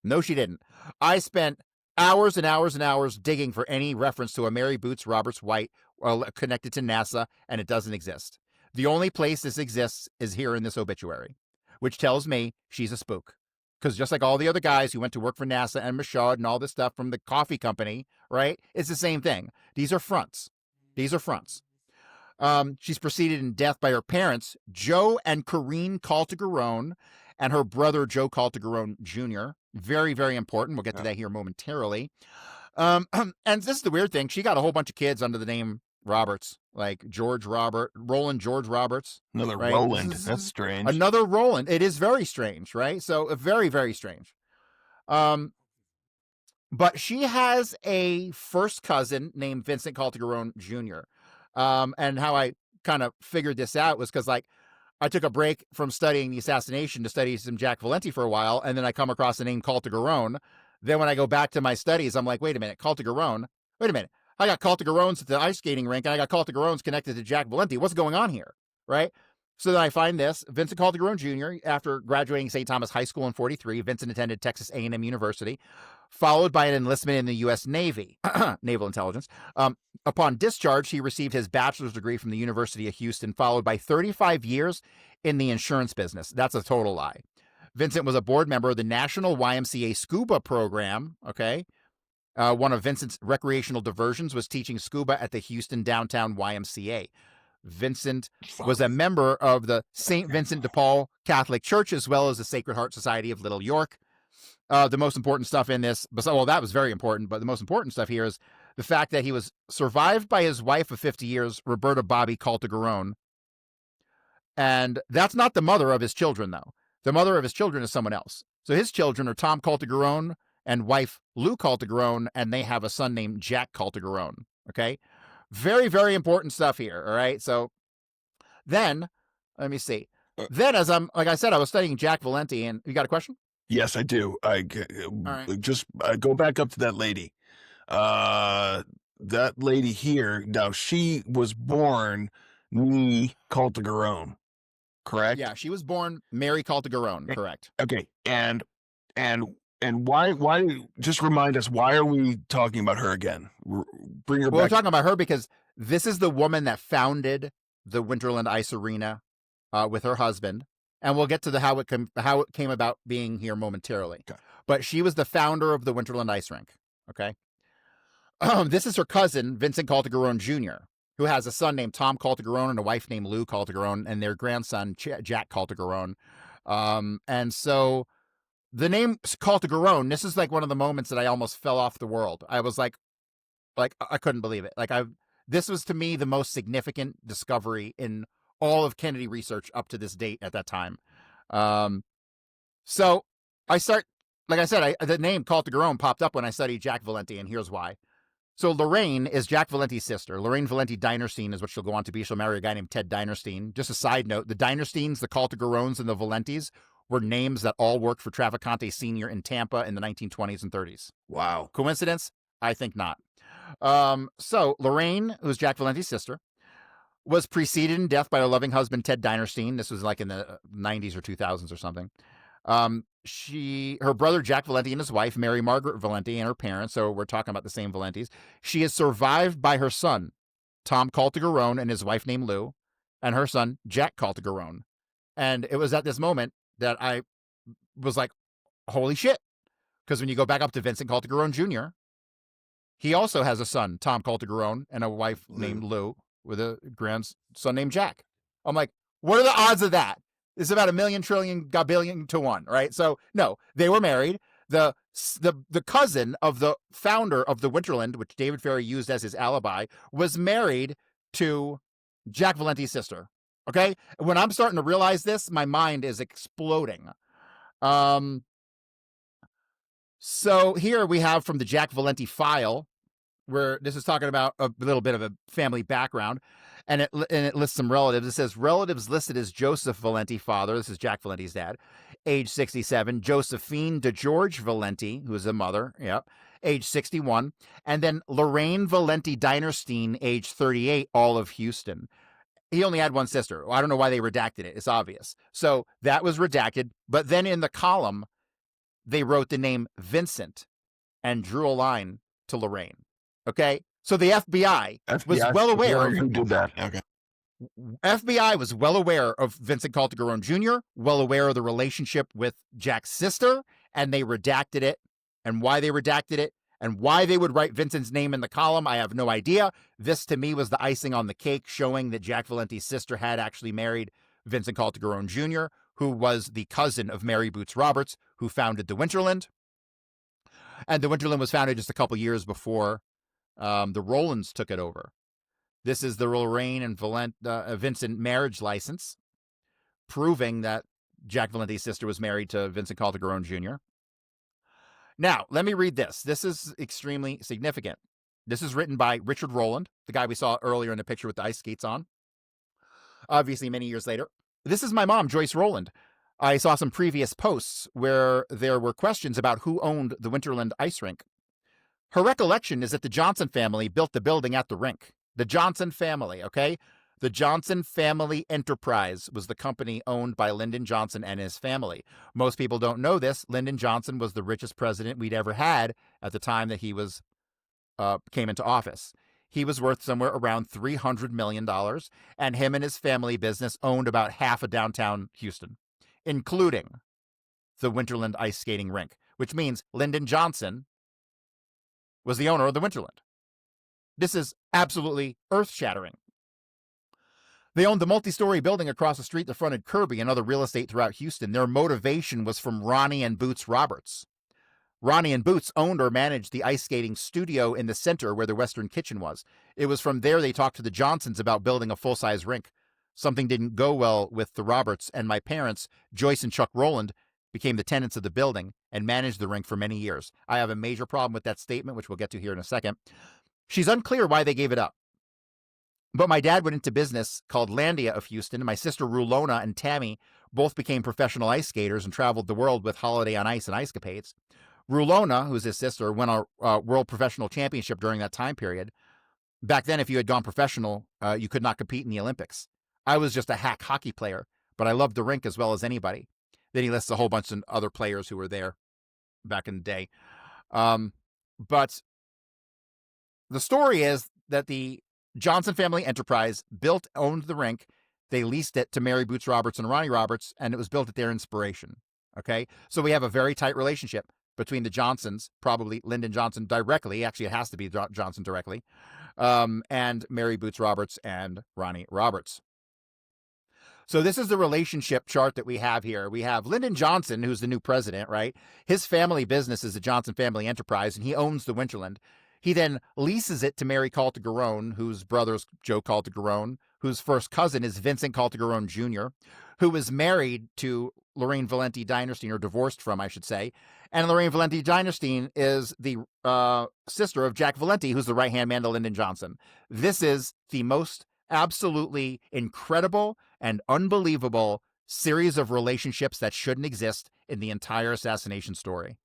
No, she didn't. I spent hours and hours and hours digging for any reference to a Mary Boots Roberts White connected to NASA, and it doesn't exist. The only place this exists is here in this obituary, which tells me she's a spook. Because just like all the other guys who went to work for NASA and Michaud and all this stuff from the coffee company, right? It's the same thing. These are fronts. These are fronts. She's preceded in death by her parents, Joe and Corinne Caltagirone, and her brother, Joe Caltagirone Jr. Very, very important. We'll get to that here momentarily. And this is the weird thing. She got a whole bunch of kids under the name Roberts, like Roland George Roberts. Another right? Roland. That's strange. Another Roland. It is very strange, right? So very, very strange. But she has a first cousin named Vincent Caltagirone Jr. And how I kind of figured this out was because, I took a break from studying the assassination to study some Jack Valenti for a while, and then I come across the name Caltagirone. Then when I go back to my studies, I'm like, wait a minute, Caltagirone? Wait a minute. I got Caltagirones at the ice skating rink, and I got Caltagirones connected to Jack Valenti. What's going on here, right? So then I find this. Vincent Caltagirone Jr., after graduating St. Thomas High School in 43, Vincent attended Texas A&M University, followed by an enlistment in the U.S. Navy, Naval Intelligence. Upon discharge, he received his bachelor's degree from the University of Houston, followed by 35 years in the insurance business. That's a total lie. Vincent was a board member of the National YMCA Scuba Program, okay? One of Vincent's recreational diversions was teaching scuba at the Houston Downtown YMCA. Vincent was a member of the St. Vincent de Paul Catholic Church, as well as the Sacred Heart Society of Little York. The most important stuff in this, well, that was very important, but the most important stuff here is the fact that he was survived by his wife of 50 years, Roberta Bobby Caltagirone. And that's not the mother of his children, though. The mother of his children is someone else. So his children are Tom Caltagirone and wife Lou Caltagirone, and they have a son named Jack Caltagirone. Okay? Very, very important stuff here. All right? So then, let me see. Then, as like I said, I was studying Jack Valenti, and you got a question? Yes, I do. Just go back up to that lady. That lady here. Now, she was born Caltagirone, correct? Yeah, she was born Mary Caltagirone, correct. Okay, and why? Just remind us, why are we talking about her again? Bring her back. We're talking about her because this is the woman that founded the Winterland Ice Arena with her husband, and we'll get to how it came about being here momentarily. Okay. But she was the founder of the Winterland Ice Rink. Okay. This is her cousin, Vincent Caltagirone Jr., who has a son named Tom Caltagirone and a wife named Lou Caltagirone, and their grandson, Jack Caltagirone. And so the name Caltagirone, this is like one of the moments that I almost fell off the world. I was like I couldn't believe it. This was to me the most significant discovery in all of Kennedy research up to this date at that time. So I start, like I said, the name Caltagirone popped up when I studied Jack Valenti, and here's why. So Lorraine is Jack Valenti's sister. Lorraine Valenti Dinerstein is what she'll go on to be. She'll marry a guy named Ted Dinerstein. Just a side note, the Dinersteins, the Caltagirones, and the Valentis were names that all worked for Traficante Sr. in Tampa in the 1920s and 30s. Wow. Coincidence? I think not. So Lorraine, who's Jack Valenti's sister, was preceded in death by her loving husband, Ted Dinerstein. This was like in the 90s or 2000s or something. Her brother Jack Valenti and his wife Mary Margaret Valenti and her parents, so we're talking about the same Valentis. She is survived by her son Tom Caltagirone and his wife named Lou, and her son Jack Caltagirone. And it was at this moment that I was like, holy shit. Because when you go back up to Vincent Caltagirone Jr., he also has a son, Tom Caltagirone, and a wife named Lou with a grandson named Jack. I'm like, what are the odds of that? It's about 1,000,000,000,000,000,000 gabillion to 1, right? So no, they were married. The cousin of the founder of the Winterland, which David Ferrie used as his alibi, was married to Jack Valenti's sister. Okay, when I'm starting to realize this, my mind is exploding. So here we have from the Jack Valenti file, where this is talking about a little bit of a family background, and it lists some relatives. It says relatives listed as Joseph Valenti, father. This is Jack Valenti's dad, age 67. Josephine DeGeorge Valenti, who is a mother, yep, age 61. And then Lorraine Valenti Dinerstein, age 38, all of Houston. He only had one sister. I don't know why they redacted it. It's obvious. So that was redacted. But then in the column, they wrote the name Vincent and drew a line to Lorraine. Okay, so the FBI was well aware of who did that. Okay. FBI was well aware of Vincent Caltagirone Jr., well aware of the relationship with Jack's sister, and they redacted it. And why they redacted it and why they would write Vincent's name in the column, I have no idea. This, to me, was the icing on the cake, showing that Jack Valenti's sister had actually married Vincent Caltagirone Jr., who was the cousin of Mary Boots Roberts, who founded the Winterland. And the Winterland was founded just a couple years before the Rowlands took it over. This is the Lorraine and Vincent marriage license, proving that Jack Valenti's sister was married to Vincent Caltagirone Jr. Now, let me read this. This is extremely significant. This is written by Richard Rowland, the guy we saw earlier in the picture with the ice skates on. Obviously, many years later. This is my mom, Joyce Rowland. I saw some previous posts where there were questions about who owned the Winterland ice rink. Her recollection is that the Johnson family built the building at the rink. The Johnson family, okay? The Johnson Family Enterprise was the company owned by Lyndon Johnson and his family. Most people don't know this. Lyndon Johnson was the richest president we'd ever had at the time that he was came into office. He was worth somewhere around $300 million, and him and his family business owned about half of downtown Houston, including the Winterland ice skating rink, which means Lyndon Johnson was the owner of the Winterland. This is absolutely earth-shattering. They owned the multi-story building across the street that fronted Kirby and other real estate throughout Houston. Their motivation was from Ronnie and Boots Roberts. Ronnie and Boots owned or managed the ice skating studio in the center where the Western Kitchen was. It was from there they talked to the Johnsons about building a full-size rink. Something didn't go well with the Roberts, and my parents, Joyce and Chuck Rowland, became the tenants of the building and managed the rink for many years. I have a major problem with that statement, which we'll get to here in a second. She's unclear why they gave it up. But my dad went into business called Landia of Houston. My sister Rulona and Tammy both became professional ice skaters and traveled the world with Holiday on Ice and Ice Capades. Rulona, who's his sister, won a world professional championship during that time period. Back then, if you had gone professional, you could not compete in the Olympics. I was just a hack hockey player, but I loved the rink as well as anybody. Then he lists a whole bunch of other players who were there back in the day. But the story is that the Johnson Family Enterprise owned the rink. They leased it to Mary Boots Roberts and Ronnie Roberts, and it was built at their inspiration. Okay, so we have a very tight relationship between the Johnsons, probably Lyndon Johnson directly. Actually, it has to be Johnson directly, and Mary Boots Roberts and Ronnie Roberts. So this is the relationship chart that we have here. We have Lyndon Johnson, who's the new president, right? His family business is the Johnson Family Enterprise, and he owns the Winterland. He then leases it to Mary Caltagirone, whose brother's Joe Caltagirone, whose first cousin is Vincent Caltagirone Jr., who was married to Lorraine Valenti Dinerstein, or divorced from, I should say. And Lorraine Valenti Dinerstein is the sister of Jack Valenti, who's the right-hand man to Lyndon Johnson. This is the most absolutely incredible and unbelievable series of relationships that shouldn't exist in the entire assassination story.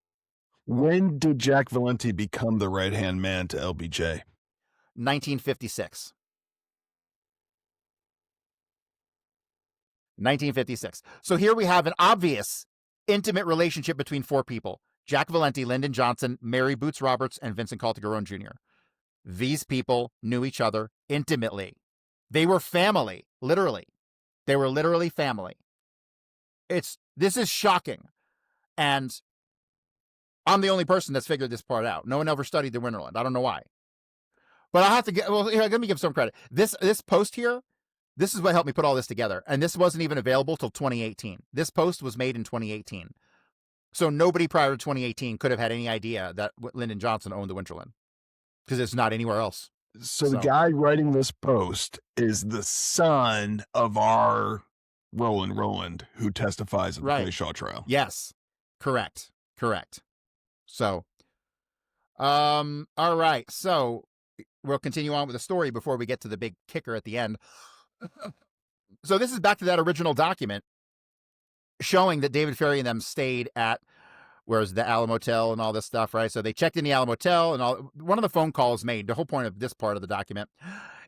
When did Jack Valenti become the right-hand man to LBJ? 1956. 1956. So here we have an obvious intimate relationship between 4 people: Jack Valenti, Lyndon Johnson, Mary Boots Roberts, and Vincent Caltagirone Jr. These people knew each other intimately. They were family, literally. They were literally family. This is shocking. And I'm the only person that's figured this part out. No one ever studied the Winterland. I don't know why. But I'll have to get, well, here, let me give some credit. This post here, this is what helped me put all this together. And this wasn't even available till 2018. This post was made in 2018. So nobody prior to 2018 could have had any idea that Lyndon Johnson owned the Winterland, because it's not anywhere else. So the guy writing this post is the son of our Roland, who testifies at the Clay Shaw trial. Yes. Correct. So, all right. So we'll continue on with the story before we get to the big kicker at the end. So this is back to that original document showing that David Ferrie and them stayed at, where's the Alamo Motel and all this stuff, right? So they checked in the Alamo Motel, and all. One of the phone calls made, the whole point of this part of the document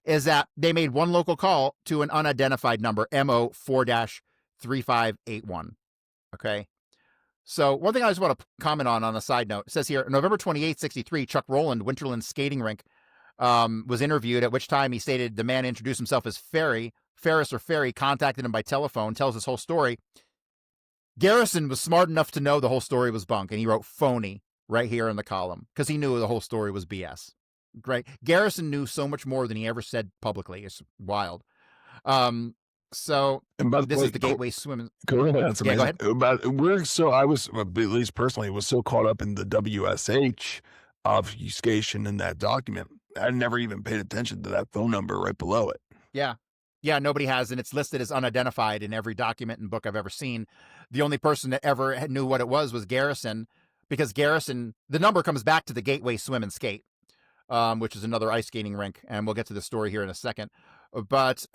is that they made one local call to an unidentified number, MO 4-3581. Okay. So one thing I just want to comment on a side note, it says here, November 28, 63, Chuck Rowland, Winterland skating rink, was interviewed, at which time he stated the man introduced himself as Ferrie, contacted him by telephone, tells his whole story. Garrison was smart enough to know the whole story was bunk, and he wrote phony right here in the column because he knew the whole story was BS. Right? Garrison knew so much more than he ever said publicly. It's wild. So this is the Gateway Swimming. Cool, that's amazing. Yeah, go ahead. I was, at least personally, was so caught up in the WSH obfuscation in that document, I never even paid attention to that phone number right below it. Yeah, nobody has, and it's listed as unidentified in every document and book I've ever seen. The only person that ever knew what it was Garrison, because Garrison, the number comes back to the Gateway Swim and Skate, which is another ice skating rink, and we'll get to the story here in a second. But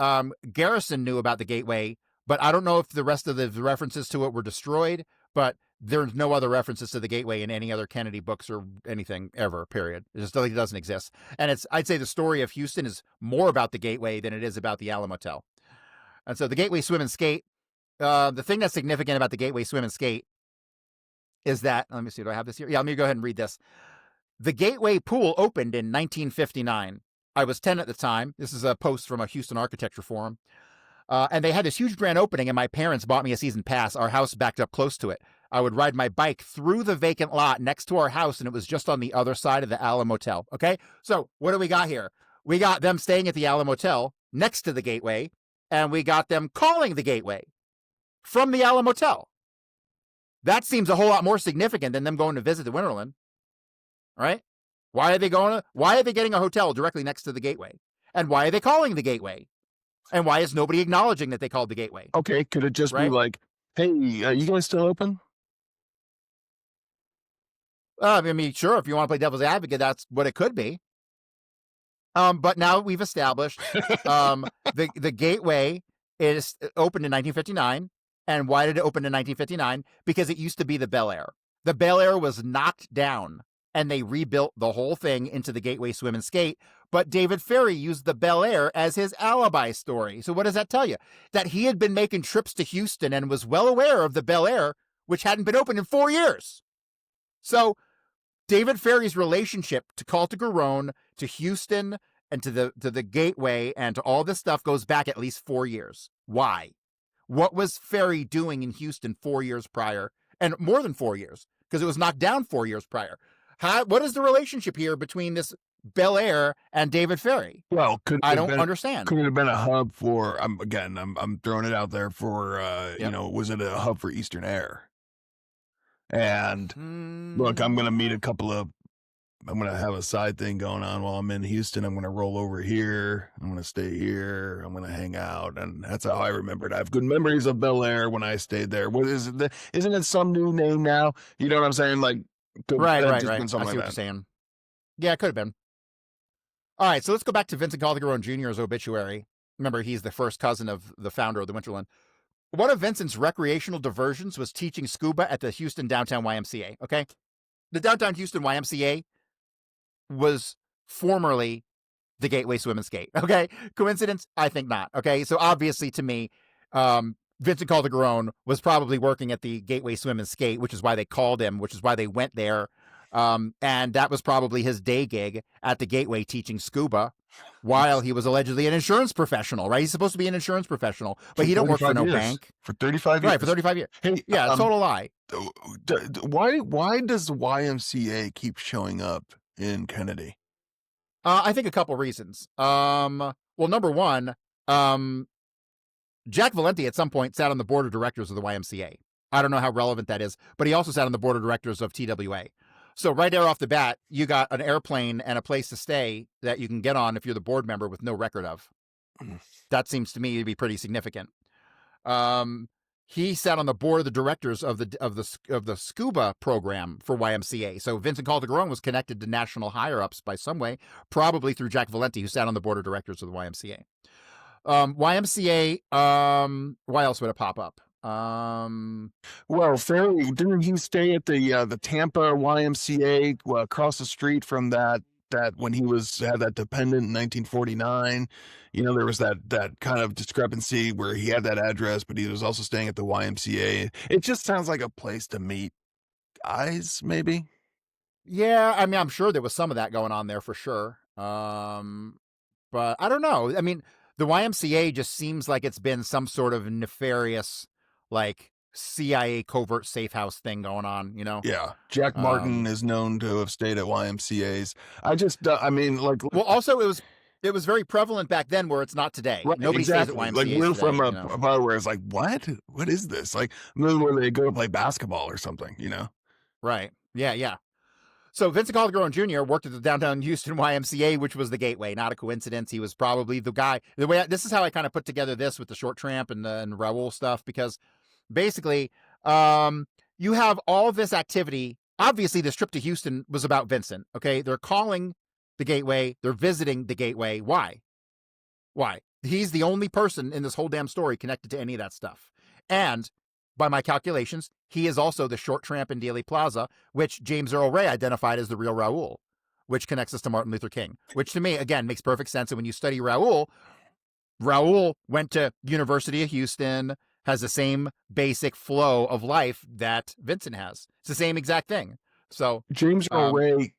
Garrison knew about the Gateway, but I don't know if the rest of the references to it were destroyed, but there's no other references to the Gateway in any other Kennedy books or anything ever, period. It just doesn't exist. And I'd say the story of Houston is more about the Gateway than it is about the Alamo Motel. And so the Gateway Swim and Skate, the thing that's significant about the Gateway Swim and Skate is that, let me see, do I have this here? Yeah, let me go ahead and read this. The Gateway pool opened in 1959. I was 10 at the time. This is a post from a Houston architecture forum. And they had this huge grand opening, and my parents bought me a season pass. Our house backed up close to it. I would ride my bike through the vacant lot next to our house, and it was just on the other side of the Alamo Motel. Okay, so what do we got here? We got them staying at the Alamo Motel next to the Gateway, and we got them calling the Gateway from the Alamo Motel. That seems a whole lot more significant than them going to visit the Winterland. All right? Why are they getting a hotel directly next to the Gateway? And why are they calling the Gateway? And why is nobody acknowledging that they called the Gateway? Okay, could it just be like, hey, you guys still open? I mean, sure, if you want to play devil's advocate, that's what it could be. But now we've established the Gateway is opened in 1959. And why did it open in 1959? Because it used to be the Bel Air. The Bel Air was knocked down, and they rebuilt the whole thing into the Gateway Swim and Skate. But David Ferrie used the Bel Air as his alibi story. So what does that tell you? That he had been making trips to Houston and was well aware of the Bel Air, which hadn't been open in 4 years. So David Ferrie's relationship to Caltagirone, to Houston, and to the Gateway, and to all this stuff goes back at least 4 years. Why? What was Ferrie doing in Houston 4 years prior? And more than 4 years, because it was knocked down 4 years prior. What is the relationship here between this Bel Air and David Ferrie? Well, I don't understand. Could it have been a hub for? I'm throwing it out there for. Was it a hub for Eastern Air? And look, I'm gonna meet I'm gonna have a side thing going on while I'm in Houston. I'm gonna roll over here. I'm gonna stay here. I'm gonna hang out, and that's how I remember it. I have good memories of Bel Air when I stayed there. What is it? Isn't it some new name now? You know what I'm saying? Like, right. I see what you're saying. Yeah, it could have been. All right, so let's go back to Vincent Caltagirone Jr.'s obituary. Remember, he's the first cousin of the founder of the Winterland. One of Vincent's recreational diversions was teaching scuba at the Houston Downtown YMCA, okay? The Downtown Houston YMCA was formerly the Gateway Swim and Skate, okay? Coincidence? I think not, okay? So obviously, to me, Vincent Calderon was probably working at the Gateway Swim and Skate, which is why they called him, which is why they went there. And that was probably his day gig at the Gateway teaching scuba while he was allegedly an insurance professional, right? He's supposed to be an insurance professional, but For he don't work for 35 no years. bank. For 35 Right, years. for 35 years. Hey, Yeah, total lie. why does YMCA keep showing up in Kennedy? I think a couple reasons. Well, number one, Jack Valenti at some point sat on the board of directors of the YMCA. I don't know how relevant that is, but he also sat on the board of directors of TWA. So right there off the bat, you got an airplane and a place to stay that you can get on if you're the board member with no record of. That seems to me to be pretty significant. He sat on the board of the directors of the scuba program for YMCA. So Vincent Calderon was connected to national higher ups by some way, probably through Jack Valenti, who sat on the board of directors of the YMCA. YMCA. Why else would it pop up? Well, Ferrie, didn't he stay at the Tampa YMCA across the street from that when he had that dependent in 1949? You know, there was that kind of discrepancy where he had that address, but he was also staying at the YMCA. It just sounds like a place to meet guys, maybe. Yeah, I mean, I'm sure there was some of that going on there for sure. But I don't know. I mean, the YMCA just seems like it's been some sort of nefarious, like CIA covert safe house thing going on, you know? Yeah. Jack Martin is known to have stayed at YMCA's. I mean, like, well, also it was very prevalent back then where it's not today. right, Nobody exactly. stays at YMCA's Like, we're today, from you know? a part where it's like, what is this? Like, where they go to play basketball or something, you know? Right. Yeah, yeah. So Vincent Calderon Jr. worked at the downtown Houston YMCA, which was the gateway. Not a coincidence. He was probably the guy. This is how I kind of put together this with the Short Tramp and Raoul stuff, because basically, you have all this activity. Obviously, this trip to Houston was about Vincent. Okay, they're calling the gateway. They're visiting the gateway. Why? Why? He's the only person in this whole damn story connected to any of that stuff. And by my calculations, he is also the Short Tramp in Dealey Plaza, which James Earl Ray identified as the real Raoul, which connects us to Martin Luther King, which to me, again, makes perfect sense. And when you study Raoul went to University of Houston, has the same basic flow of life that Vincent has. It's the same exact thing. So James Earl Ray,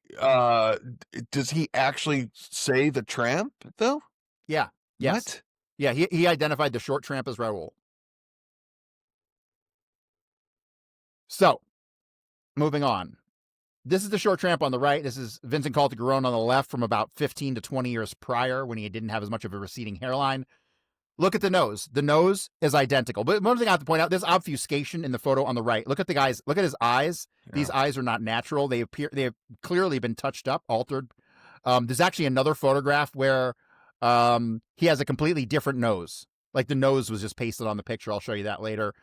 does he actually say the tramp, though? Yeah. Yes. What? Yeah, he identified the Short Tramp as Raoul. So, moving on. This is the Short Tramp on the right. This is Vincent Calderon on the left from about 15 to 20 years prior when he didn't have as much of a receding hairline. Look at the nose. The nose is identical. But one thing I have to point out, there's obfuscation in the photo on the right. Look at the guys. Look at his eyes. Yeah. These eyes are not natural. They have clearly been touched up, altered. There's actually another photograph where he has a completely different nose. Like the nose was just pasted on the picture. I'll show you that later.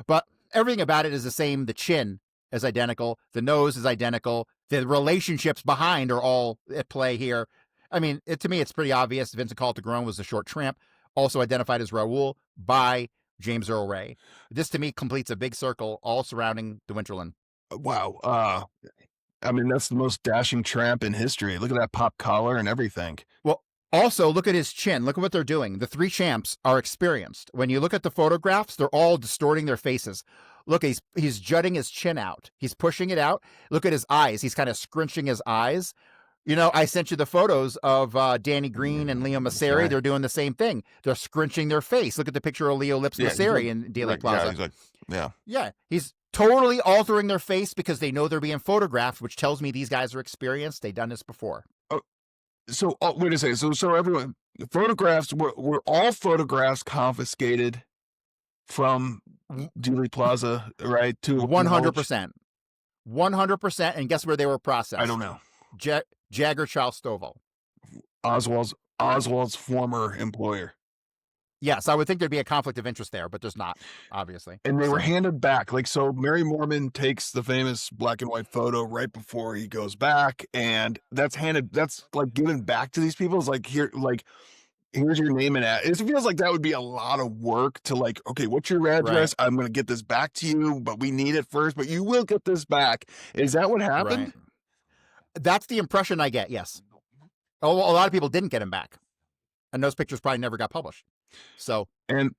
But everything about it is the same. The chin is identical. The nose is identical. The relationships behind are all at play here. I mean, to me, it's pretty obvious. Vincent Calderon was the Short Tramp, also identified as Raoul by James Earl Ray. This, to me, completes a big circle all surrounding the Winterland. Wow. I mean, that's the most dashing tramp in history. Look at that pop collar and everything. Well, also, look at his chin. Look at what they're doing. The three champs are experienced. When you look at the photographs, they're all distorting their faces. Look, he's jutting his chin out. He's pushing it out. Look at his eyes. He's kind of scrunching his eyes. You know, I sent you the photos of Danny Green and Leo Masseri. Right. They're doing the same thing. They're scrunching their face. Look at the picture of Leo Lips Masseri in Dealey Plaza. Yeah, he's totally altering their face because they know they're being photographed, which tells me these guys are experienced. They've done this before. So wait a second. So everyone, photographs were all photographs confiscated from Dealey Plaza, right? To 100%, 100%. And guess where they were processed? I don't know. Jagger Charles Stovall, Oswald's former employer. Yes, I would think there'd be a conflict of interest there, but there's not, obviously. And they were handed back. Like, so Mary Mormon takes the famous black and white photo right before he goes back, and that's like given back to these people. It's like, here's your name and address. It feels like that would be a lot of work to like, okay, what's your address? Right. I'm going to get this back to you, but we need it first, but you will get this back. Is that what happened? Right. That's the impression I get, yes. Oh, a lot of people didn't get him back. And those pictures probably never got published. So And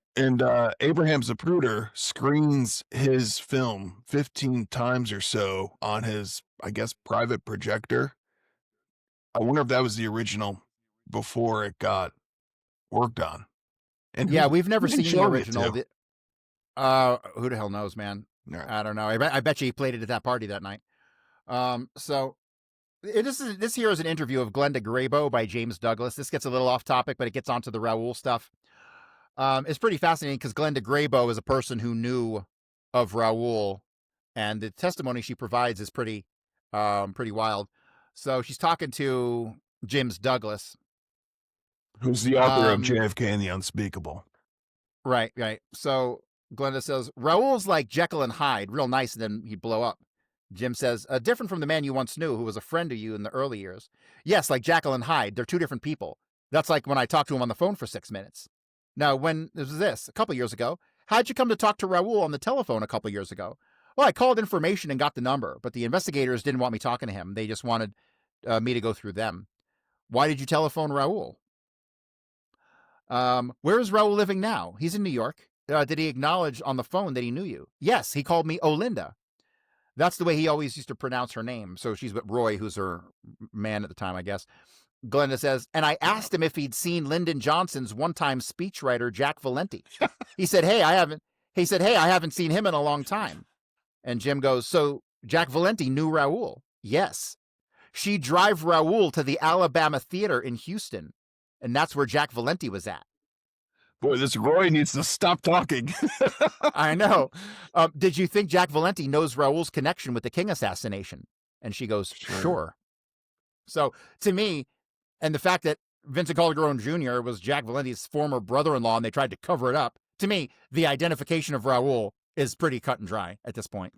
Abraham Zapruder screens his film 15 times or so on his, I guess, private projector. I wonder if that was the original before it got worked on. And Yeah, we've who never they seen the showing it original. to? Who the hell knows, man? All right. I don't know. I bet you he played it at that party that night. So this here is an interview of Glenda Grabo by James Douglas. This gets a little off topic, but it gets onto the Raoul stuff. It's pretty fascinating because Glenda Grabo is a person who knew of Raoul, and the testimony she provides is pretty wild. So she's talking to James Douglas. Who's the author of Um, JFK and the Unspeakable? right, right. So Glenda says, Raoul's like Jekyll and Hyde, real nice, and then he'd blow up. Jim says, different from the man you once knew who was a friend of you in the early years. Yes, like Jekyll and Hyde. They're two different people. That's like when I talked to him on the phone for 6 minutes. Now, when was this? A couple years ago. How'd you come to talk to Raoul on the telephone a couple years ago? Well, I called information and got the number, but the investigators didn't want me talking to him. They just wanted me to go through them. Why did you telephone Raoul? Where is Raoul living now? He's in New York. Did he acknowledge on the phone that he knew you? Yes, he called me Olinda. That's the way he always used to pronounce her name. So she's with Roy, who's her man at the time, I guess. Glenda says, and I asked him if he'd seen Lyndon Johnson's one-time speechwriter, Jack Valenti. He said, hey, I haven't seen him in a long time. And Jim goes, so Jack Valenti knew Raoul? Yes. She'd drive Raoul to the Alabama Theater in Houston. And that's where Jack Valenti was at. Boy, this Roy needs to stop talking. I know. Did you think Jack Valenti knows Raoul's connection with the King assassination? And she goes, sure. So to me, and the fact that Vincent Calderon Jr. was Jack Valenti's former brother-in-law and they tried to cover it up, to me, the identification of Raoul is pretty cut and dry at this point.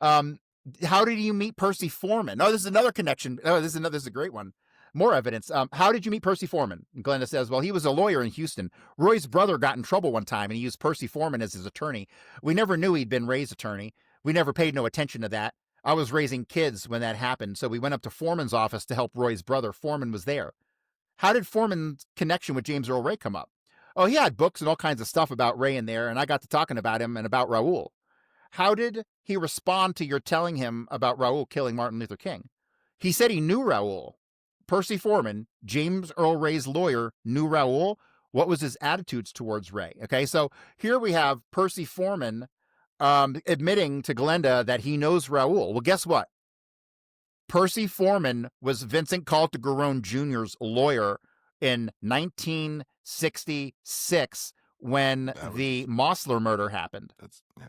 How did you meet Percy Foreman? Oh, this is another connection. Oh, this is a great one. More evidence. How did you meet Percy Foreman? And Glenda says, well, he was a lawyer in Houston. Roy's brother got in trouble one time and he used Percy Foreman as his attorney. We never knew he'd been Ray's attorney. We never paid no attention to that. I was raising kids when that happened, so we went up to Foreman's office to help Roy's brother. Foreman was there. How did Foreman's connection with James Earl Ray come up? Oh, he had books and all kinds of stuff about Ray in there, and I got to talking about him and about Raoul. How did he respond to your telling him about Raoul killing Martin Luther King? He said he knew Raoul. Percy Foreman, James Earl Ray's lawyer, knew Raoul. What was his attitudes towards Ray? Okay, so here we have Percy Foreman admitting to Glenda that he knows Raoul. Well, guess what? Percy Foreman was Vincent Calderon Jr.'s lawyer in 1966 when the Mosler murder happened.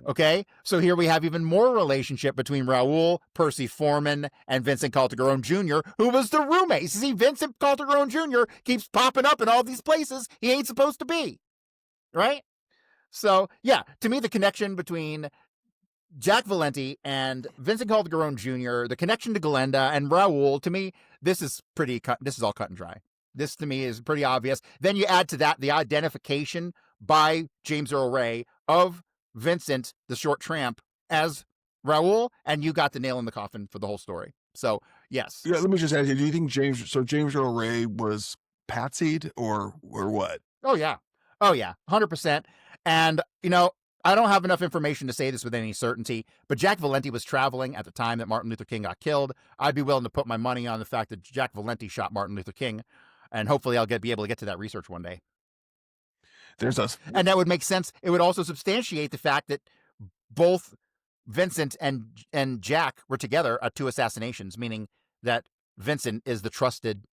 Okay, so here we have even more relationship between Raoul, Percy Foreman, and Vincent Calderon Jr., who was the roommate. See, Vincent Calderon Jr. keeps popping up in all these places he ain't supposed to be, right? So, yeah, to me, the connection between Jack Valenti and Vincent Calderon Jr., the connection to Glenda and Raoul, to me, this is all cut and dry. This, to me, is pretty obvious. Then you add to that the identification by James Earl Ray of Vincent, the short tramp, as Raoul, and you got the nail in the coffin for the whole story. So, yes. Yeah, let me just ask you, do you think James Earl Ray was patsied or what? Oh, yeah. 100%. And, I don't have enough information to say this with any certainty, but Jack Valenti was traveling at the time that Martin Luther King got killed. I'd be willing to put my money on the fact that Jack Valenti shot Martin Luther King, and hopefully I'll be able to get to that research one day. And that would make sense. It would also substantiate the fact that both Vincent and Jack were together at two assassinations, meaning that Vincent is the trusted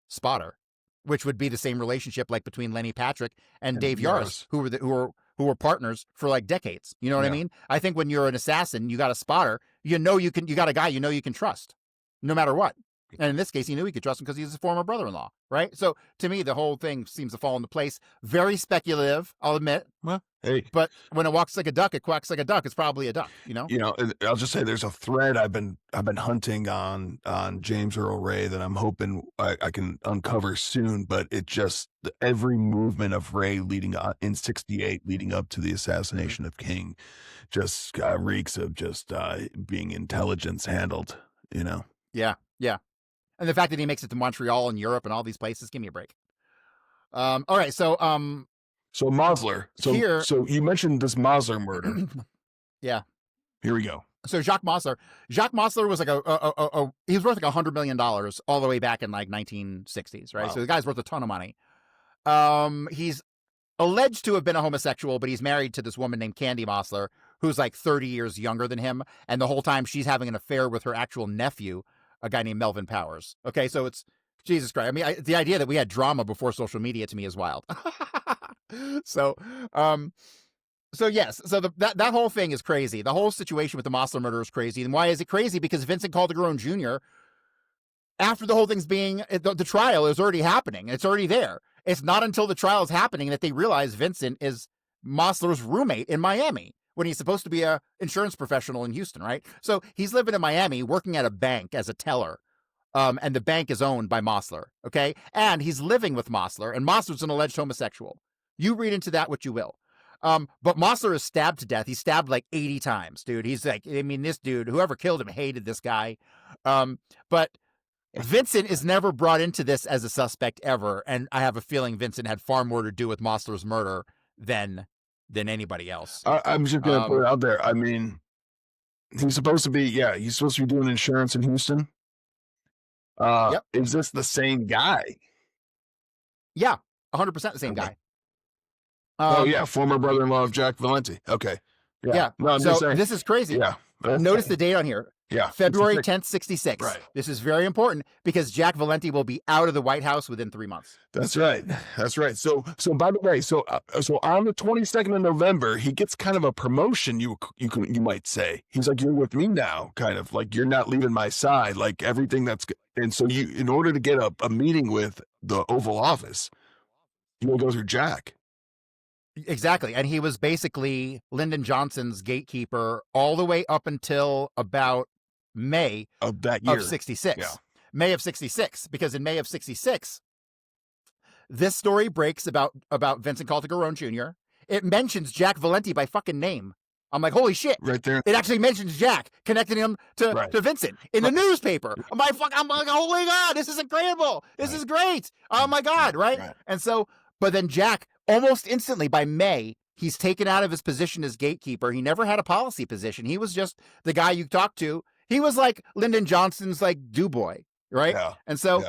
spotter, which would be the same relationship like between Lenny Patrick and Dave Yaris, who were partners for like decades. You know what I mean? I think when you're an assassin, you got a spotter, you got a guy you know you can trust no matter what. And in this case, he knew he could trust him because he's his former brother-in-law, right? So to me, the whole thing seems to fall into place. Very speculative, I'll admit. Well, hey, but when it walks like a duck, it quacks like a duck. It's probably a duck, I'll just say there's a thread I've been hunting on James Earl Ray that I'm hoping I can uncover soon. But it just every movement of Ray leading in '68, leading up to the assassination of King, just reeks of just being intelligence handled. Yeah. And the fact that he makes it to Montreal and Europe and all these places, give me a break. All right, so So Mosler. Here, So you mentioned this Mosler murder. yeah. Here we go. So Jacques Mosler was like he was worth like $100 million all the way back in like 1960s, right? Wow. So the guy's worth a ton of money. He's alleged to have been a homosexual, but he's married to this woman named Candy Mosler, who's like 30 years younger than him. And the whole time she's having an affair with her actual nephew, a guy named Melvin Powers. Okay, so it's Jesus Christ. I mean, the idea that we had drama before social media to me is wild. So yes, so that whole thing is crazy. The whole situation with the Mosler murder is crazy. And why is it crazy? Because Vincent Calderon Jr., after the whole thing's the trial is already happening. It's already there. It's not until the trial is happening that they realize Vincent is Mosler's roommate in Miami when he's supposed to be a insurance professional in Houston, right? So he's living in Miami, working at a bank as a teller. And the bank is owned by Mosler, okay? And he's living with Mosler, and Mosler's an alleged homosexual. You read into that what you will. But Mosler is stabbed to death. He's stabbed like 80 times, dude. He's like, I mean, this dude, whoever killed him hated this guy. But Vincent is never brought into this as a suspect ever. And I have a feeling Vincent had far more to do with Mosler's murder than anybody else. I'm just going to put it out there. I mean, he's supposed to be doing insurance in Houston. Yep. Is this the same guy? Yeah, 100% the same guy. Former brother-in-law of Jack Valenti. Okay. Yeah. No, I'm so just saying. This is crazy. Yeah. Notice the date on here. Yeah. February 10th, 66. Right. This is very important because Jack Valenti will be out of the White House within 3 months. That's right. So by the way, so on the 22nd of November, he gets kind of a promotion. You might say he's like, you're with me now, kind of like you're not leaving my side, like everything that's. And so in order to get a meeting with the Oval Office, you will go through Jack. Exactly. And he was basically Lyndon Johnson's gatekeeper all the way up until about May of that year of 66. Yeah. May of 66, because in May of 66, this story breaks about Vincent Calderon Jr. It mentions Jack Valenti by fucking name. I'm like, holy shit. Right there. It actually mentions Jack, connecting him to Vincent in the newspaper. I'm like, holy God, this is incredible. This is great. Oh my God. Right. And so, but then Jack, almost instantly by May, he's taken out of his position as gatekeeper. He never had a policy position. He was just the guy you talked to. He was like Lyndon Johnson's like do boy, right? Yeah. And so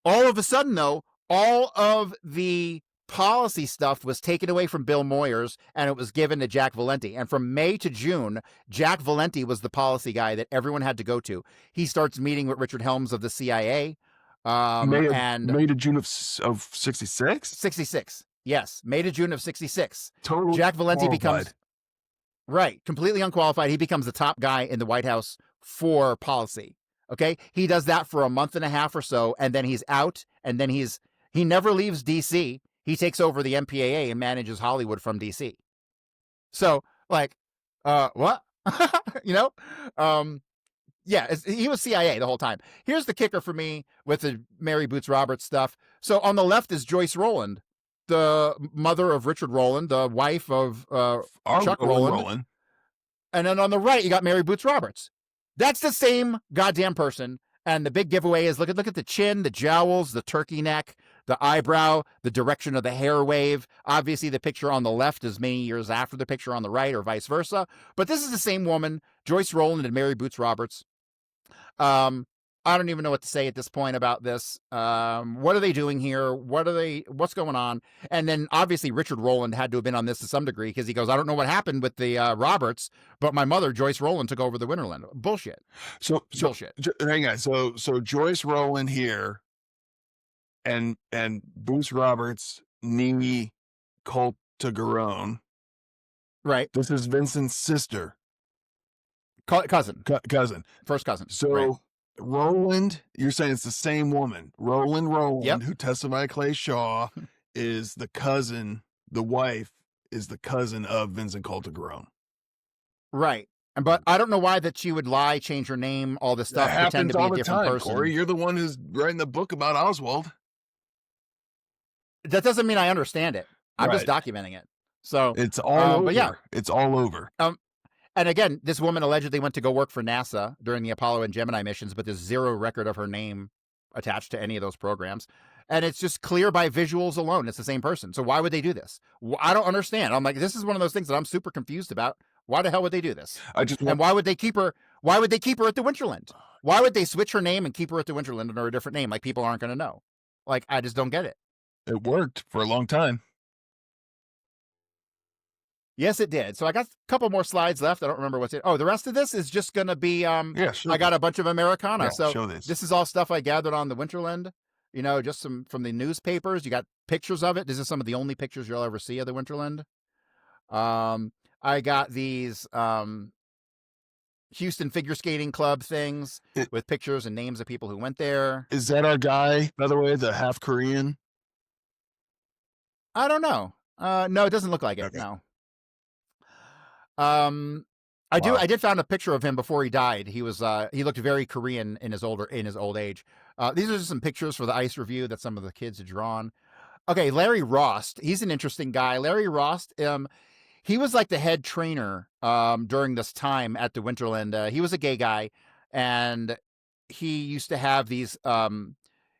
all of a sudden, though, all of the policy stuff was taken away from Bill Moyers and it was given to Jack Valenti. And from May to June, Jack Valenti was the policy guy that everyone had to go to. He starts meeting with Richard Helms of the CIA. May to June of 66? 66. Yes. May to June of 66. Totally. Jack Valenti becomes completely unqualified. He becomes the top guy in the White House for policy. Okay. He does that for a month and a half or so. And then he's out. And then he never leaves DC. He takes over the MPAA and manages Hollywood from DC. So like, what? You know? He was CIA the whole time. Here's the kicker for me with the Mary Boots Roberts stuff. So on the left is Joyce Rowland, the mother of Richard Rowland, the wife of Chuck Rowland. And then on the right, you got Mary Boots Roberts. That's the same goddamn person. And the big giveaway is look at the chin, the jowls, the turkey neck, the eyebrow, the direction of the hair wave. Obviously, the picture on the left is many years after the picture on the right, or vice versa. But this is the same woman, Joyce Rowland and Mary Boots Roberts. I don't even know what to say at this point about this. What are they doing here? What's going on? And then obviously Richard Rowland had to have been on this to some degree because he goes, I don't know what happened with the Roberts, but my mother, Joyce Rowland, took over the Winterland. Bullshit. So bullshit. Hang on. So Joyce Rowland here and Bruce Roberts, Nini Calderon. Right. This is Vincent's sister. Cousin. Cousin. First cousin. So right. Rowland, you're saying it's the same woman. Rowland, yep. who testified at Clay Shaw, is the cousin, the wife is the cousin of Vincent Calderon. Right. But I don't know why that she would lie, change her name, all this stuff, pretend to be a different person. Cory, you're the one who's writing the book about Oswald. That doesn't mean I understand it. I'm just documenting it. So it's all over. But yeah. It's all over. And again, this woman allegedly went to go work for NASA during the Apollo and Gemini missions, but there's zero record of her name attached to any of those programs. and it's just clear by visuals alone it's the same person. So why would they do this? I don't understand. I'm like, this is one of those things that I'm super confused about. Why the hell would they do this? I just And want why would they keep her? Why would they keep her at the Winterland? Why would they switch her name and keep her at the Winterland under a different name? Like, people aren't going to know. Like, I just don't get it. it worked for a long time. Yes, it did. So I got a couple more slides left. I don't remember what's it. Oh, the rest of this is just going to be, Yeah, sure. I got a bunch of Americana. Yeah, So show this. this is all stuff I gathered on the Winterland, just some from the newspapers. You got pictures of it. This is some of the only pictures you'll ever see of the Winterland. I got these, Houston Figure Skating Club things It, with pictures and names of people who went there. is that our guy, by the way, the half Korean? I don't know. No, it doesn't look like it. Okay. No. I Wow. did find a picture of him before he died. He looked very Korean in his old age. These are just some pictures for the Ice Review that some of the kids had drawn. Okay, Larry Rost. He's an interesting guy. Larry Rost, he was like the head trainer during this time at the Winterland. He was a gay guy, and he used to have these.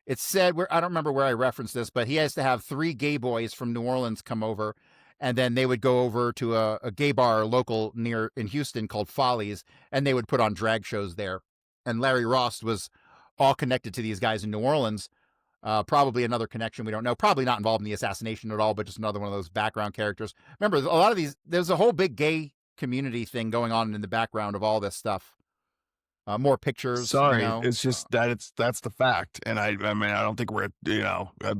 It said, where I don't remember where I referenced this, but he has to have 3 gay boys from New Orleans come over, and then they would go over to a gay bar local near in Houston called Follies, and they would put on drag shows there. And Larry Rost was all connected to these guys in New Orleans. Probably another connection we don't know. Probably not involved in the assassination at all, but just another one of those background characters. Remember, a lot of these, there's a whole big gay community thing going on in the background of all this stuff. More pictures. Sorry, it's just that that's the fact, and I mean I don't think we're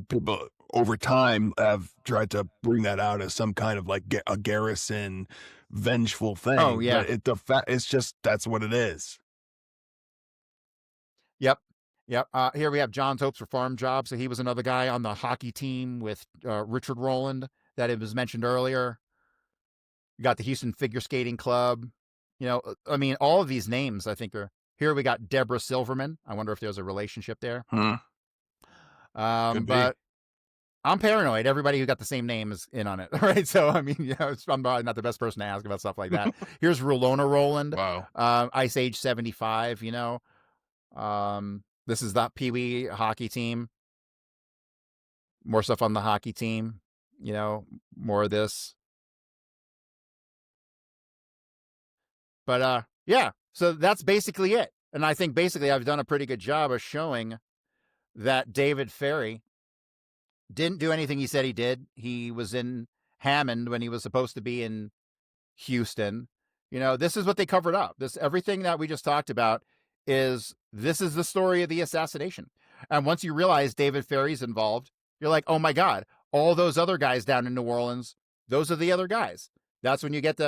people over time have tried to bring that out as some kind of like a garrison vengeful thing. Oh yeah, but the fact it's just that's what it is. yep. Yep. Here we have John's hopes for farm jobs. So he was another guy on the hockey team with Richard Rowland that it was mentioned earlier. You got the Houston Figure Skating Club. I mean, all of these names I think are here. We got Deborah Silverman. I wonder if there's a relationship there. But I'm paranoid. Everybody who got the same name is in on it, right? So I mean, I'm probably not the best person to ask about stuff like that. Here's Rulona Rowland. Wow. Ice Age 75. This is that Pee Wee hockey team. More stuff on the hockey team. More of this. But yeah, so that's basically it. And I think basically I've done a pretty good job of showing that David Ferrie didn't do anything he said he did. He was in Hammond when he was supposed to be in Houston. This is what they covered up. Everything that we just talked about this is the story of the assassination. And once you realize David Ferrie's involved, you're like, oh my God, all those other guys down in New Orleans, those are the other guys. That's when you get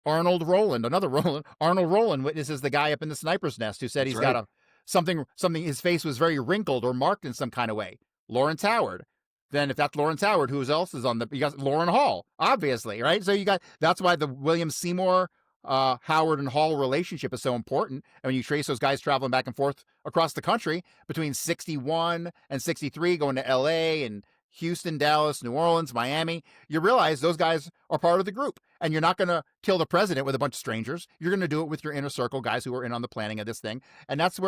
Arnold Rowland, another Rowland. Arnold Rowland witnesses the guy up in the sniper's nest who said he's got something, his face was very wrinkled or marked in some kind of way. Lawrence Howard. Then if that's Lawrence Howard, who else is you got Lauren Hall, obviously, right? So that's why the William Seymour, Howard and Hall relationship is so important. And when you trace those guys traveling back and forth across the country between 61 and 63, going to LA and Houston, Dallas, New Orleans, Miami, you realize those guys are part of the group. And you're not going to kill the president with a bunch of strangers. You're going to do it with your inner circle guys who are in on the planning of this thing. And that's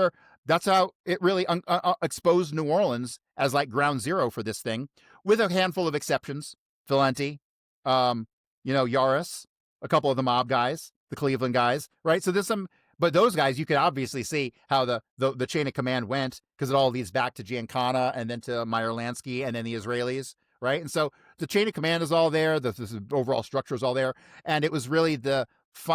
how it really exposed New Orleans as like ground zero for this thing, with a handful of exceptions. Valenti, Yaris, a couple of the mob guys, the Cleveland guys, right? So there's but those guys, you can obviously see how the chain of command went, because it all leads back to Giancana and then to Meyer Lansky and then the Israelis, right? And so the chain of command is all there. The overall structure is all there. And it was really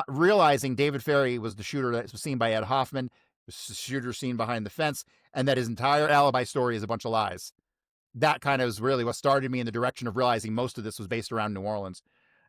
realizing David Ferrie was the shooter that was seen by Ed Hoffman, the shooter seen behind the fence, and that his entire alibi story is a bunch of lies. That kind of is really what started me in the direction of realizing most of this was based around New Orleans.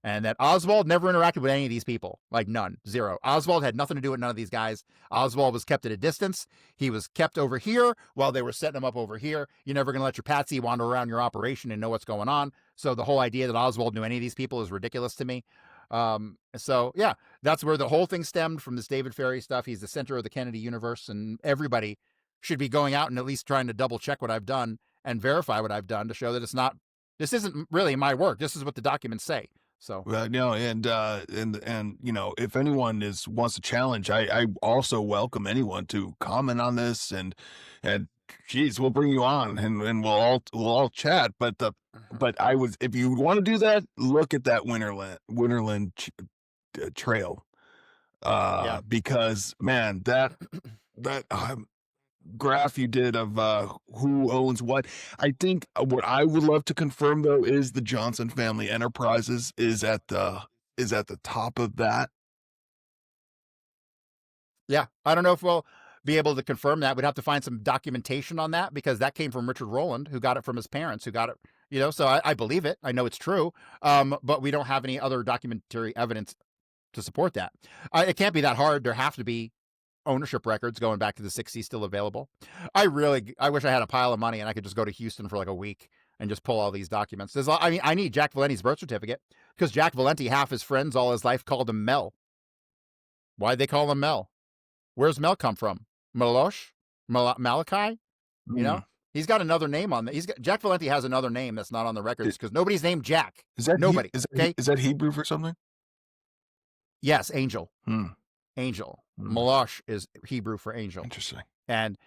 And that Oswald never interacted with any of these people. Like none. Zero. Oswald had nothing to do with none of these guys. Oswald was kept at a distance. He was kept over here while they were setting him up over here. You're never going to let your patsy wander around your operation and know what's going on. So the whole idea that Oswald knew any of these people is ridiculous to me. So yeah, that's where the whole thing stemmed from, this David Ferrie stuff. He's the center of the Kennedy universe, and everybody should be going out and at least trying to double check what I've done and verify what I've done to show that this isn't really my work. This is what the documents say. So no, and if anyone wants to challenge, I also welcome anyone to comment on this and geez, we'll bring you on and we'll all chat. But I was, if you want to do that, look at that Winterland trail, Yeah. because man, that graph you did of who owns what. I think what I would love to confirm though is the Johnson Family Enterprises is at the top of that. Yeah. I don't know if we'll be able to confirm that. We'd have to find some documentation on that because that came from Richard Rowland, who got it from his parents, who got it, so I believe it. I know it's true. But we don't have any other documentary evidence to support that. It can't be that hard. There have to be ownership records going back to the 60s still available. I wish I had a pile of money and I could just go to Houston for like a week and just pull all these documents. I need Jack Valenti's birth certificate because Jack Valenti, half his friends all his life called him Mel. Why'd they call him Mel? Where's Mel come from? Malosh? Malachi? You know? Hmm. He's got another name on that. Jack Valenti has another name that's not on the records because nobody's named Jack. Is that Nobody. Okay. is that Hebrew for something? Yes, Angel. Hmm. Angel. Hmm. Malosh is Hebrew for angel. Interesting. And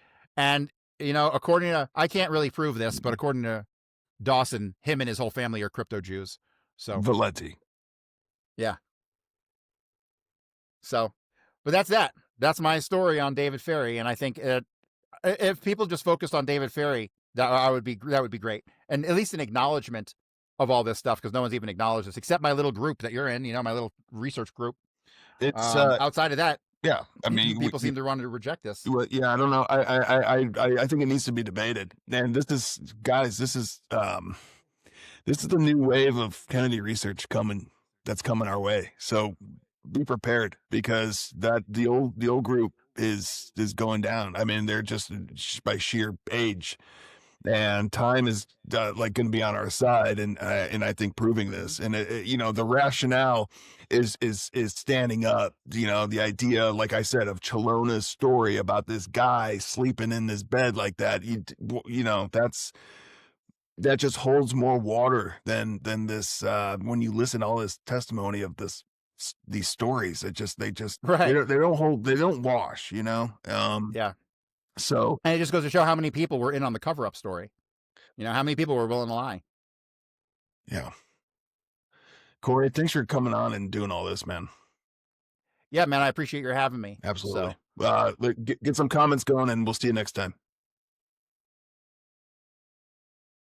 according to, I can't really prove this, but according to Dawson, him and his whole family are crypto Jews. So Valenti. yeah. So, but that's that. That's my story on David Ferrie, and I think if people just focused on David Ferrie, that would be great, and at least an acknowledgement of all this stuff because no one's even acknowledged this except my little group that you're in. My little research group. It's Outside of that, yeah. I mean, people seem to want to reject this. well, yeah, I don't know. I think it needs to be debated. And this is, guys, this is the new wave of Kennedy research that's coming our way. So be prepared because the old group is going down. I mean, they're just by sheer age, and time is like going to be on our side, and I think proving this, and the rationale is standing up. The idea, like I said, of Chalona's story about this guy sleeping in this bed like that. That just holds more water than this. When you listen to all this testimony of these stories, they just Right. they don't wash. Yeah. So And it just goes to show how many people were in on the cover-up story. How many people were willing to lie. yeah. Cory, thanks for coming on and doing all this, man. Yeah, man, I appreciate your having me. Absolutely. So. Get some comments going, and we'll see you next time.